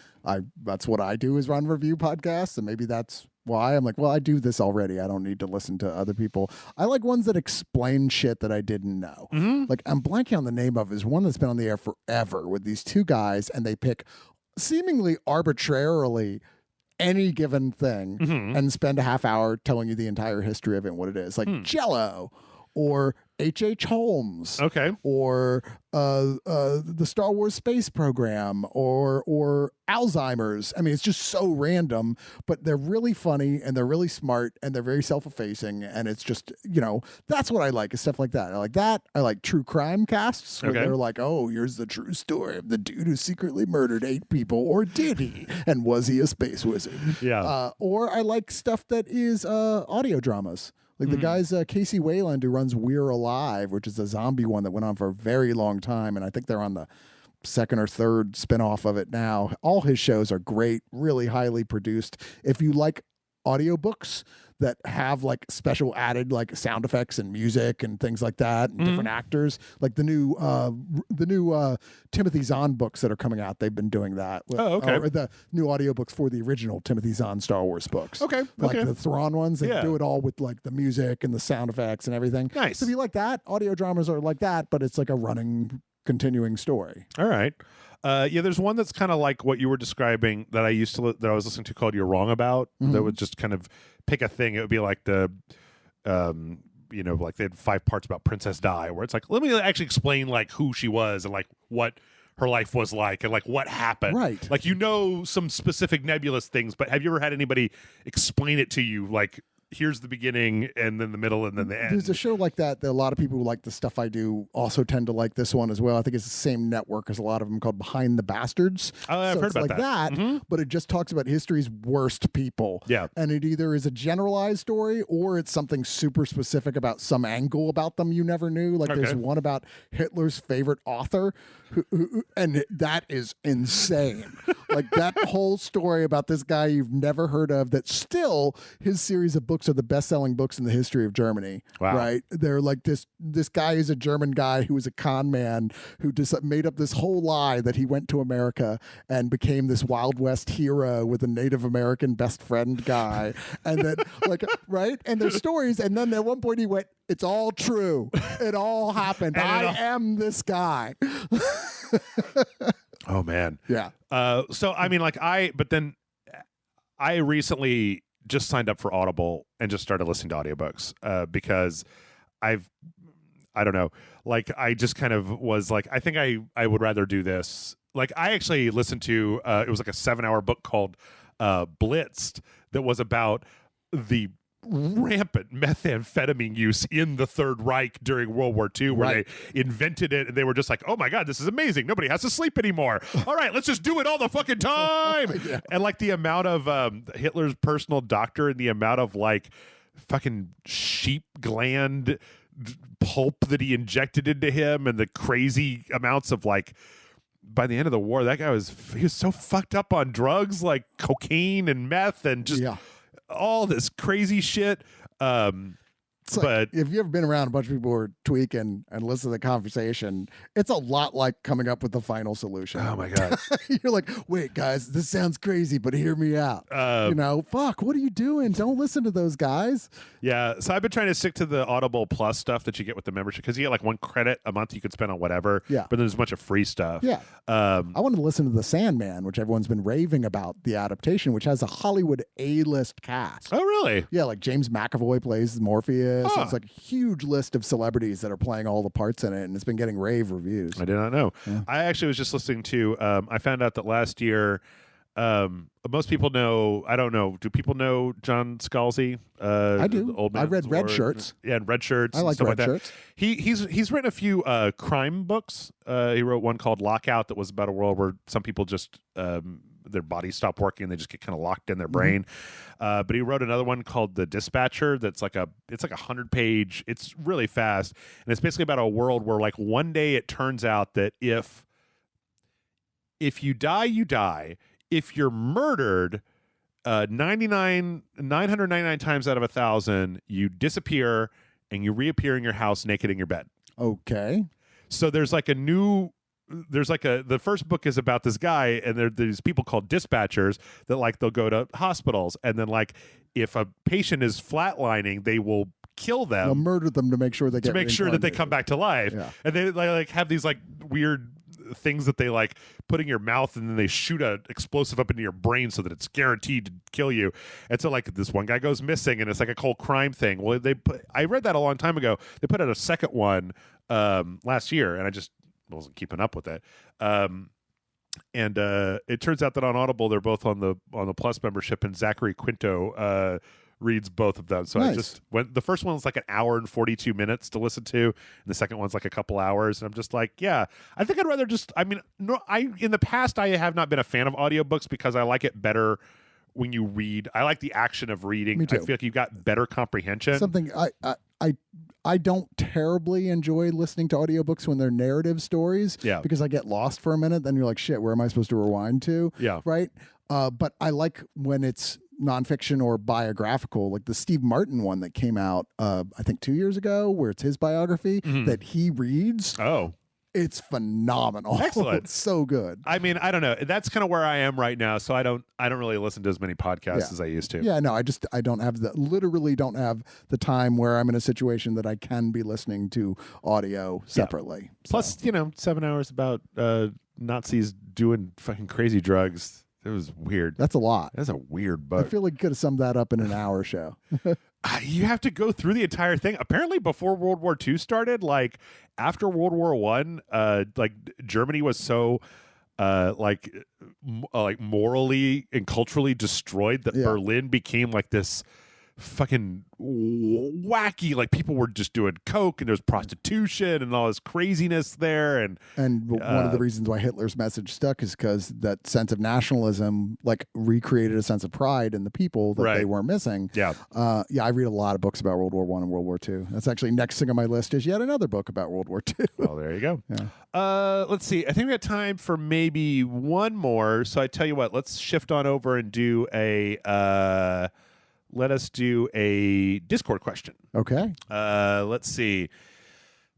that's what I do, is run review podcasts, and maybe that's why I'm like, well, I do this already. I don't need to listen to other people. I like ones that explain shit that I didn't know. Like, I'm blanking on the name of, is one that's been on the air forever with these 2 guys, and they pick seemingly arbitrarily any given thing and spend a half hour telling you the entire history of it and what it is. Like Jell-O, or H.H. Holmes, or the Star Wars space program, or Alzheimer's. I mean, it's just so random, but they're really funny and they're really smart and they're very self-effacing, and it's just, that's what I like, is stuff like that. I like that. I like true crime casts where they're like, oh, here's the true story of the dude who secretly murdered 8 people, or did he? And was he a space wizard? Yeah. Or I like stuff that is audio dramas. Like the guys, Casey Wayland, who runs We're Alive, which is a zombie one that went on for a very long time, and I think they're on the second or third spinoff of it now. All his shows are great, really highly produced. If you like audiobooks that have like special added like sound effects and music and things like that and different actors, like the new Timothy Zahn books that are coming out, they've been doing that. Or the new audiobooks for the original Timothy Zahn Star Wars books. Like the Thrawn ones, they do it all with like the music and the sound effects and everything. Nice. So if you like that, audio dramas are like that, but it's like a running, continuing story. All right. There's one that's kind of like what you were describing that I was listening to called "You're Wrong About." That would just kind of pick a thing. It would be like like they had 5 parts about Princess Di, where it's like, let me actually explain like who she was and like what her life was like and like what happened. Right. Like, some specific nebulous things, but have you ever had anybody explain it to you like, here's the beginning and then the middle and then the end? There's a show like that a lot of people who like the stuff I do also tend to like this one as well. I think it's the same network as a lot of them, called Behind the Bastards. I've heard about that. But it just talks about history's worst people. Yeah. And it either is a generalized story or it's something super specific about some angle about them you never knew. Like there's one about Hitler's favorite author and that is insane. Like that whole story about this guy you've never heard of, that still his series of books are the best-selling books in the history of Germany. Wow. Right? They're like this guy is a German guy who was a con man who just made up this whole lie that he went to America and became this Wild West hero with a Native American best friend guy. And then right? And there's stories, and then at one point he went, it's all true. It all happened. I am this guy. Oh man. Yeah. So I mean, but then I recently just signed up for Audible and just started listening to audiobooks because I don't know, like I just kind of was like, I think I would rather do this. Like I actually listened to it was like a 7-hour book called Blitzed that was about the rampant methamphetamine use in the Third Reich during World War II, where they invented it and they were just like, oh my God, this is amazing. Nobody has to sleep anymore. All right, let's just do it all the fucking time. And like the amount of Hitler's personal doctor and the amount of like fucking sheep gland pulp that he injected into him and the crazy amounts of like, by the end of the war, that guy was so fucked up on drugs like cocaine and meth and just all this crazy shit. But if you've ever been around a bunch of people who are tweaking and listen to the conversation, it's a lot like coming up with the final solution. Oh my God. You're like, wait, guys, this sounds crazy, but hear me out. Fuck, what are you doing? Don't listen to those guys. Yeah. So I've been trying to stick to the Audible Plus stuff that you get with the membership, because you get like 1 credit a month you could spend on whatever. Yeah. But there's a bunch of free stuff. Yeah. I wanted to listen to The Sandman, which everyone's been raving about, the adaptation, which has a Hollywood A-list cast. Oh, really? Yeah, like James McAvoy plays Morpheus. Huh. It's like a huge list of celebrities that are playing all the parts in it, and it's been getting rave reviews. I did not know. Yeah. I actually was just listening to, I found out that last year, most people know, I don't know, do people know John Scalzi? I do. Old I read Red Shirts. Yeah, and Red Shirts. I like Red Shirts. He's written a few crime books. He wrote one called Lockout that was about a world where some people just their bodies stop working and they just get kind of locked in their brain. But he wrote another one called The Dispatcher that's like a 100-page, it's really fast, and it's basically about a world where like one day it turns out that if you die, you die. If you're murdered, 999 times out of 1,000, you disappear and you reappear in your house naked in your bed. Okay. So the first book is about this guy, and there's these people called dispatchers that like they'll go to hospitals, and then like if a patient is flatlining, they will kill them. They'll murder them to make sure they that they come back to life. Yeah. And they like have these like weird things that they like put in your mouth, and then they shoot an explosive up into your brain so that it's guaranteed to kill you. And so like this one guy goes missing, and it's like a cold crime thing. Well, I read that a long time ago. They put out a second one last year, and I just wasn't keeping up with it. And it turns out that on Audible they're both on the Plus membership, and Zachary Quinto reads both of them. So nice. I just went. The first one's like an hour and 42 minutes to listen to, and the second one's like a couple hours. And I'm just like, yeah, I think I'd rather just. I mean, no, in the past I have not been a fan of audiobooks because I like it better when you read. I like the action of reading. Me too. I feel like you've got better comprehension. Something I don't terribly enjoy listening to audiobooks when they're narrative stories. Yeah. Because I get lost for a minute. Then you're like, shit, where am I supposed to rewind to? Yeah. Right. But I like when it's nonfiction or biographical, like the Steve Martin one that came out, I think 2 years ago, where it's his biography that he reads. Oh. It's phenomenal. Excellent. It's so good. I mean, I don't know. That's kind of where I am right now. So I don't really listen to as many podcasts as I used to. Yeah, no, I don't have literally don't have the time where I'm in a situation that I can be listening to audio separately. Yeah. Plus, 7 hours about Nazis doing fucking crazy drugs. It was weird. That's a lot. That's a weird book. I feel like you could have summed that up in an hour show. You have to go through the entire thing. Apparently, before World War II started, like after World War I, like Germany was so like morally and culturally destroyed that Berlin became like this fucking wacky, like people were just doing coke and there's prostitution and all this craziness there, and one of the reasons why Hitler's message stuck is because that sense of nationalism like recreated a sense of pride in the people that they were missing. I read a lot of books about World War I and World War II. That's actually next thing on my list is yet another book about World War II. Well, there you go. Let's see, I think we got time for maybe one more, so I tell you what, let's shift on over and do let us do a Discord question. Okay. Let's see.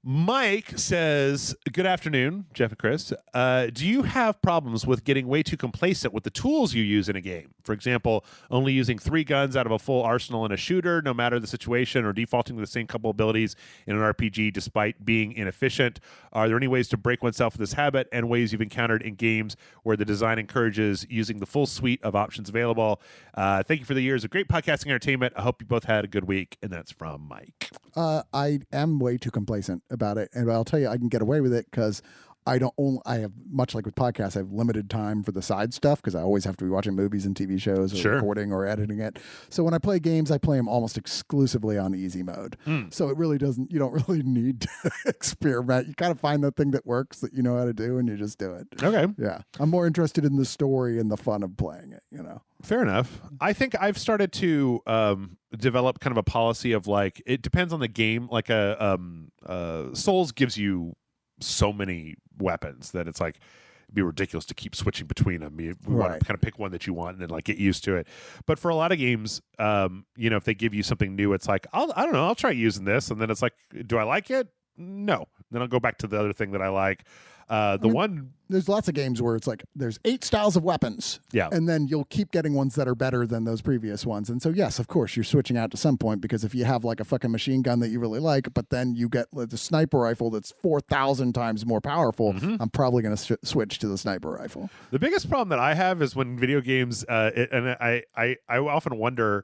Mike says, good afternoon, Jeff and Chris. Do you have problems with getting way too complacent with the tools you use in a game? For example, only using 3 guns out of a full arsenal in a shooter, no matter the situation, or defaulting to the same couple abilities in an RPG despite being inefficient? Are there any ways to break oneself of this habit, and ways you've encountered in games where the design encourages using the full suite of options available? Thank you for the years of great podcasting entertainment. I hope you both had a good week. And that's from Mike. I am way too complacent about it, and I'll tell you, I can get away with it because I have, much like with podcasts, I have limited time for the side stuff because I always have to be watching movies and TV shows or recording or editing it. So when I play games, I play them almost exclusively on easy mode. So you don't really need to experiment. You kind of find the thing that works that you know how to do and you just do it. Okay. Yeah. I'm more interested in the story and the fun of playing it, Fair enough. I think I've started to develop kind of a policy of like, it depends on the game. Like Souls gives you so many weapons that it's like it'd be ridiculous to keep switching between them. You want to kind of pick one that you want and then like get used to it. But for a lot of games, if they give you something new, it's like I don't know, I'll try using this, and then it's like, do I like it? No. Then I'll go back to the other thing that I like. There's lots of games where it's like there's 8 styles of weapons, and then you'll keep getting ones that are better than those previous ones. And so yes, of course, you're switching out to some point, because if you have like a fucking machine gun that you really like, but then you get the sniper rifle that's 4,000 times more powerful, I'm probably going to switch to the sniper rifle. The biggest problem that I have is when video games, and I often wonder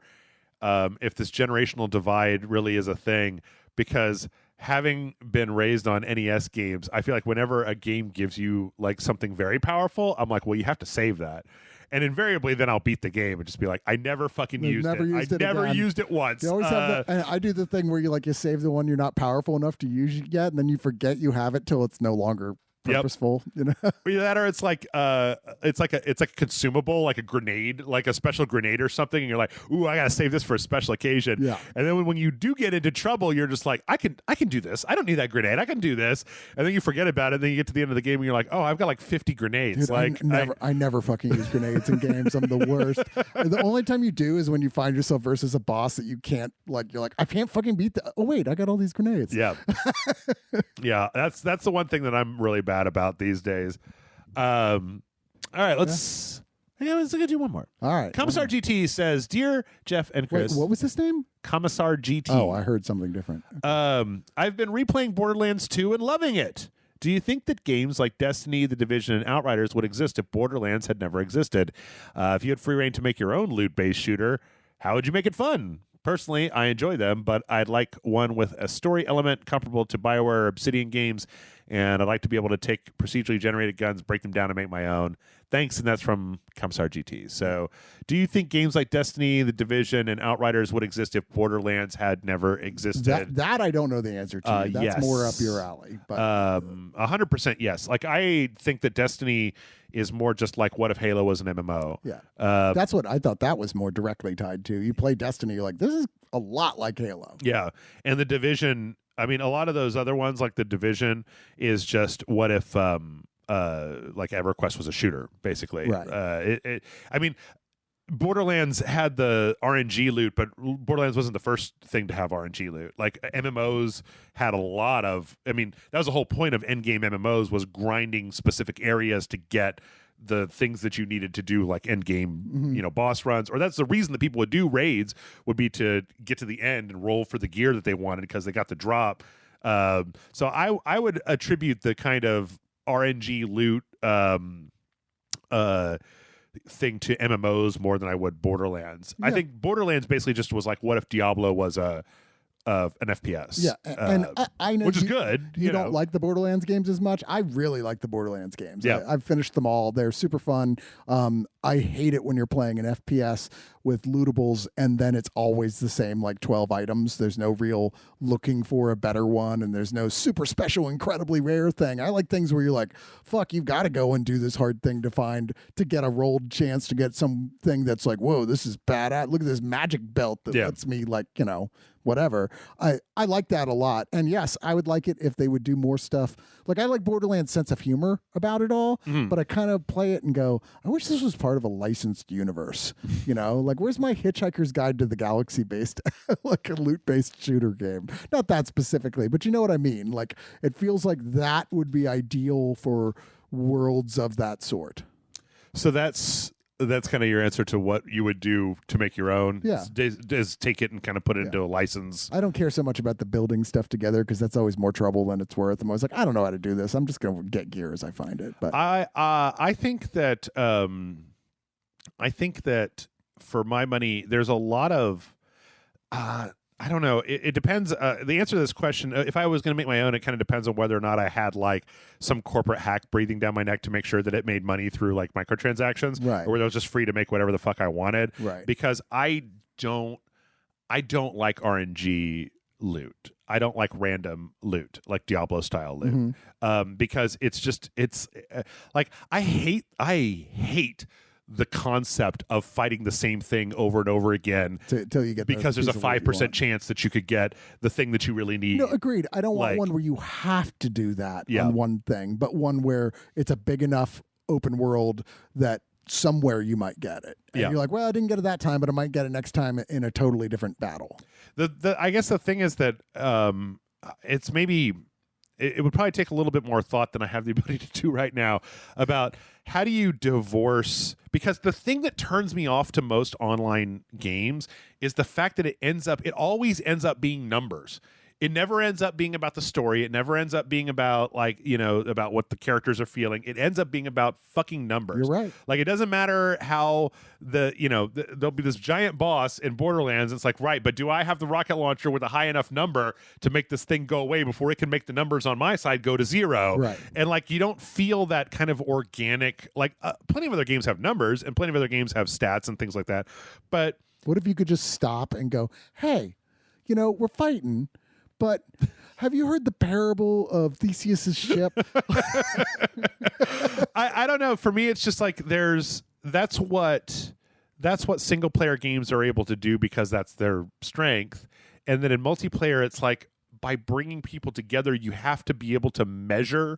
if this generational divide really is a thing, because having been raised on NES games, I feel like whenever a game gives you like something very powerful, I'm like, well, you have to save that. And invariably, then I'll beat the game and just be like, I never fucking used it. I never used it once. You always have that, and I do the thing where you save the one you're not powerful enough to use yet, and then you forget you have it till it's no longer purposeful. Either that, or it's like a consumable, like a grenade, like a special grenade or something, and you're like, ooh, I gotta save this for a special occasion. And then when you do get into trouble, you're just like, I can do this. I don't need that grenade. I can do this. And then you forget about it. And then you get to the end of the game and you're like, oh, I've got like 50 grenades. Dude, I never fucking use grenades in games. I'm the worst. The only time you do is when you find yourself versus a boss that you can't, you're like, I can't fucking beat that. Oh wait, I got all these grenades. Yeah. That's the one thing that I'm really bad about these days. All right, let's gonna do one more. All right. Commissar GT says, "Dear Jeff and Chris." Wait, what was his name? Commissar GT. Oh, I heard something different. I've been replaying Borderlands 2 and loving it. Do you think that games like Destiny, The Division, and Outriders would exist if Borderlands had never existed? If you had free reign to make your own loot-based shooter, how would you make it fun? Personally, I enjoy them, but I'd like one with a story element comparable to BioWare or Obsidian games, and I'd like to be able to take procedurally generated guns, break them down, and make my own. Thanks, and that's from Commissar GT. So, do you think games like Destiny, The Division, and Outriders would exist if Borderlands had never existed? That I don't know the answer to. That's yes. more up your alley. 100% yes. Like, I think that Destiny is more just like, what if Halo was an MMO? Yeah. That's what I thought that was more directly tied to. You play Destiny, you're like, this is a lot like Halo. Yeah. And The Division, I mean, a lot of those other ones, like The Division, is just what if like EverQuest was a shooter, basically. Right. I mean, Borderlands had the RNG loot, but Borderlands wasn't the first thing to have RNG loot. Like MMOs had a lot of. I mean, that was the whole point of endgame MMOs, was grinding specific areas to get the things that you needed to do, like endgame, boss runs. Or that's the reason that people would do raids, would be to get to the end and roll for the gear that they wanted because they got the drop. So I would attribute the kind of RNG loot thing to MMOs more than I would Borderlands. Yeah. I think Borderlands basically just was like, what if Diablo was an FPS? Yeah, and I know which is good. You don't like the Borderlands games as much. I really like the Borderlands games. Yeah. I've finished them all. They're super fun. I hate it when you're playing an FPS with lootables and then it's always the same, like 12 items. There's no real looking for a better one, and there's no super special, incredibly rare thing. I like things where you're like, fuck, you've got to go and do this hard thing to get a rolled chance to get something that's like, whoa, this is badass. Look at this magic belt that lets me, like, whatever. I like that a lot. And yes, I would like it if they would do more stuff. Like, I like Borderlands' sense of humor about it all, but I kind of play it and go, I wish this was part of a licensed universe. Like, where's my Hitchhiker's Guide to the Galaxy based, like a loot-based shooter game? Not that specifically, but you know what I mean? Like, it feels like that would be ideal for worlds of that sort. So that's kind of your answer to what you would do to make your own. Yeah. Is take it and kind of put it into a license. I don't care so much about the building stuff together because that's always more trouble than it's worth. I'm always like, I don't know how to do this. I'm just going to get gear as I find it. But I think that for my money, there's a lot of I don't know. It depends. The answer to this question, if I was going to make my own, it kind of depends on whether or not I had like some corporate hack breathing down my neck to make sure that it made money through like microtransactions, right, or whether it was just free to make whatever the fuck I wanted. Right. Because I don't like RNG loot. I don't like random loot, like Diablo style loot, because it's like I hate the concept of fighting the same thing over and over again till you get, because there's a 5% chance that you could get the thing that you really need. No, agreed. I don't want one where you have to do that on one thing, but one where it's a big enough open world that somewhere you might get it. And you're like, well, I didn't get it that time, but I might get it next time in a totally different battle. I guess the thing is that it's maybe it would probably take a little bit more thought than I have the ability to do right now about how do you divorce, because the thing that turns me off to most online games is the fact that it always ends up being numbers. It never ends up being about the story. It never ends up being about about what the characters are feeling. It ends up being about fucking numbers. You're right. Like, it doesn't matter how there'll be this giant boss in Borderlands. It's like, right, but do I have the rocket launcher with a high enough number to make this thing go away before it can make the numbers on my side go to zero? Right. And like, you don't feel that kind of organic, like plenty of other games have numbers and plenty of other games have stats and things like that. But what if you could just stop and go, hey, we're fighting, but have you heard the parable of Theseus's ship? I don't know. For me, it's just like that's what single player games are able to do because that's their strength. And then in multiplayer, it's like, by bringing people together, you have to be able to measure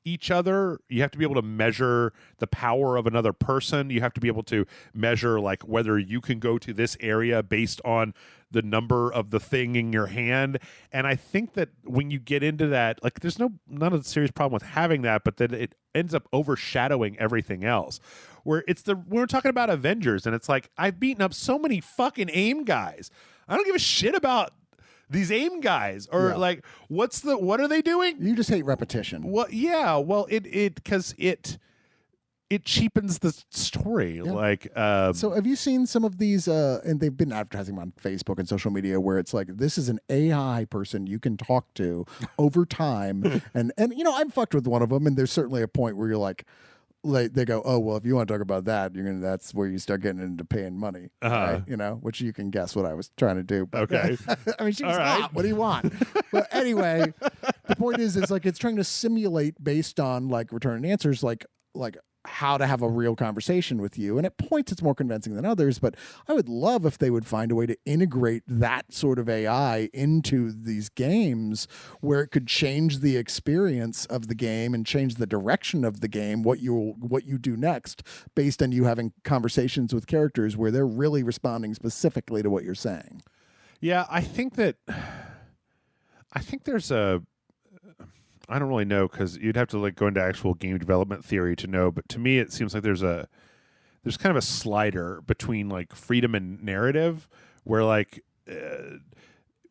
each other. You have to be able to measure the power of another person. You have to be able to measure like whether you can go to this area based on the number of the thing in your hand. And I think that when you get into that, like, there's not a serious problem with having that, but then it ends up overshadowing everything else. We're talking about Avengers, and it's like, I've beaten up so many fucking AIM guys. I don't give a shit about these AIM guys, or like, what are they doing? You just hate repetition. Well, yeah. Well, because it cheapens the story. Yeah. Like, so have you seen some of these? And they've been advertising on Facebook and social media where it's like, this is an AI person you can talk to over time, and I'm fucked with one of them, and there's certainly a point where you're like they go, oh, well, if you want to talk about that, that's where you start getting into paying money, right? Which you can guess what I was trying to do. But, okay. I mean, she was hot. What do you want? But anyway, the point is like, it's trying to simulate based on like return answers, like how to have a real conversation with you. And at points it's more convincing than others, but I would love if they would find a way to integrate that sort of AI into these games where it could change the experience of the game and change the direction of the game, what you do next, based on you having conversations with characters where they're really responding specifically to what you're saying. Yeah, I think there's I don't really know, because you'd have to like go into actual game development theory to know. But to me, it seems like there's kind of a slider between like freedom and narrative, where like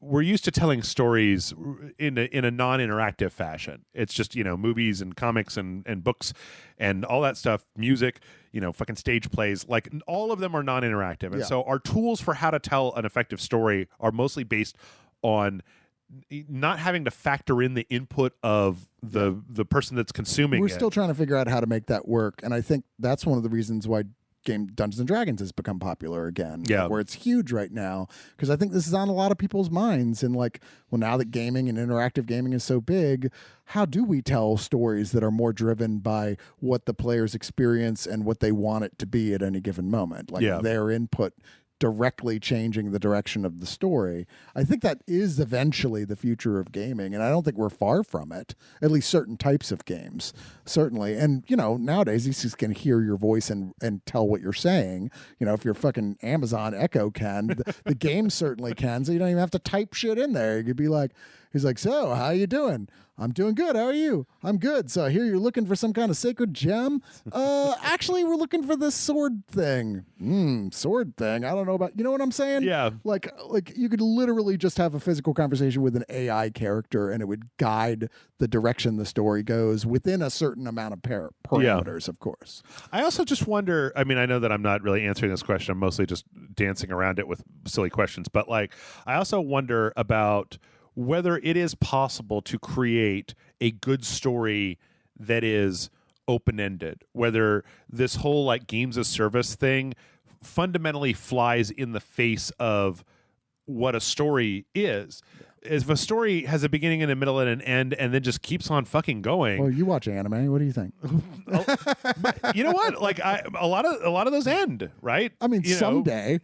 we're used to telling stories in a non-interactive fashion. It's just, movies and comics and books and all that stuff, music, fucking stage plays, like all of them are non-interactive. And so our tools for how to tell an effective story are mostly based on not having to factor in the input of the person that's consuming We're it. still trying to figure out how to make that work, and I think that's one of the reasons why game Dungeons and Dragons has become popular again, where it's huge right now, because I think this is on a lot of people's minds. And like, well, now that gaming and interactive gaming is so big, how do we tell stories that are more driven by what the players experience and what they want it to be at any given moment, like their input directly changing the direction of the story? I think that is eventually the future of gaming, and I don't think we're far from it, at least certain types of games, certainly. And, nowadays, these just can hear your voice and tell what you're saying. If your fucking Amazon Echo can, the game certainly can, so you don't even have to type shit in there. You could be like, he's like, so, how you doing? I'm doing good. How are you? I'm good. So I hear you're looking for some kind of sacred gem. Actually, we're looking for this sword thing. Sword thing. I don't know about, you know what I'm saying? Yeah. Like you could literally just have a physical conversation with an AI character, and it would guide the direction the story goes within a certain amount of parameters, of course. I also just wonder, I mean, I know that I'm not really answering this question. I'm mostly just dancing around it with silly questions. But like, I also wonder about whether it is possible to create a good story that is open-ended, whether this whole like games of service thing fundamentally flies in the face of what a story is. If a story has a beginning and a middle and an end and then just keeps on fucking going. Well, you watch anime. What do you think? But you know what? Like a lot of those end, right? I mean, someday.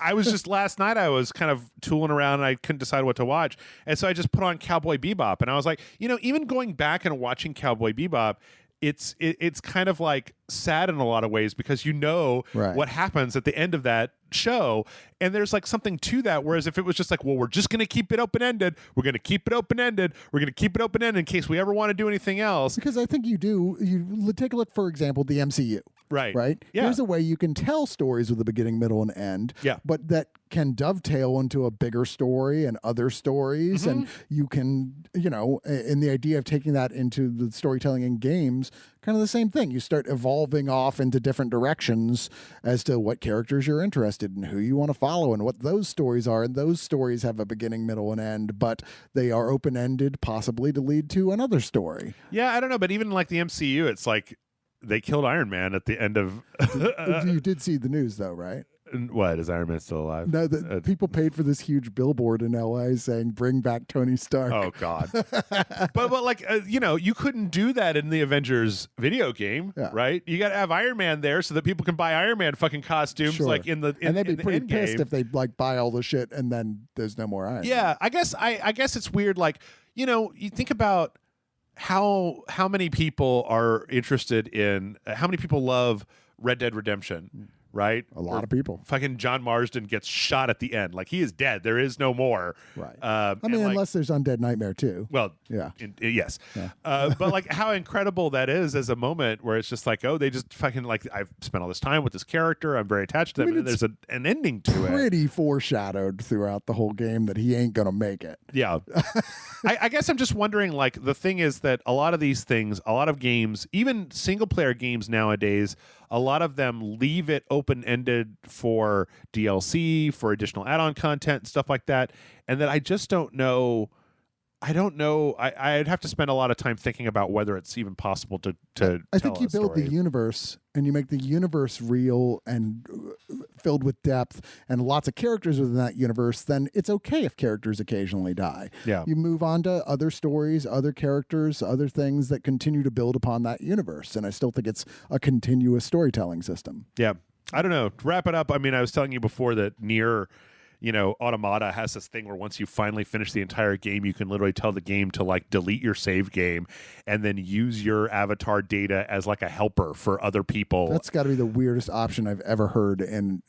I was just last night I was kind of tooling around and I couldn't decide what to watch. And so I just put on Cowboy Bebop, and I was like, even going back and watching Cowboy Bebop, it's kind of like sad in a lot of ways, because what happens at the end of that show, and there's like something to that. Whereas if it was just like, well, we're just going to keep it open-ended, we're going to keep it open-ended, we're going to keep it open-ended in case we ever want to do anything else. Because I think you take a look, for example, the MCU. Right? Yeah. Here's a way you can tell stories with a beginning, middle, and end. Yeah. But that can dovetail into a bigger story and other stories. And you can, in the idea of taking that into the storytelling in games, kind of the same thing. You start evolving off into different directions as to what characters you're interested in, who you want to follow, and what those stories are. And those stories have a beginning, middle, and end, but they are open-ended, possibly to lead to another story. Yeah, I don't know. But even like the MCU, it's like they killed Iron Man at the end of... You did see the news, though, right? What, is Iron Man still alive? No, people paid for this huge billboard in LA saying, bring back Tony Stark. Oh, God. but like, you couldn't do that in the Avengers video game, right? You got to have Iron Man there so that people can buy Iron Man fucking costumes, like in the and they'd be pretty pissed game. if they like buy all the shit and then there's no more Iron Man. Man. I guess it's weird. Like, you think about how many people are interested in, how many people love Red Dead Redemption, right? A lot of people. Fucking John Marsden gets shot at the end. Like, he is dead. There is no more. Right. I mean, unless there's Undead Nightmare too. Well, yeah. Yes. Yeah. But like, how incredible that is as a moment where it's just like, oh, they just fucking like, I've spent all this time with this character. I'm very attached to them. And there's an ending to it. Pretty foreshadowed throughout the whole game that he ain't going to make it. Yeah. I guess I'm just wondering, like, the thing is that a lot of these things, a lot of games, even single player games nowadays, a lot of them leave it open-ended for DLC, for additional add-on content, stuff like that. And that I just don't know. I don't know. I'd have to spend a lot of time thinking about whether it's even possible to I think you build the universe and you make the universe real and filled with depth and lots of characters within that universe, then it's okay if characters occasionally die. Yeah. You move on to other stories, other characters, other things that continue to build upon that universe. And I still think it's a continuous storytelling system. Yeah. I don't know. To wrap it up, I mean, I was telling you before that Nier, Automata has this thing where once you finally finish the entire game, you can literally tell the game to like delete your save game and then use your avatar data as like a helper for other people. That's got to be the weirdest option I've ever heard in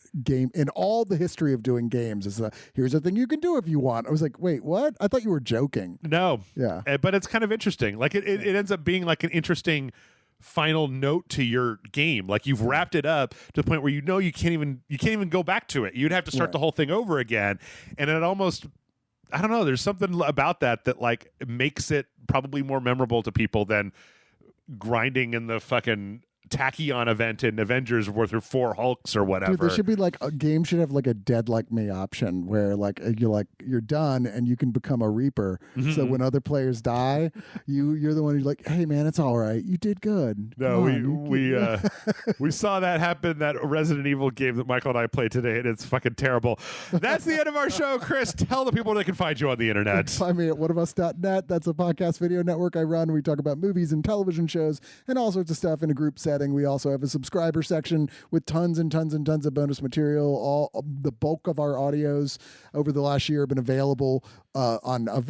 all the history of doing games. Is here's a thing you can do if you want. I was like, wait, what? I thought you were joking. No. Yeah. But it's kind of interesting. Like it ends up being like an interesting final note to your game. Like you've wrapped it up to the point where you can't even go back to it. You'd have to start the whole thing over again. And it almost, I don't know, there's something about that like makes it probably more memorable to people than grinding in the fucking Tachyon event in Avengers where there 4 Hulks or whatever. Dude, there should be like a game should have like a dead like me option where like you're done and you can become a Reaper. Mm-hmm. So when other players die, you're the one who's like, hey man, it's all right. You did good. No, we saw that happen, that Resident Evil game that Michael and I played today, and it's fucking terrible. That's the end of our show. Chris, tell the people where they can find you on the internet. Find me at whateofus.net. That's a podcast video network I run. We talk about movies and television shows and all sorts of stuff in a group setting. We also have a subscriber section with tons and tons and tons of bonus material. The bulk of our audios over the last year have been available on a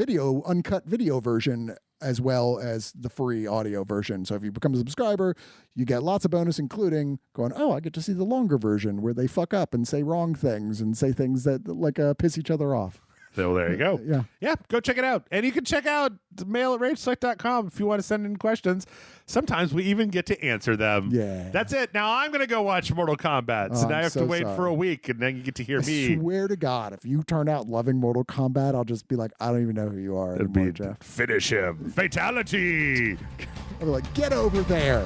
uncut video version, as well as the free audio version. So if you become a subscriber, you get lots of bonus, including going, I get to see the longer version where they fuck up and say wrong things and say things that like piss each other off. So there you go. Yeah, go check it out. And you can check out mail@rageselect.com if you want to send in questions. Sometimes we even get to answer them. Yeah. That's it. Now I'm going to go watch Mortal Kombat. So now I have to wait for a week, and then you get to hear me. I swear to God, if you turn out loving Mortal Kombat, I'll just be like, I don't even know who you are anymore, Jeff. Finish him. Fatality. I'll be like, get over there.